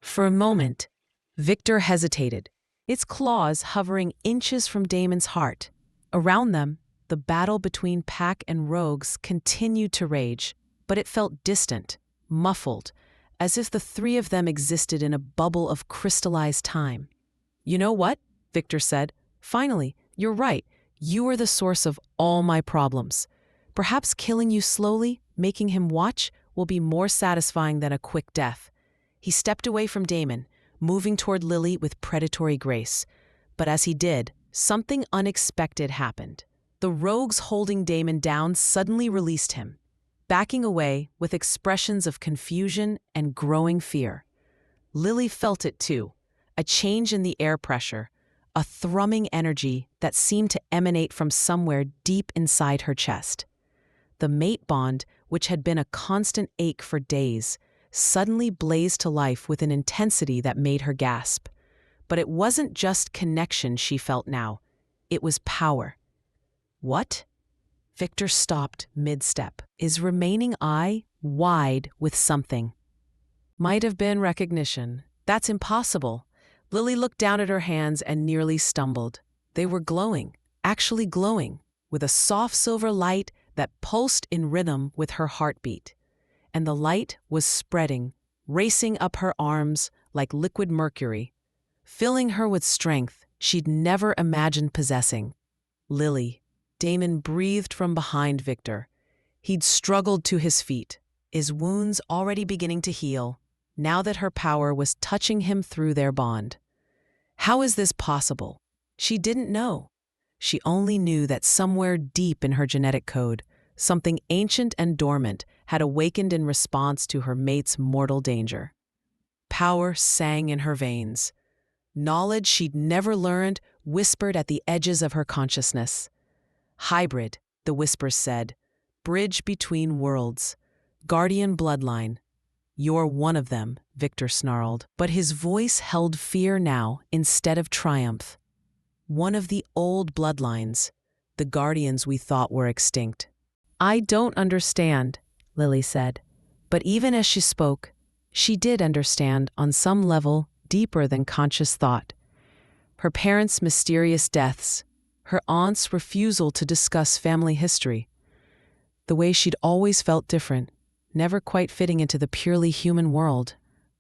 For a moment, Victor hesitated, its claws hovering inches from Damon's heart. Around them, the battle between pack and rogues continued to rage, but it felt distant, muffled, as if the three of them existed in a bubble of crystallized time. "You know what?" Victor said. "Finally, you're right. You are the source of all my problems. Perhaps killing you slowly, making him watch, will be more satisfying than a quick death." He stepped away from Damon, moving toward Lily with predatory grace. But as he did, something unexpected happened. The rogues holding Damon down suddenly released him, backing away with expressions of confusion and growing fear. Lily felt it too, a change in the air pressure, a thrumming energy that seemed to emanate from somewhere deep inside her chest. The mate bond, which had been a constant ache for days, suddenly blazed to life with an intensity that made her gasp. But it wasn't just connection she felt now. It was power. "What?" Victor stopped mid-step, his remaining eye wide with something. "Might have been recognition. That's impossible." Lily looked down at her hands and nearly stumbled. They were glowing, actually glowing, with a soft silver light that pulsed in rhythm with her heartbeat. And the light was spreading, racing up her arms like liquid mercury, filling her with strength she'd never imagined possessing. "Lily." Damon breathed from behind Victor. He'd struggled to his feet, his wounds already beginning to heal, now that her power was touching him through their bond. How is this possible? She didn't know. She only knew that somewhere deep in her genetic code, something ancient and dormant had awakened in response to her mate's mortal danger. Power sang in her veins. Knowledge she'd never learned whispered at the edges of her consciousness. "Hybrid," the whispers said. "Bridge between worlds. Guardian bloodline." "You're one of them," Victor snarled, but his voice held fear now instead of triumph. "One of the old bloodlines, the guardians we thought were extinct." "I don't understand," Lily said. But even as she spoke, she did understand on some level deeper than conscious thought. Her parents' mysterious deaths, her aunt's refusal to discuss family history, the way she'd always felt different, never quite fitting into the purely human world,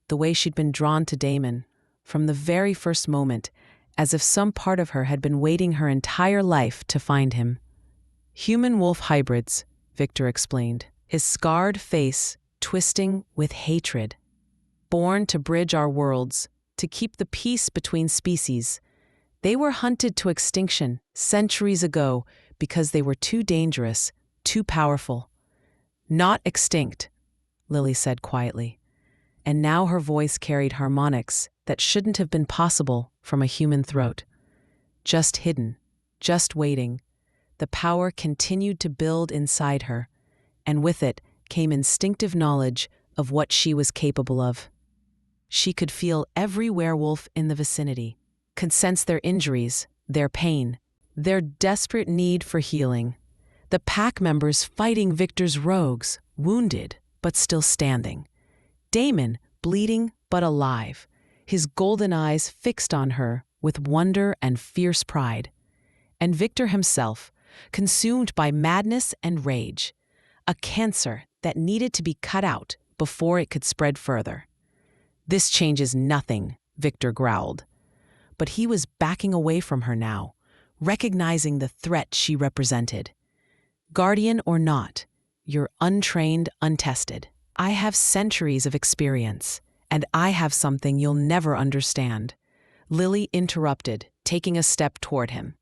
the way she'd been drawn to Damon from the very first moment, as if some part of her had been waiting her entire life to find him. "Human-wolf hybrids," Victor explained, his scarred face twisting with hatred. "Born to bridge our worlds, to keep the peace between species. They were hunted to extinction centuries ago because they were too dangerous, too powerful." "Not extinct," Lily said quietly. And now her voice carried harmonics that shouldn't have been possible from a human throat. Just hidden, just waiting. The power continued to build inside her, and with it came instinctive knowledge of what she was capable of. She could feel every werewolf in the vicinity, could sense their injuries, their pain, their desperate need for healing. The pack members fighting Victor's rogues, wounded but still standing. Damon, bleeding but alive, his golden eyes fixed on her with wonder and fierce pride. And Victor himself, consumed by madness and rage, a cancer that needed to be cut out before it could spread further. "This changes nothing," Victor growled. But he was backing away from her now, recognizing the threat she represented. "Guardian or not, you're untrained, untested. I have centuries of experience, and I have something you'll never understand." Lily interrupted, taking a step toward him.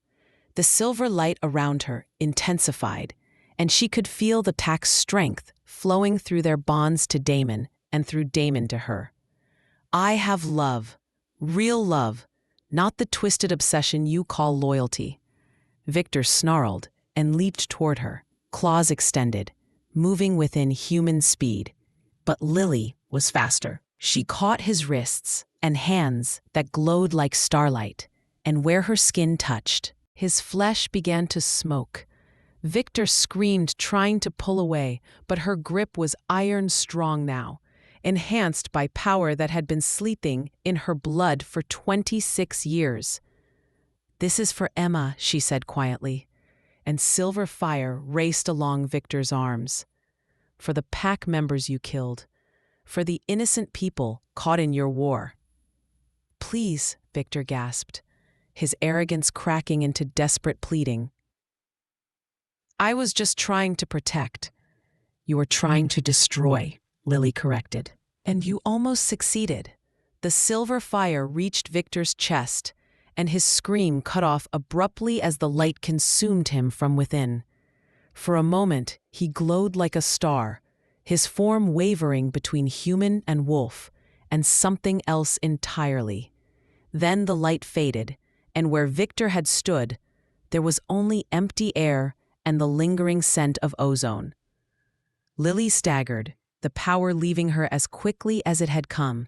The silver light around her intensified, and she could feel the pack's strength flowing through their bonds to Damon and through Damon to her. "I have love, real love, not the twisted obsession you call loyalty." Victor snarled and leaped toward her, claws extended, moving within human speed. But Lily was faster. She caught his wrists and hands that glowed like starlight, and where her skin touched, his flesh began to smoke. Victor screamed, trying to pull away, but her grip was iron strong now, enhanced by power that had been sleeping in her blood for 26 years. "This is for Emma," she said quietly, and silver fire raced along Victor's arms. "For the pack members you killed, for the innocent people caught in your war." "Please," Victor gasped, his arrogance cracking into desperate pleading. "I was just trying to protect." "You were trying to destroy," Lily corrected. "And you almost succeeded." The silver fire reached Victor's chest, and his scream cut off abruptly as the light consumed him from within. For a moment, he glowed like a star, his form wavering between human and wolf, and something else entirely. Then the light faded, and where Victor had stood, there was only empty air and the lingering scent of ozone. Lily staggered, the power leaving her as quickly as it had come,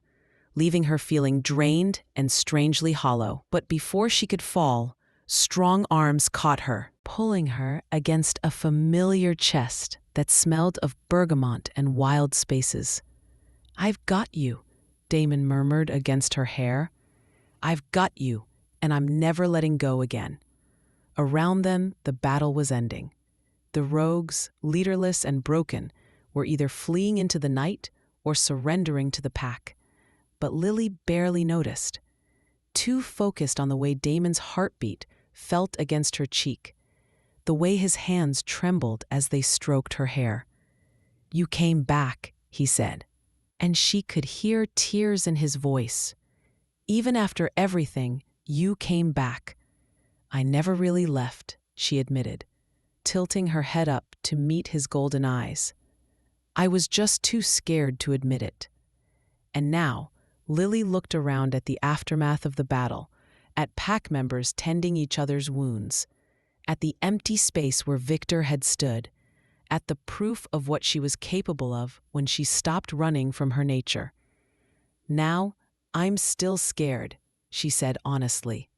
leaving her feeling drained and strangely hollow. But before she could fall, strong arms caught her, pulling her against a familiar chest that smelled of bergamot and wild spaces. "I've got you," Damon murmured against her hair. "I've got you, and I'm never letting go again." Around them, the battle was ending. The rogues, leaderless and broken, were either fleeing into the night or surrendering to the pack. But Lily barely noticed, too focused on the way Damon's heartbeat felt against her cheek, the way his hands trembled as they stroked her hair. "You came back," he said, and she could hear tears in his voice. "Even after everything, you came back." "I never really left," she admitted, tilting her head up to meet his golden eyes. "I was just too scared to admit it." And now, Lily looked around at the aftermath of the battle, at pack members tending each other's wounds, at the empty space where Victor had stood, at the proof of what she was capable of when she stopped running from her nature. "Now, I'm still scared," she said honestly.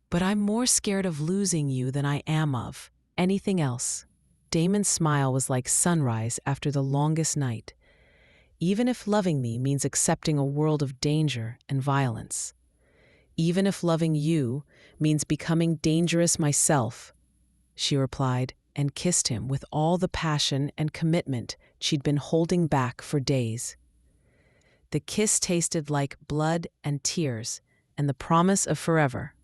"But I'm more scared of losing you than I am of anything else." Damon's smile was like sunrise after the longest night. "Even if loving me means accepting a world of danger and violence. Even if loving you means becoming dangerous myself," she replied and kissed him with all the passion and commitment she'd been holding back for days. The kiss tasted like blood and tears and the promise of forever.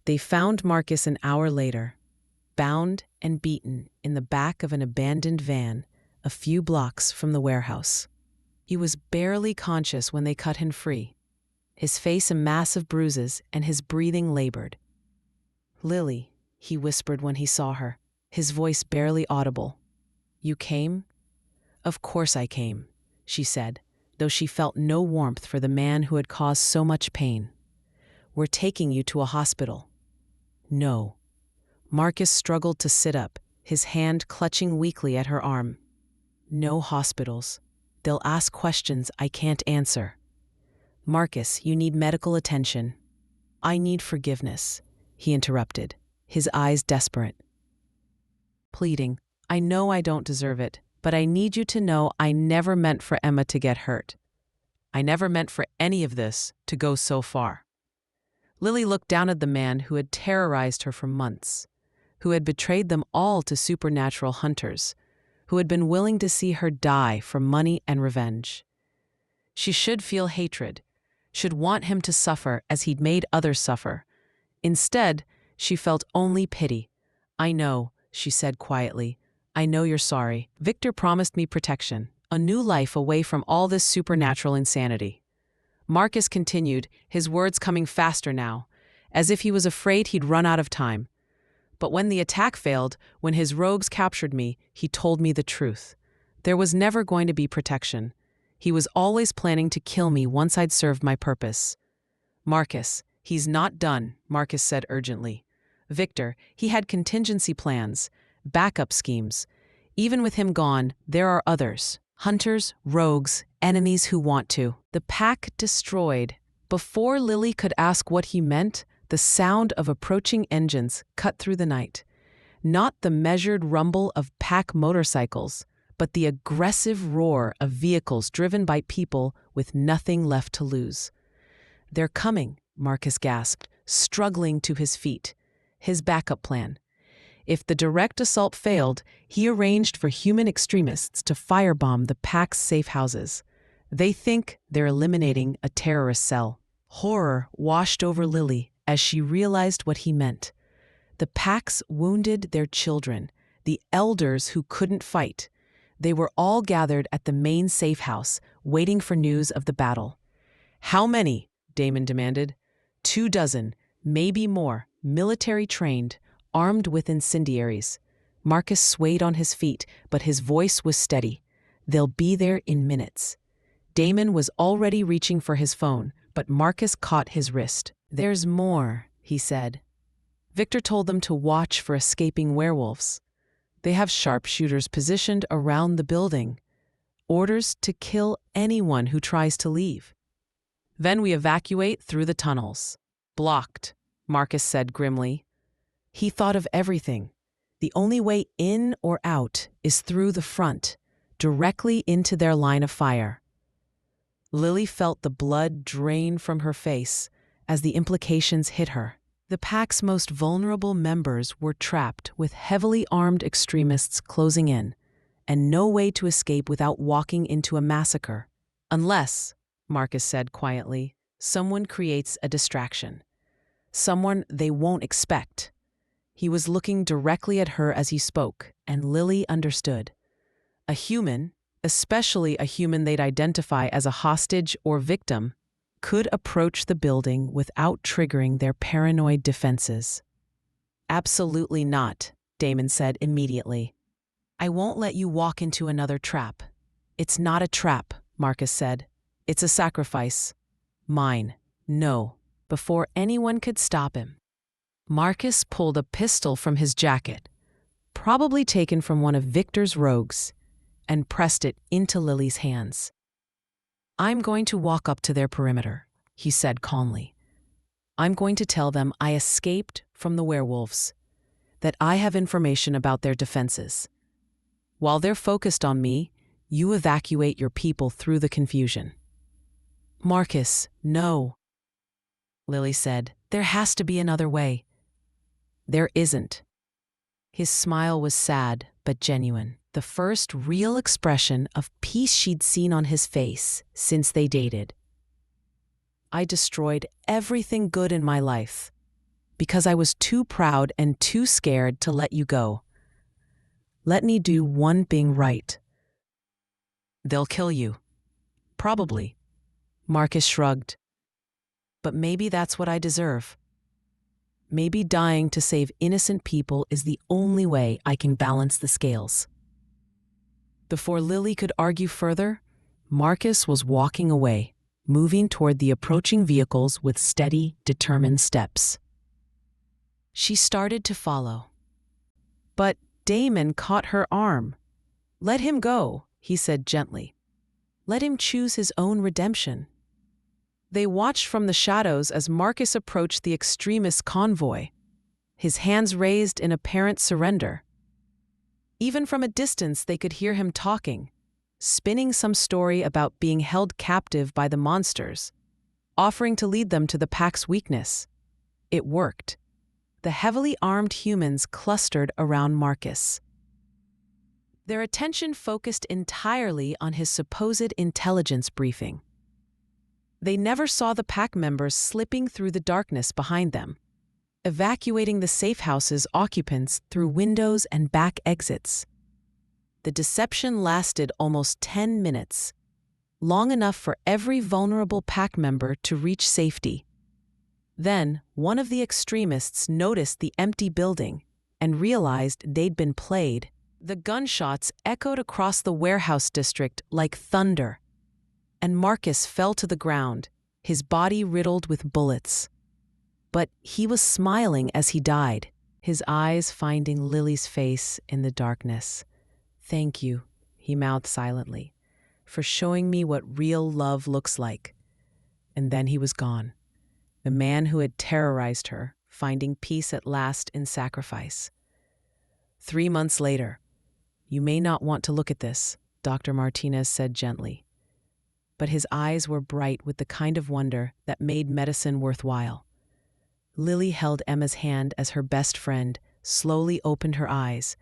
They found Marcus an hour later, bound and beaten in the back of an abandoned van a few blocks from the warehouse. He was barely conscious when they cut him free, his face a mass of bruises and his breathing labored. "Lily," he whispered when he saw her, his voice barely audible. "You came?" "Of course I came," she said, though she felt no warmth for the man who had caused so much pain. "We're taking you to a hospital." "No." Marcus struggled to sit up, his hand clutching weakly at her arm. "No hospitals. They'll ask questions I can't answer." "Marcus, you need medical attention." "I need forgiveness," he interrupted, his eyes desperate. Pleading, "I know I don't deserve it, but I need you to know I never meant for Emma to get hurt. I never meant for any of this to go so far." Lily looked down at the man who had terrorized her for months, who had betrayed them all to supernatural hunters, who had been willing to see her die for money and revenge. She should feel hatred, should want him to suffer as he'd made others suffer. Instead, she felt only pity. "I know," she said quietly. "I know you're sorry. Victor promised me protection, a new life away from all this supernatural insanity." Marcus continued, his words coming faster now, as if he was afraid he'd run out of time. "But when the attack failed, when his rogues captured me, he told me the truth. There was never going to be protection. He was always planning to kill me once I'd served my purpose." "Marcus, he's not done," Marcus said urgently. "Victor, he had contingency plans, backup schemes. Even with him gone, there are others. Hunters, rogues, enemies who want to." The pack destroyed. Before Lily could ask what he meant, the sound of approaching engines cut through the night. Not the measured rumble of pack motorcycles, but the aggressive roar of vehicles driven by people with nothing left to lose. "They're coming," Marcus gasped, struggling to his feet. His backup plan. If the direct assault failed, he arranged for human extremists to firebomb the pack's safe houses. They think they're eliminating a terrorist cell. Horror washed over Lily as she realized what he meant. The packs wounded their children, the elders who couldn't fight. They were all gathered at the main safe house, waiting for news of the battle. "How many?" Damon demanded. 24, maybe more, military-trained, armed with incendiaries. Marcus swayed on his feet, but his voice was steady. "They'll be there in minutes." Damon was already reaching for his phone, but Marcus caught his wrist. "There's more," he said. "Victor told them to watch for escaping werewolves. They have sharpshooters positioned around the building. Orders to kill anyone who tries to leave. Then we evacuate through the tunnels." "Blocked," Marcus said grimly. He thought of everything. The only way in or out is through the front, directly into their line of fire. Lily felt the blood drain from her face as the implications hit her. The pack's most vulnerable members were trapped with heavily armed extremists closing in, and no way to escape without walking into a massacre. "Unless," Marcus said quietly, "someone creates a distraction. Someone they won't expect." He was looking directly at her as he spoke, and Lily understood. A human, especially a human they'd identify as a hostage or victim, could approach the building without triggering their paranoid defenses. "Absolutely not," Damon said immediately. "I won't let you walk into another trap." "It's not a trap," Marcus said. "It's a sacrifice. Mine." "No," before anyone could stop him. Marcus pulled a pistol from his jacket, probably taken from one of Victor's rogues, and pressed it into Lily's hands. "I'm going to walk up to their perimeter," he said calmly. "I'm going to tell them I escaped from the werewolves, that I have information about their defenses. While they're focused on me, you evacuate your people through the confusion." "Marcus, no," Lily said. "There has to be another way." "There isn't." His smile was sad but genuine, the first real expression of peace she'd seen on his face since they dated. "I destroyed everything good in my life because I was too proud and too scared to let you go. Let me do one thing right." "They'll kill you." "Probably." Marcus shrugged. "But maybe that's what I deserve. Maybe dying to save innocent people is the only way I can balance the scales." Before Lily could argue further, Marcus was walking away, moving toward the approaching vehicles with steady, determined steps. She started to follow. But Damon caught her arm. "Let him go," he said gently. "Let him choose his own redemption." They watched from the shadows as Marcus approached the extremist convoy, his hands raised in apparent surrender. Even from a distance they could hear him talking, spinning some story about being held captive by the monsters, offering to lead them to the pack's weakness. It worked. the heavily armed humans clustered around Marcus. Their attention focused entirely on his supposed intelligence briefing. They never saw the pack members slipping through the darkness behind them, evacuating the safe house's occupants through windows and back exits. The deception lasted almost 10 minutes, long enough for every vulnerable pack member to reach safety. Then, one of the extremists noticed the empty building and realized they'd been played. The gunshots echoed across the warehouse district like thunder, and Marcus fell to the ground, his body riddled with bullets. But he was smiling as he died, his eyes finding Lily's face in the darkness. "Thank you," he mouthed silently, "for showing me what real love looks like." And then he was gone, the man who had terrorized her, finding peace at last in sacrifice. 3 months later, "You may not want to look at this," Dr. Martinez said gently. But his eyes were bright with the kind of wonder that made medicine worthwhile. Lily held Emma's hand as her best friend slowly opened her eyes,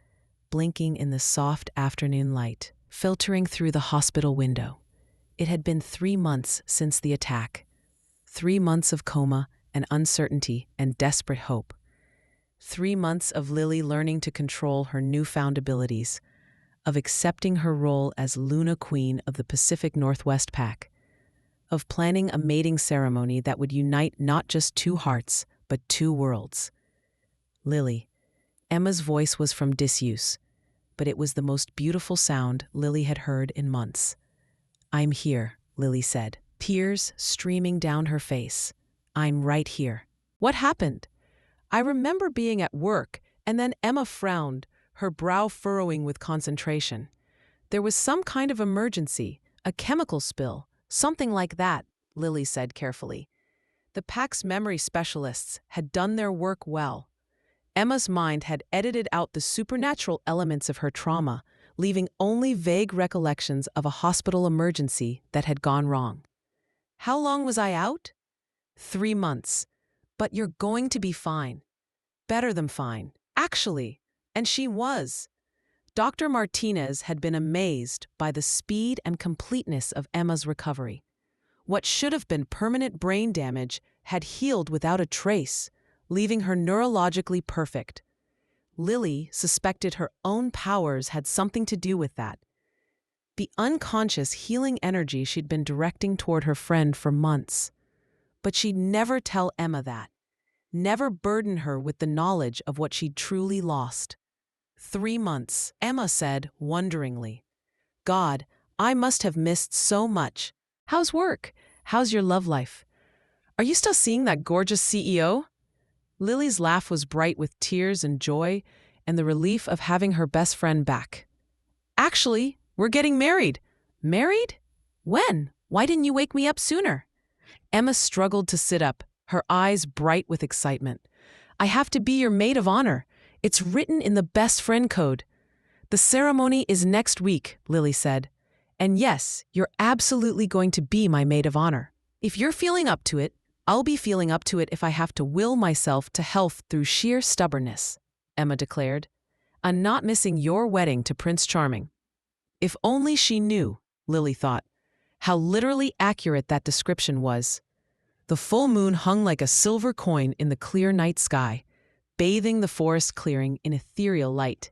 blinking in the soft afternoon light, filtering through the hospital window. It had been 3 months since the attack. 3 months of coma and uncertainty and desperate hope. 3 months of Lily learning to control her newfound abilities, of accepting her role as Luna Queen of the Pacific Northwest Pack, of planning a mating ceremony that would unite not just 2 hearts, but 2 worlds. Lily. Emma's voice was from disuse, but it was the most beautiful sound Lily had heard in months. "I'm here," Lily said, tears streaming down her face. "I'm right here." "What happened?" "I remember being at work, and then Emma frowned, her brow furrowing with concentration. There was some kind of emergency, a chemical spill, something like that," Lily said carefully. The pack's memory specialists had done their work well. Emma's mind had edited out the supernatural elements of her trauma, leaving only vague recollections of a hospital emergency that had gone wrong. "How long was I out?" 3 months. "But you're going to be fine. Better than fine, actually." And she was. Dr. Martinez had been amazed by the speed and completeness of Emma's recovery. What should have been permanent brain damage had healed without a trace, leaving her neurologically perfect. Lily suspected her own powers had something to do with that. The unconscious healing energy she'd been directing toward her friend for months. But she'd never tell Emma that, never burden her with the knowledge of what she'd truly lost. 3 months, Emma said wonderingly. "God, I must have missed so much. How's work? How's your love life? Are you still seeing that gorgeous CEO?" Lily's laugh was bright with tears and joy and the relief of having her best friend back. "Actually, we're getting married." "Married? When? Why didn't you wake me up sooner?" Emma struggled to sit up, her eyes bright with excitement. "I have to be your maid of honor. It's written in the best friend code." "The ceremony is next week," Lily said. "And yes, you're absolutely going to be my maid of honor. If you're feeling up to it, I'll be feeling up to it if I have to will myself to health through sheer stubbornness," Emma declared. "I'm not missing your wedding to Prince Charming." If only she knew, Lily thought, how literally accurate that description was. The full moon hung like a silver coin in the clear night sky, bathing the forest clearing in ethereal light.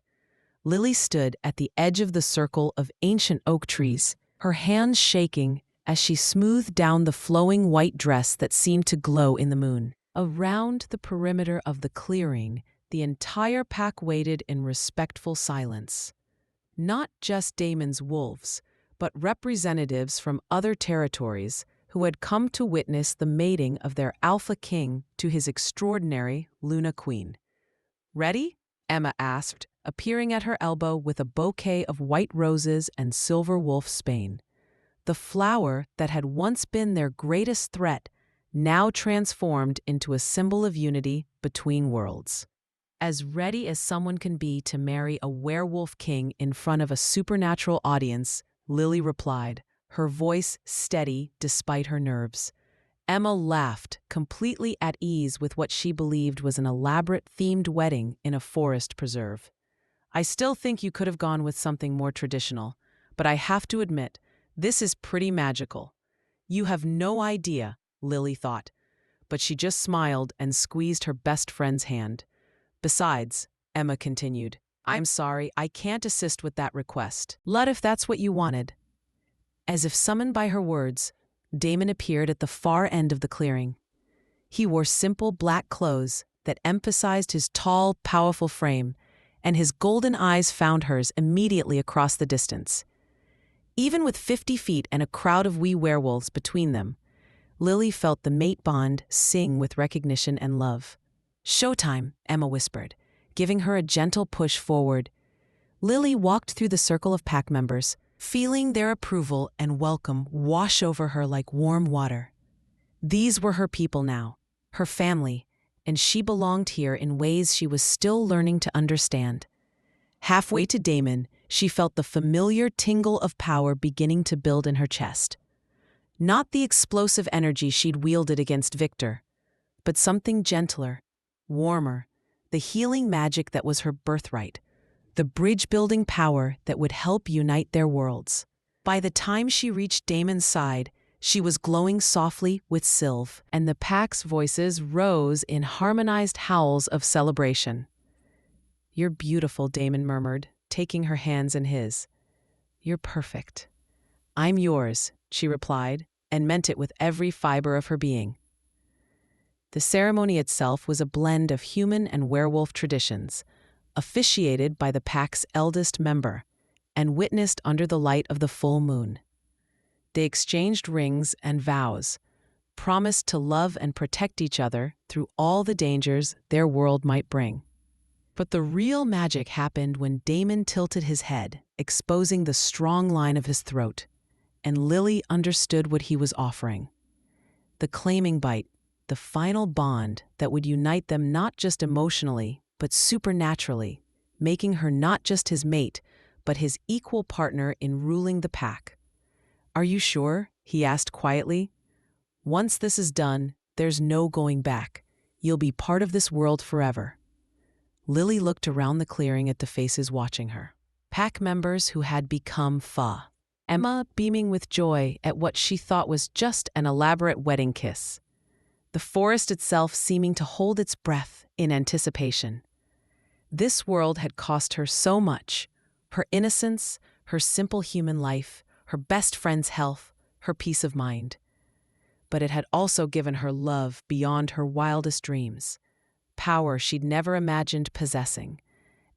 Lily stood at the edge of the circle of ancient oak trees, her hands shaking as she smoothed down the flowing white dress that seemed to glow in the moon. Around the perimeter of the clearing, the entire pack waited in respectful silence. Not just Damon's wolves, but representatives from other territories who had come to witness the mating of their alpha king to his extraordinary Luna Queen. "Ready?" Emma asked, appearing at her elbow with a bouquet of white roses and silver wolfsbane. The flower that had once been their greatest threat, now transformed into a symbol of unity between worlds. As ready as someone can be to marry a werewolf king in front of a supernatural audience, Lily replied, her voice steady despite her nerves. Emma laughed, completely at ease with what she believed was an elaborate themed wedding in a forest preserve. I still think you could have gone with something more traditional, but I have to admit, this is pretty magical. You have no idea, Lily thought, but she just smiled and squeezed her best friend's hand. Besides, Emma continued, I'm sorry, I can't assist with that request. Lud, if that's what you wanted. As if summoned by her words, Damon appeared at the far end of the clearing. He wore simple black clothes that emphasized his tall, powerful frame, and his golden eyes found hers immediately across the distance. Even with 50 feet and a crowd of wee werewolves between them, Lily felt the mate bond sing with recognition and love. Showtime, Emma whispered, giving her a gentle push forward. Lily walked through the circle of pack members, feeling their approval and welcome wash over her like warm water. These were her people now, her family, and she belonged here in ways she was still learning to understand. Halfway to Damon, she felt the familiar tingle of power beginning to build in her chest. Not the explosive energy she'd wielded against Victor, but something gentler, warmer, the healing magic that was her birthright, the bridge-building power that would help unite their worlds. By the time she reached Damon's side, she was glowing softly with sylph, and the pack's voices rose in harmonized howls of celebration. You're beautiful, Damon murmured, taking her hands in his. You're perfect. I'm yours, she replied, and meant it with every fiber of her being. The ceremony itself was a blend of human and werewolf traditions, officiated by the pack's eldest member, and witnessed under the light of the full moon. They exchanged rings and vows, promised to love and protect each other through all the dangers their world might bring. But the real magic happened when Damon tilted his head, exposing the strong line of his throat, and Lily understood what he was offering. The claiming bite, the final bond that would unite them not just emotionally, but supernaturally, making her not just his mate, but his equal partner in ruling the pack. Are you sure? He asked quietly. Once this is done, there's no going back. You'll be part of this world forever. Lily looked around the clearing at the faces watching her. Pack members who had become Fa. Emma beaming with joy at what she thought was just an elaborate wedding kiss. The forest itself seeming to hold its breath in anticipation. This world had cost her so much. Her innocence, her simple human life, her best friend's health, her peace of mind. But it had also given her love beyond her wildest dreams, power she'd never imagined possessing,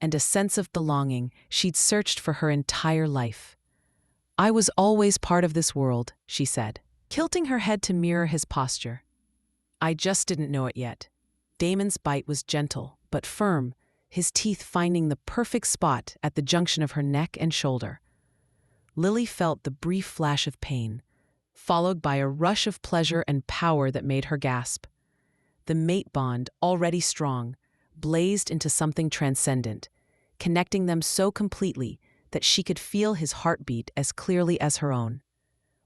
and a sense of belonging she'd searched for her entire life. I was always part of this world, she said, tilting her head to mirror his posture. I just didn't know it yet. Damon's bite was gentle, but firm, his teeth finding the perfect spot at the junction of her neck and shoulder. Lily felt the brief flash of pain, followed by a rush of pleasure and power that made her gasp. The mate bond, already strong, blazed into something transcendent, connecting them so completely that she could feel his heartbeat as clearly as her own.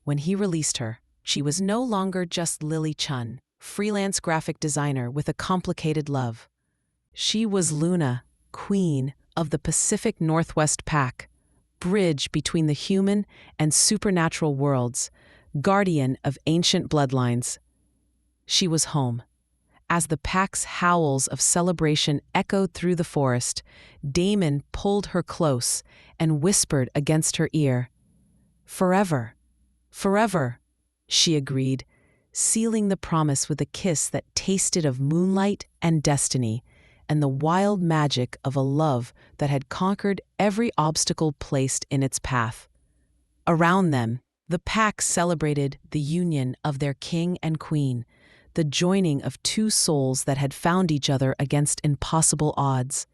When he released her, she was no longer just Lily Chun, freelance graphic designer with a complicated love. She was Luna, queen of the Pacific Northwest Pack, bridge between the human and supernatural worlds, guardian of ancient bloodlines. She was home. As the pack's howls of celebration echoed through the forest, Damon pulled her close and whispered against her ear. Forever, forever, she agreed, sealing the promise with a kiss that tasted of moonlight and destiny, and the wild magic of a love that had conquered every obstacle placed in its path. Around them, the pack celebrated the union of their king and queen, the joining of two souls that had found each other against impossible odds.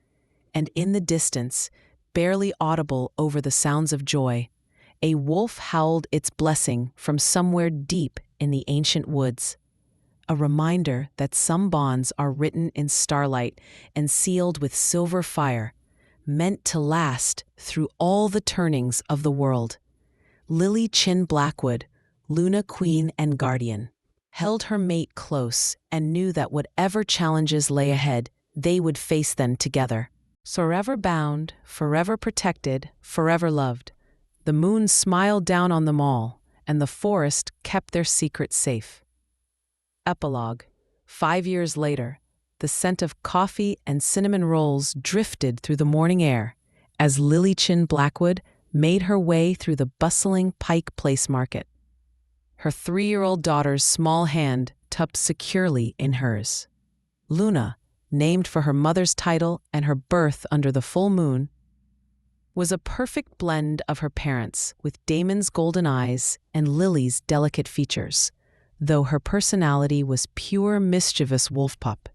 And in the distance, barely audible over the sounds of joy, a wolf howled its blessing from somewhere deep in the ancient woods. A reminder that some bonds are written in starlight and sealed with silver fire, meant to last through all the turnings of the world. Lily Chin Blackwood, Luna Queen and Guardian. held her mate close, and knew that whatever challenges lay ahead, they would face them together. Forever bound, forever protected, forever loved. The moon smiled down on them all, and the forest kept their secret safe. Epilogue. 5 years later, the scent of coffee and cinnamon rolls drifted through the morning air as Lily Chin Blackwood made her way through the bustling Pike Place market. Her 3-year-old daughter's small hand tucked securely in hers. Luna, named for her mother's title and her birth under the full moon, was a perfect blend of her parents, with Damon's golden eyes and Lily's delicate features, though her personality was pure mischievous wolf pup.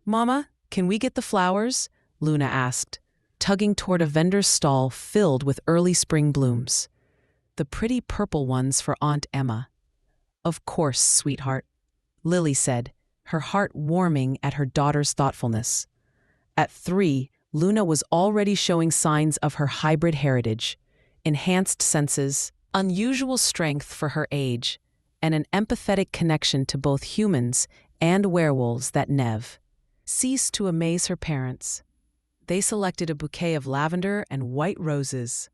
"Mama, can we get the flowers?" Luna asked, tugging toward a vendor's stall filled with early spring blooms. "The pretty purple ones for Aunt Emma." "Of course, sweetheart," Lily said, her heart warming at her daughter's thoughtfulness. At 3, Luna was already showing signs of her hybrid heritage, enhanced senses, unusual strength for her age, and an empathetic connection to both humans and werewolves that never ceased to amaze her parents. They selected a bouquet of lavender and white roses,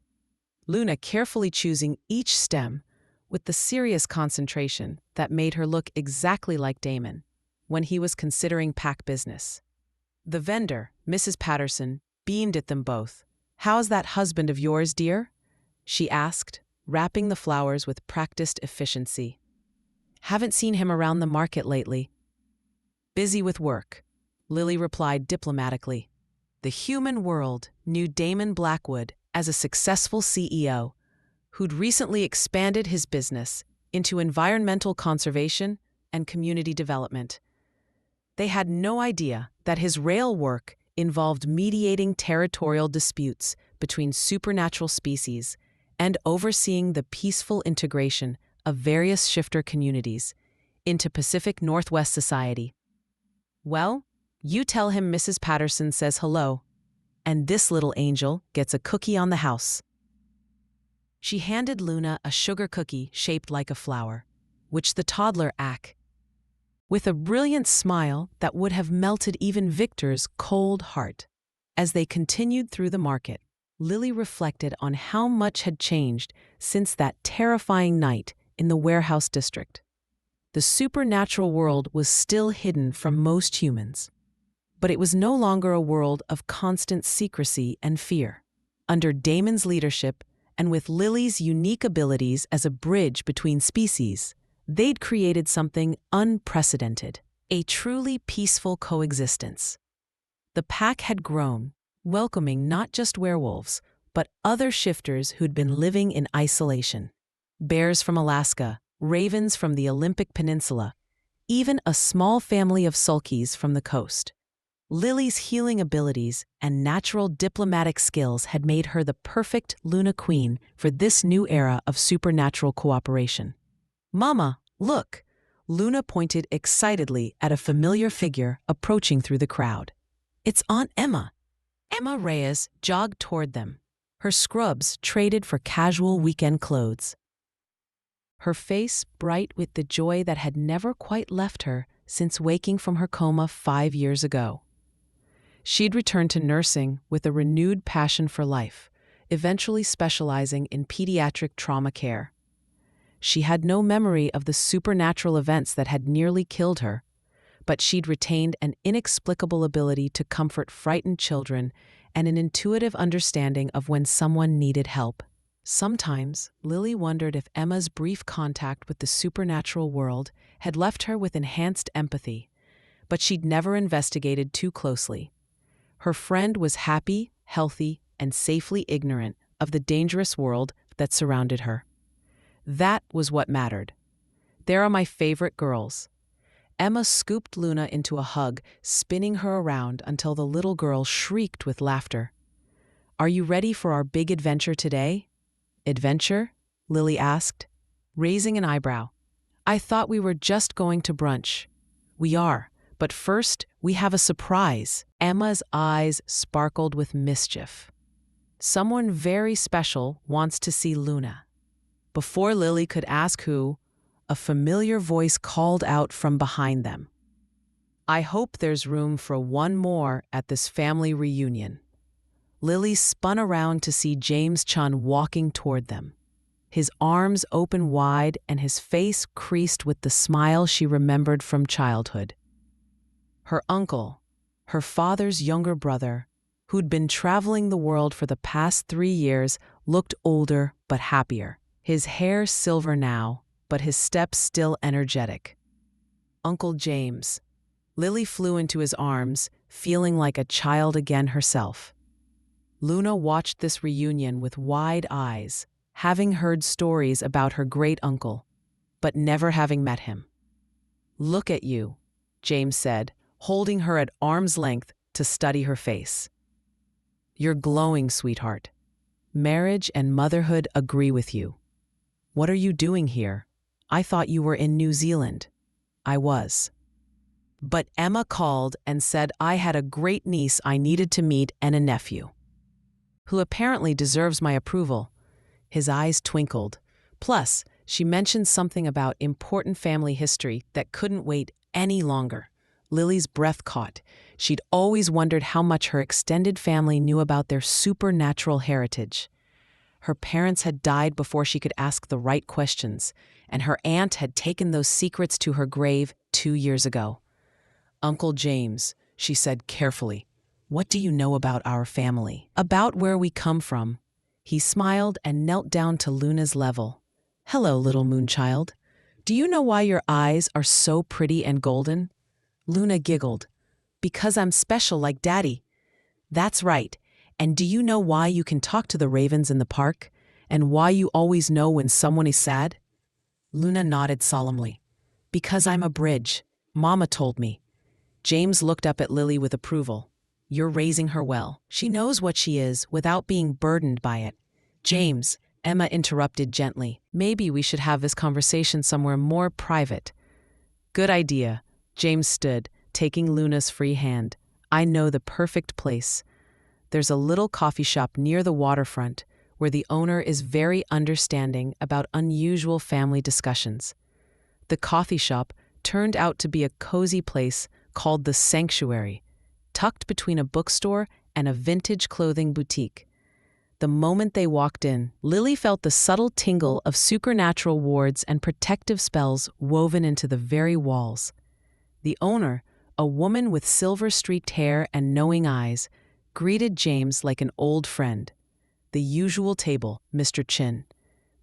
Luna carefully choosing each stem with the serious concentration that made her look exactly like Damon when he was considering pack business. The vendor, Mrs. Patterson, beamed at them both. "How's that husband of yours, dear?" she asked, wrapping the flowers with practiced efficiency. "Haven't seen him around the market lately." "Busy with work," Lily replied diplomatically. The human world knew Damon Blackwood as a successful CEO who'd recently expanded his business into environmental conservation and community development. They had no idea that his rail work involved mediating territorial disputes between supernatural species and overseeing the peaceful integration of various shifter communities into Pacific Northwest society. "Well, you tell him Mrs. Patterson says hello, and this little angel gets a cookie on the house." She handed Luna a sugar cookie shaped like a flower, which the toddler ate with a brilliant smile that would have melted even Victor's cold heart. As they continued through the market, Lily reflected on how much had changed since that terrifying night in the warehouse district. The supernatural world was still hidden from most humans, but it was no longer a world of constant secrecy and fear. Under Damon's leadership, and with Lily's unique abilities as a bridge between species, they'd created something unprecedented, a truly peaceful coexistence. The pack had grown, welcoming not just werewolves, but other shifters who'd been living in isolation. Bears from Alaska, ravens from the Olympic Peninsula, even a small family of sulkies from the coast. Lily's healing abilities and natural diplomatic skills had made her the perfect Luna Queen for this new era of supernatural cooperation. "Mama, look!" Luna pointed excitedly at a familiar figure approaching through the crowd. "It's Aunt Emma." Emma Reyes jogged toward them, her scrubs traded for casual weekend clothes. Her face bright with the joy that had never quite left her since waking from her coma 5 years ago. She'd returned to nursing with a renewed passion for life, eventually specializing in pediatric trauma care. She had no memory of the supernatural events that had nearly killed her, but she'd retained an inexplicable ability to comfort frightened children and an intuitive understanding of when someone needed help. Sometimes, Lily wondered if Emma's brief contact with the supernatural world had left her with enhanced empathy, but she'd never investigated too closely. Her friend was happy, healthy, and safely ignorant of the dangerous world that surrounded her. That was what mattered. "There are my favorite girls." Emma scooped Luna into a hug, spinning her around until the little girl shrieked with laughter. "Are you ready for our big adventure today?" "Adventure?" Lily asked, raising an eyebrow. "I thought we were just going to brunch." "We are, but first we have a surprise." Emma's eyes sparkled with mischief. "Someone very special wants to see Luna." Before Lily could ask who, a familiar voice called out from behind them. "I hope there's room for one more at this family reunion." Lily spun around to see James Chun walking toward them, his arms open wide and his face creased with the smile she remembered from childhood. Her uncle, her father's younger brother, who'd been traveling the world for the past 3 years, looked older but happier, his hair silver now, but his steps still energetic. "Uncle James." Lily flew into his arms, feeling like a child again herself. Luna watched this reunion with wide eyes, having heard stories about her great-uncle, but never having met him. "Look at you," James said, holding her at arm's length to study her face. "You're glowing, sweetheart. Marriage and motherhood agree with you. What are you doing here? I thought you were in New Zealand." "I was. But Emma called and said I had a great niece I needed to meet and a nephew, who apparently deserves my approval." His eyes twinkled. "Plus, she mentioned something about important family history that couldn't wait any longer." Lily's breath caught. She'd always wondered how much her extended family knew about their supernatural heritage. Her parents had died before she could ask the right questions, and her aunt had taken those secrets to her grave 2 years ago. "Uncle James," she said carefully, "what do you know about our family? About where we come from?" He smiled and knelt down to Luna's level. "Hello, little moonchild. Do you know why your eyes are so pretty and golden?" Luna giggled. "Because I'm special like Daddy." "That's right. And do you know why you can talk to the ravens in the park? And why you always know when someone is sad?" Luna nodded solemnly. "Because I'm a bridge. Mama told me." James looked up at Lily with approval. "You're raising her well. She knows what she is without being burdened by it." "James," Emma interrupted gently, "maybe we should have this conversation somewhere more private." "Good idea." James stood, taking Luna's free hand. "I know the perfect place. There's a little coffee shop near the waterfront where the owner is very understanding about unusual family discussions." The coffee shop turned out to be a cozy place called The Sanctuary, tucked between a bookstore and a vintage clothing boutique. The moment they walked in, Lily felt the subtle tingle of supernatural wards and protective spells woven into the very walls. The owner, a woman with silver-streaked hair and knowing eyes, greeted James like an old friend. "The usual table, Mr. Chin.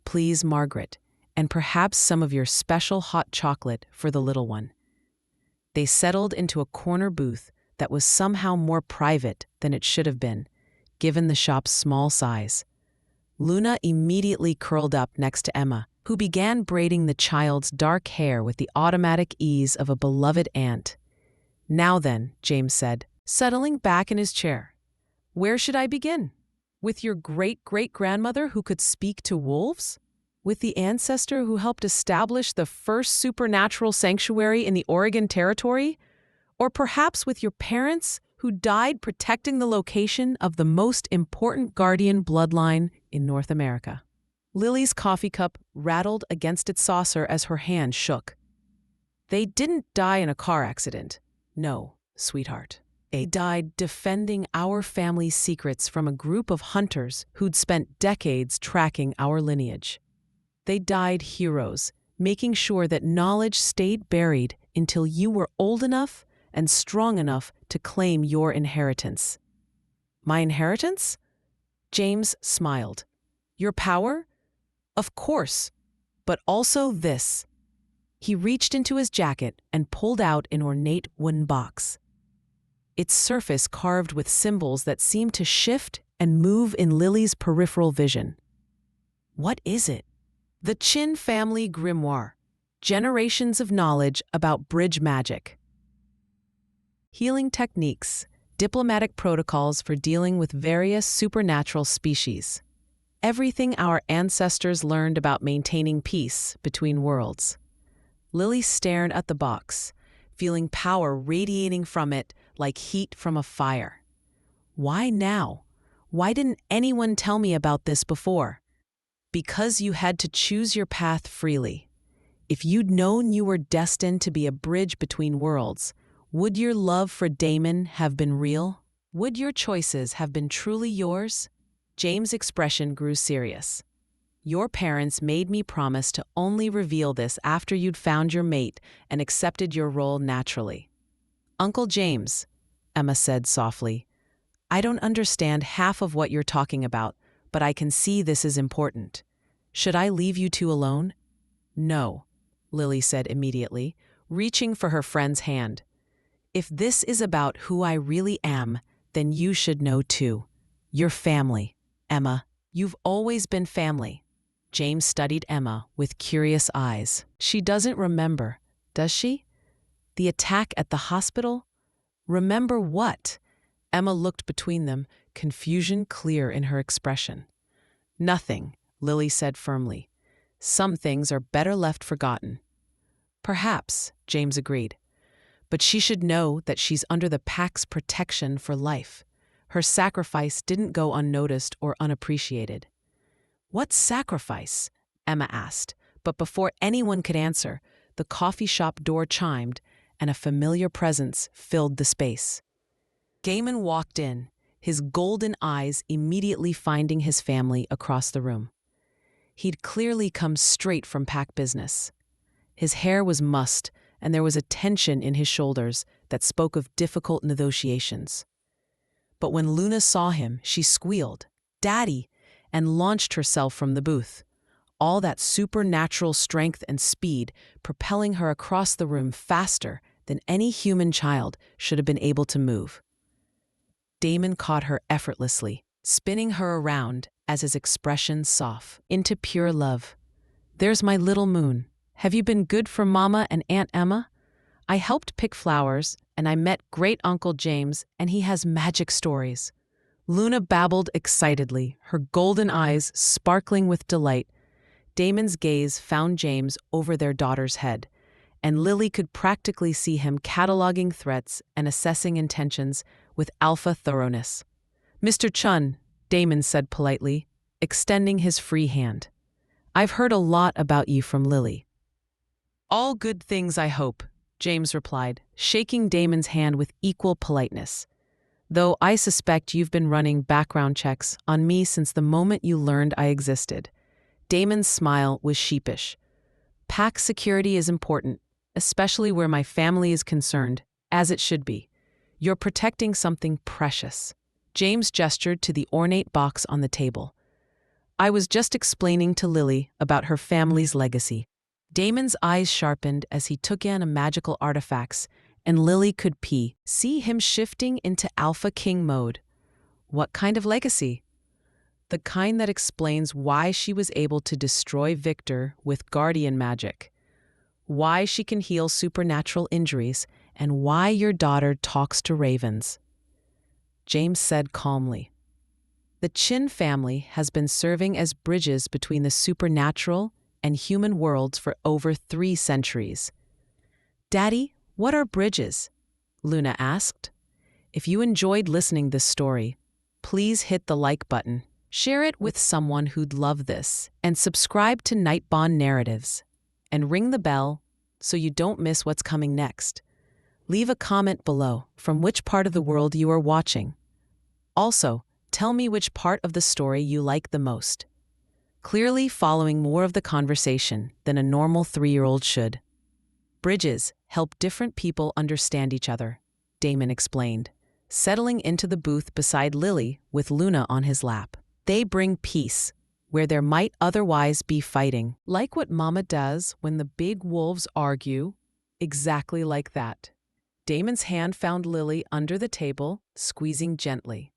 Please, Margaret, and perhaps some of your special hot chocolate for the little one." They settled into a corner booth that was somehow more private than it should have been, given the shop's small size. Luna immediately curled up next to Emma, who began braiding the child's dark hair with the automatic ease of a beloved aunt. "Now then," James said, settling back in his chair, "where should I begin? With your great-great-grandmother who could speak to wolves? With the ancestor who helped establish the first supernatural sanctuary in the Oregon Territory? Or perhaps with your parents who died protecting the location of the most important guardian bloodline in North America?" Lily's coffee cup rattled against its saucer as her hand shook. "They didn't die in a car accident. No, sweetheart. They died defending our family's secrets from a group of hunters who'd spent decades tracking our lineage. They died heroes, making sure that knowledge stayed buried until you were old enough and strong enough to claim your inheritance." "My inheritance?" James smiled. "Your power? Of course, but also this." He reached into his jacket and pulled out an ornate wooden box, its surface carved with symbols that seemed to shift and move in Lily's peripheral vision. "What is it?" "The Chin Family Grimoire. Generations of knowledge about bridge magic. Healing techniques, diplomatic protocols for dealing with various supernatural species. Everything our ancestors learned about maintaining peace between worlds." Lily stared at the box, feeling power radiating from it like heat from a fire. "Why now? Why didn't anyone tell me about this before?" "Because you had to choose your path freely. If you'd known you were destined to be a bridge between worlds, would your love for Damon have been real? Would your choices have been truly yours? James' expression grew serious. Your parents made me promise to only reveal this after you'd found your mate and accepted your role naturally. Uncle James, Emma said softly, I don't understand half of what you're talking about, but I can see this is important. Should I leave you two alone? No, Lily said immediately, reaching for her friend's hand. If this is about who I really am, then you should know too. You're family, Emma. You've always been family. James studied Emma with curious eyes. She doesn't remember, does she? The attack at the hospital? Remember what? Emma looked between them, confusion clear in her expression. Nothing, Lily said firmly. Some things are better left forgotten. Perhaps, James agreed. But she should know that she's under the Pack's protection for life. Her sacrifice didn't go unnoticed or unappreciated. What sacrifice? Emma asked, but before anyone could answer, the coffee shop door chimed and a familiar presence filled the space. Gaiman walked in, his golden eyes immediately finding his family across the room. He'd clearly come straight from Pack business. His hair was mussed, and there was a tension in his shoulders that spoke of difficult negotiations. But when Luna saw him, she squealed, "Daddy!" and launched herself from the booth, all that supernatural strength and speed propelling her across the room faster than any human child should have been able to move. Damon caught her effortlessly, spinning her around as his expression softened into pure love. "There's my little moon. Have you been good for Mama and Aunt Emma? I helped pick flowers, and I met Great Uncle James, and he has magic stories." Luna babbled excitedly, her golden eyes sparkling with delight. Damon's gaze found James over their daughter's head, and Lily could practically see him cataloging threats and assessing intentions with alpha thoroughness. "Mr. Chun," Damon said politely, extending his free hand. "I've heard a lot about you from Lily." "All good things, I hope," James replied, shaking Damon's hand with equal politeness. "Though I suspect you've been running background checks on me since the moment you learned I existed." Damon's smile was sheepish. "Pack security is important, especially where my family is concerned, as it should be. You're protecting something precious." James gestured to the ornate box on the table. "I was just explaining to Lily about her family's legacy." Damon's eyes sharpened as he took in a magical artifacts, and Lily could see him shifting into Alpha King mode. What kind of legacy? The kind that explains why she was able to destroy Victor with guardian magic, why she can heal supernatural injuries, and why your daughter talks to ravens. James said calmly, "The Chin family has been serving as bridges between the supernatural and human worlds for over 3 centuries. "Daddy, what are bridges?" Luna asked. If you enjoyed listening this story, please hit the like button, share it with someone who'd love this, and subscribe to Nightbond Narratives. And ring the bell so you don't miss what's coming next. Leave a comment below from which part of the world you are watching. Also, tell me which part of the story you like the most. Clearly following more of the conversation than a normal 3-year-old should. Bridges help different people understand each other, Damon explained, settling into the booth beside Lily with Luna on his lap. They bring peace where there might otherwise be fighting. Like what Mama does when the big wolves argue, exactly like that. Damon's hand found Lily under the table, squeezing gently.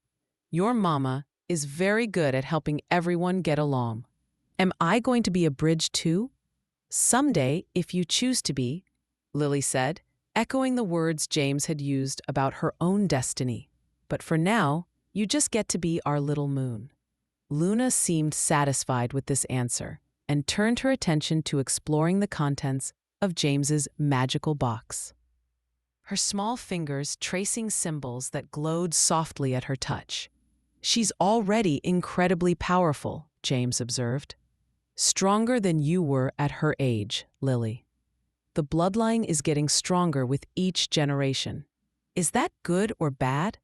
"Your Mama is very good at helping everyone get along. Am I going to be a bridge too?" "Someday, if you choose to be," Lily said, echoing the words James had used about her own destiny. "But for now, you just get to be our little moon." Luna seemed satisfied with this answer and turned her attention to exploring the contents of James's magical box. Her small fingers tracing symbols that glowed softly at her touch. "She's already incredibly powerful," James observed. Stronger than you were at her age, Lily. The bloodline is getting stronger with each generation. Is that good or bad?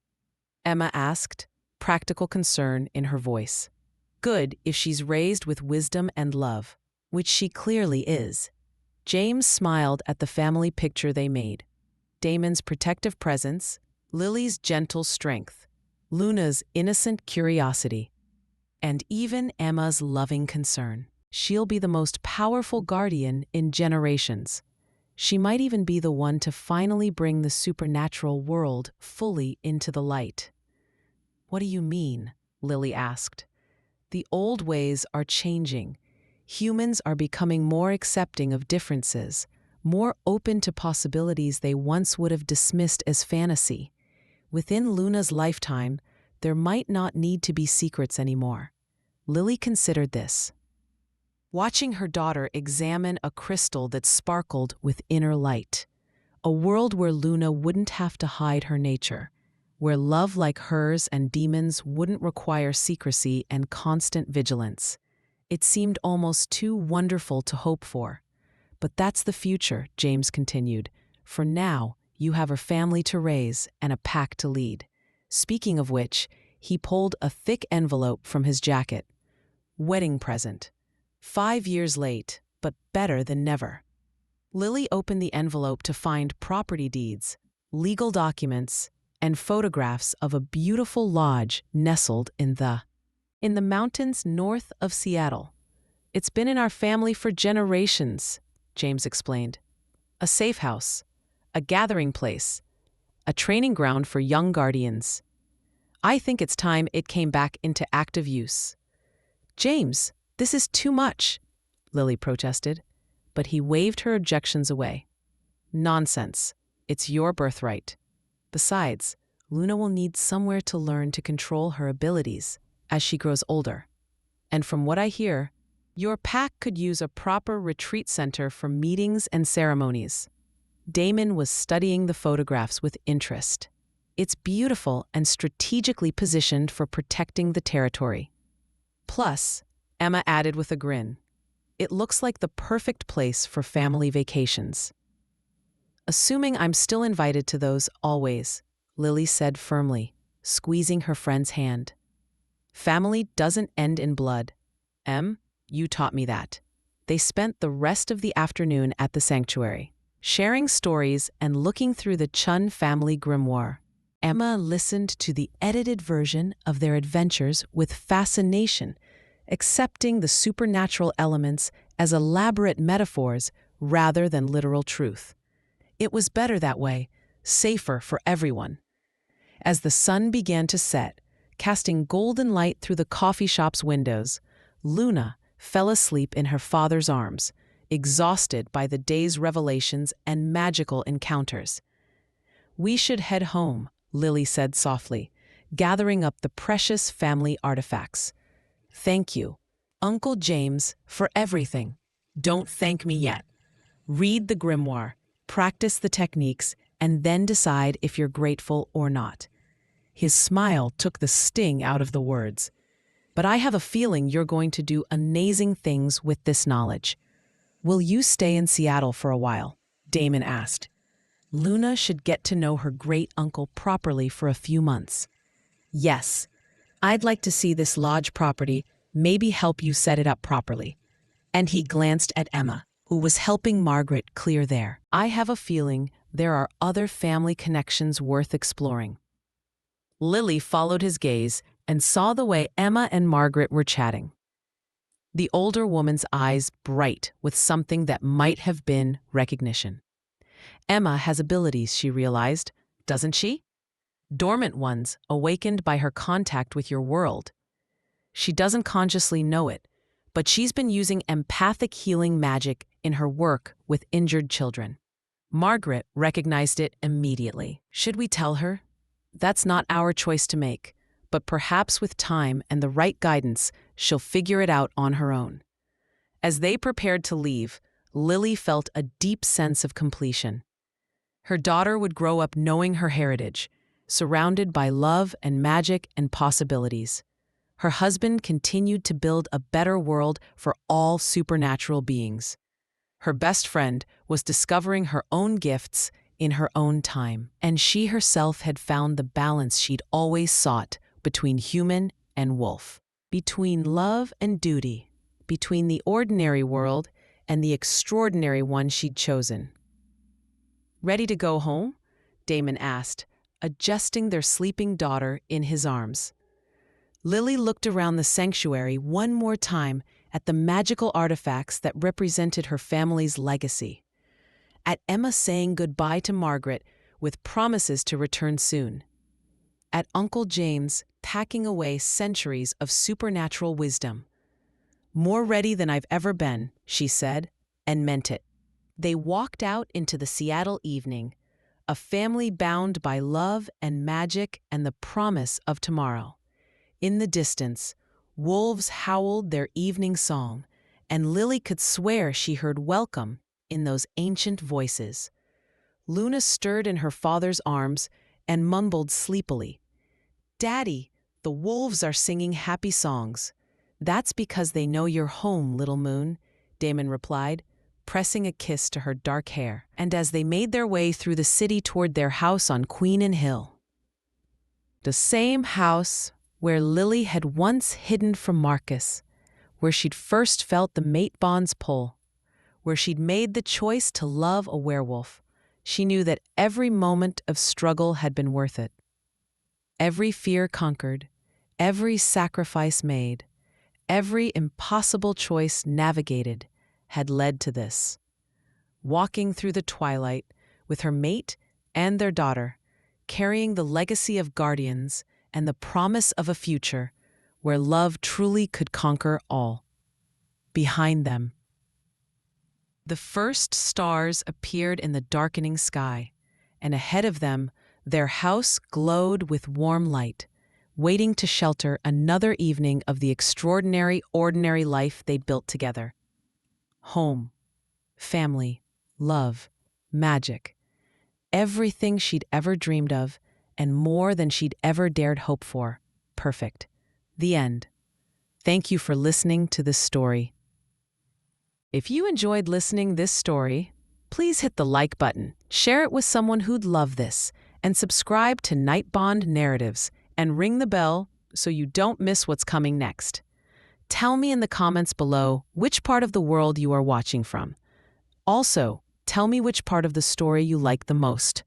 Emma asked, practical concern in her voice. Good if she's raised with wisdom and love, which she clearly is. James smiled at the family picture they made. Damon's protective presence, Lily's gentle strength, Luna's innocent curiosity, and even Emma's loving concern. She'll be the most powerful guardian in generations. She might even be the one to finally bring the supernatural world fully into the light. What do you mean? Lily asked. The old ways are changing. Humans are becoming more accepting of differences, more open to possibilities they once would have dismissed as fantasy. Within Luna's lifetime, there might not need to be secrets anymore. Lily considered this. Watching her daughter examine a crystal that sparkled with inner light. A world where Luna wouldn't have to hide her nature, where love like hers and demons wouldn't require secrecy and constant vigilance. It seemed almost too wonderful to hope for. But that's the future, James continued. For now, you have a family to raise and a pack to lead. Speaking of which, he pulled a thick envelope from his jacket. Wedding present. 5 years late, but better than never. Lily opened the envelope to find property deeds, legal documents, and photographs of a beautiful lodge nestled in the mountains north of Seattle. It's been in our family for generations, James explained. A safe house, a gathering place, a training ground for young guardians. I think it's time it came back into active use. James, this is too much, Lily protested, but he waved her objections away. Nonsense. It's your birthright. Besides, Luna will need somewhere to learn to control her abilities as she grows older. And from what I hear, your pack could use a proper retreat center for meetings and ceremonies. Damon was studying the photographs with interest. It's beautiful and strategically positioned for protecting the territory. Plus, Emma added with a grin, it looks like the perfect place for family vacations. Assuming I'm still invited to those always, Lily said firmly, squeezing her friend's hand. Family doesn't end in blood. Em, you taught me that. They spent the rest of the afternoon at the sanctuary, sharing stories and looking through the Chun family grimoire. Emma listened to the edited version of their adventures with fascination, accepting the supernatural elements as elaborate metaphors rather than literal truth. It was better that way, safer for everyone. As the sun began to set, casting golden light through the coffee shop's windows, Luna fell asleep in her father's arms, exhausted by the day's revelations and magical encounters. We should head home, Lily said softly, gathering up the precious family artifacts. Thank you, Uncle James, for everything. Don't thank me yet. Read the grimoire, practice the techniques, and then decide if you're grateful or not. His smile took the sting out of the words. But I have a feeling you're going to do amazing things with this knowledge. Will you stay in Seattle for a while? Damon asked. Luna should get to know her great-uncle properly for a few months. Yes, I'd like to see this lodge property, maybe help you set it up properly. And he glanced at Emma, who was helping Margaret clear there. I have a feeling there are other family connections worth exploring. Lily followed his gaze and saw the way Emma and Margaret were chatting. The older woman's eyes bright with something that might have been recognition. Emma has abilities, she realized, doesn't she? Dormant ones, awakened by her contact with your world. She doesn't consciously know it, but she's been using empathic healing magic in her work with injured children. Margaret recognized it immediately. Should we tell her? That's not our choice to make, but perhaps with time and the right guidance, she'll figure it out on her own. As they prepared to leave, Lily felt a deep sense of completion. Her daughter would grow up knowing her heritage, surrounded by love and magic and possibilities. her husband continued to build a better world for all supernatural beings. Her best friend was discovering her own gifts in her own time, and she herself had found the balance she'd always sought between human and wolf, between love and duty, between the ordinary world and the extraordinary one she'd chosen. "Ready to go home?" Damon asked, adjusting their sleeping daughter in his arms. Lily looked around the sanctuary one more time at the magical artifacts that represented her family's legacy, at Emma saying goodbye to Margaret with promises to return soon, at Uncle James packing away centuries of supernatural wisdom. "More ready than I've ever been," she said, and meant it. They walked out into the Seattle evening, a family bound by love and magic and the promise of tomorrow. In the distance, wolves howled their evening song, and Lily could swear she heard welcome in those ancient voices. Luna stirred in her father's arms and mumbled sleepily, "Daddy, the wolves are singing happy songs." "That's because they know you're home, little moon," Damon replied, pressing a kiss to her dark hair. And as they made their way through the city toward their house on Queen and Hill, the same house where Lily had once hidden from Marcus, where she'd first felt the mate bond's pull, where she'd made the choice to love a werewolf, she knew that every moment of struggle had been worth it. Every fear conquered, every sacrifice made, every impossible choice navigated had led to this. Walking through the twilight with her mate and their daughter, carrying the legacy of guardians and the promise of a future where love truly could conquer all. Behind them, the first stars appeared in the darkening sky, and ahead of them, their house glowed with warm light, waiting to shelter another evening of the extraordinary, ordinary life they'd built together. Home, family, love, magic. Everything she'd ever dreamed of, and more than she'd ever dared hope for. Perfect. The end. Thank you for listening to this story. If you enjoyed listening this story, please hit the like button, share it with someone who'd love this, and subscribe to Nightbond Narratives and ring the bell so you don't miss what's coming next. Tell me in the comments below which part of the world you are watching from. Also, tell me which part of the story you like the most.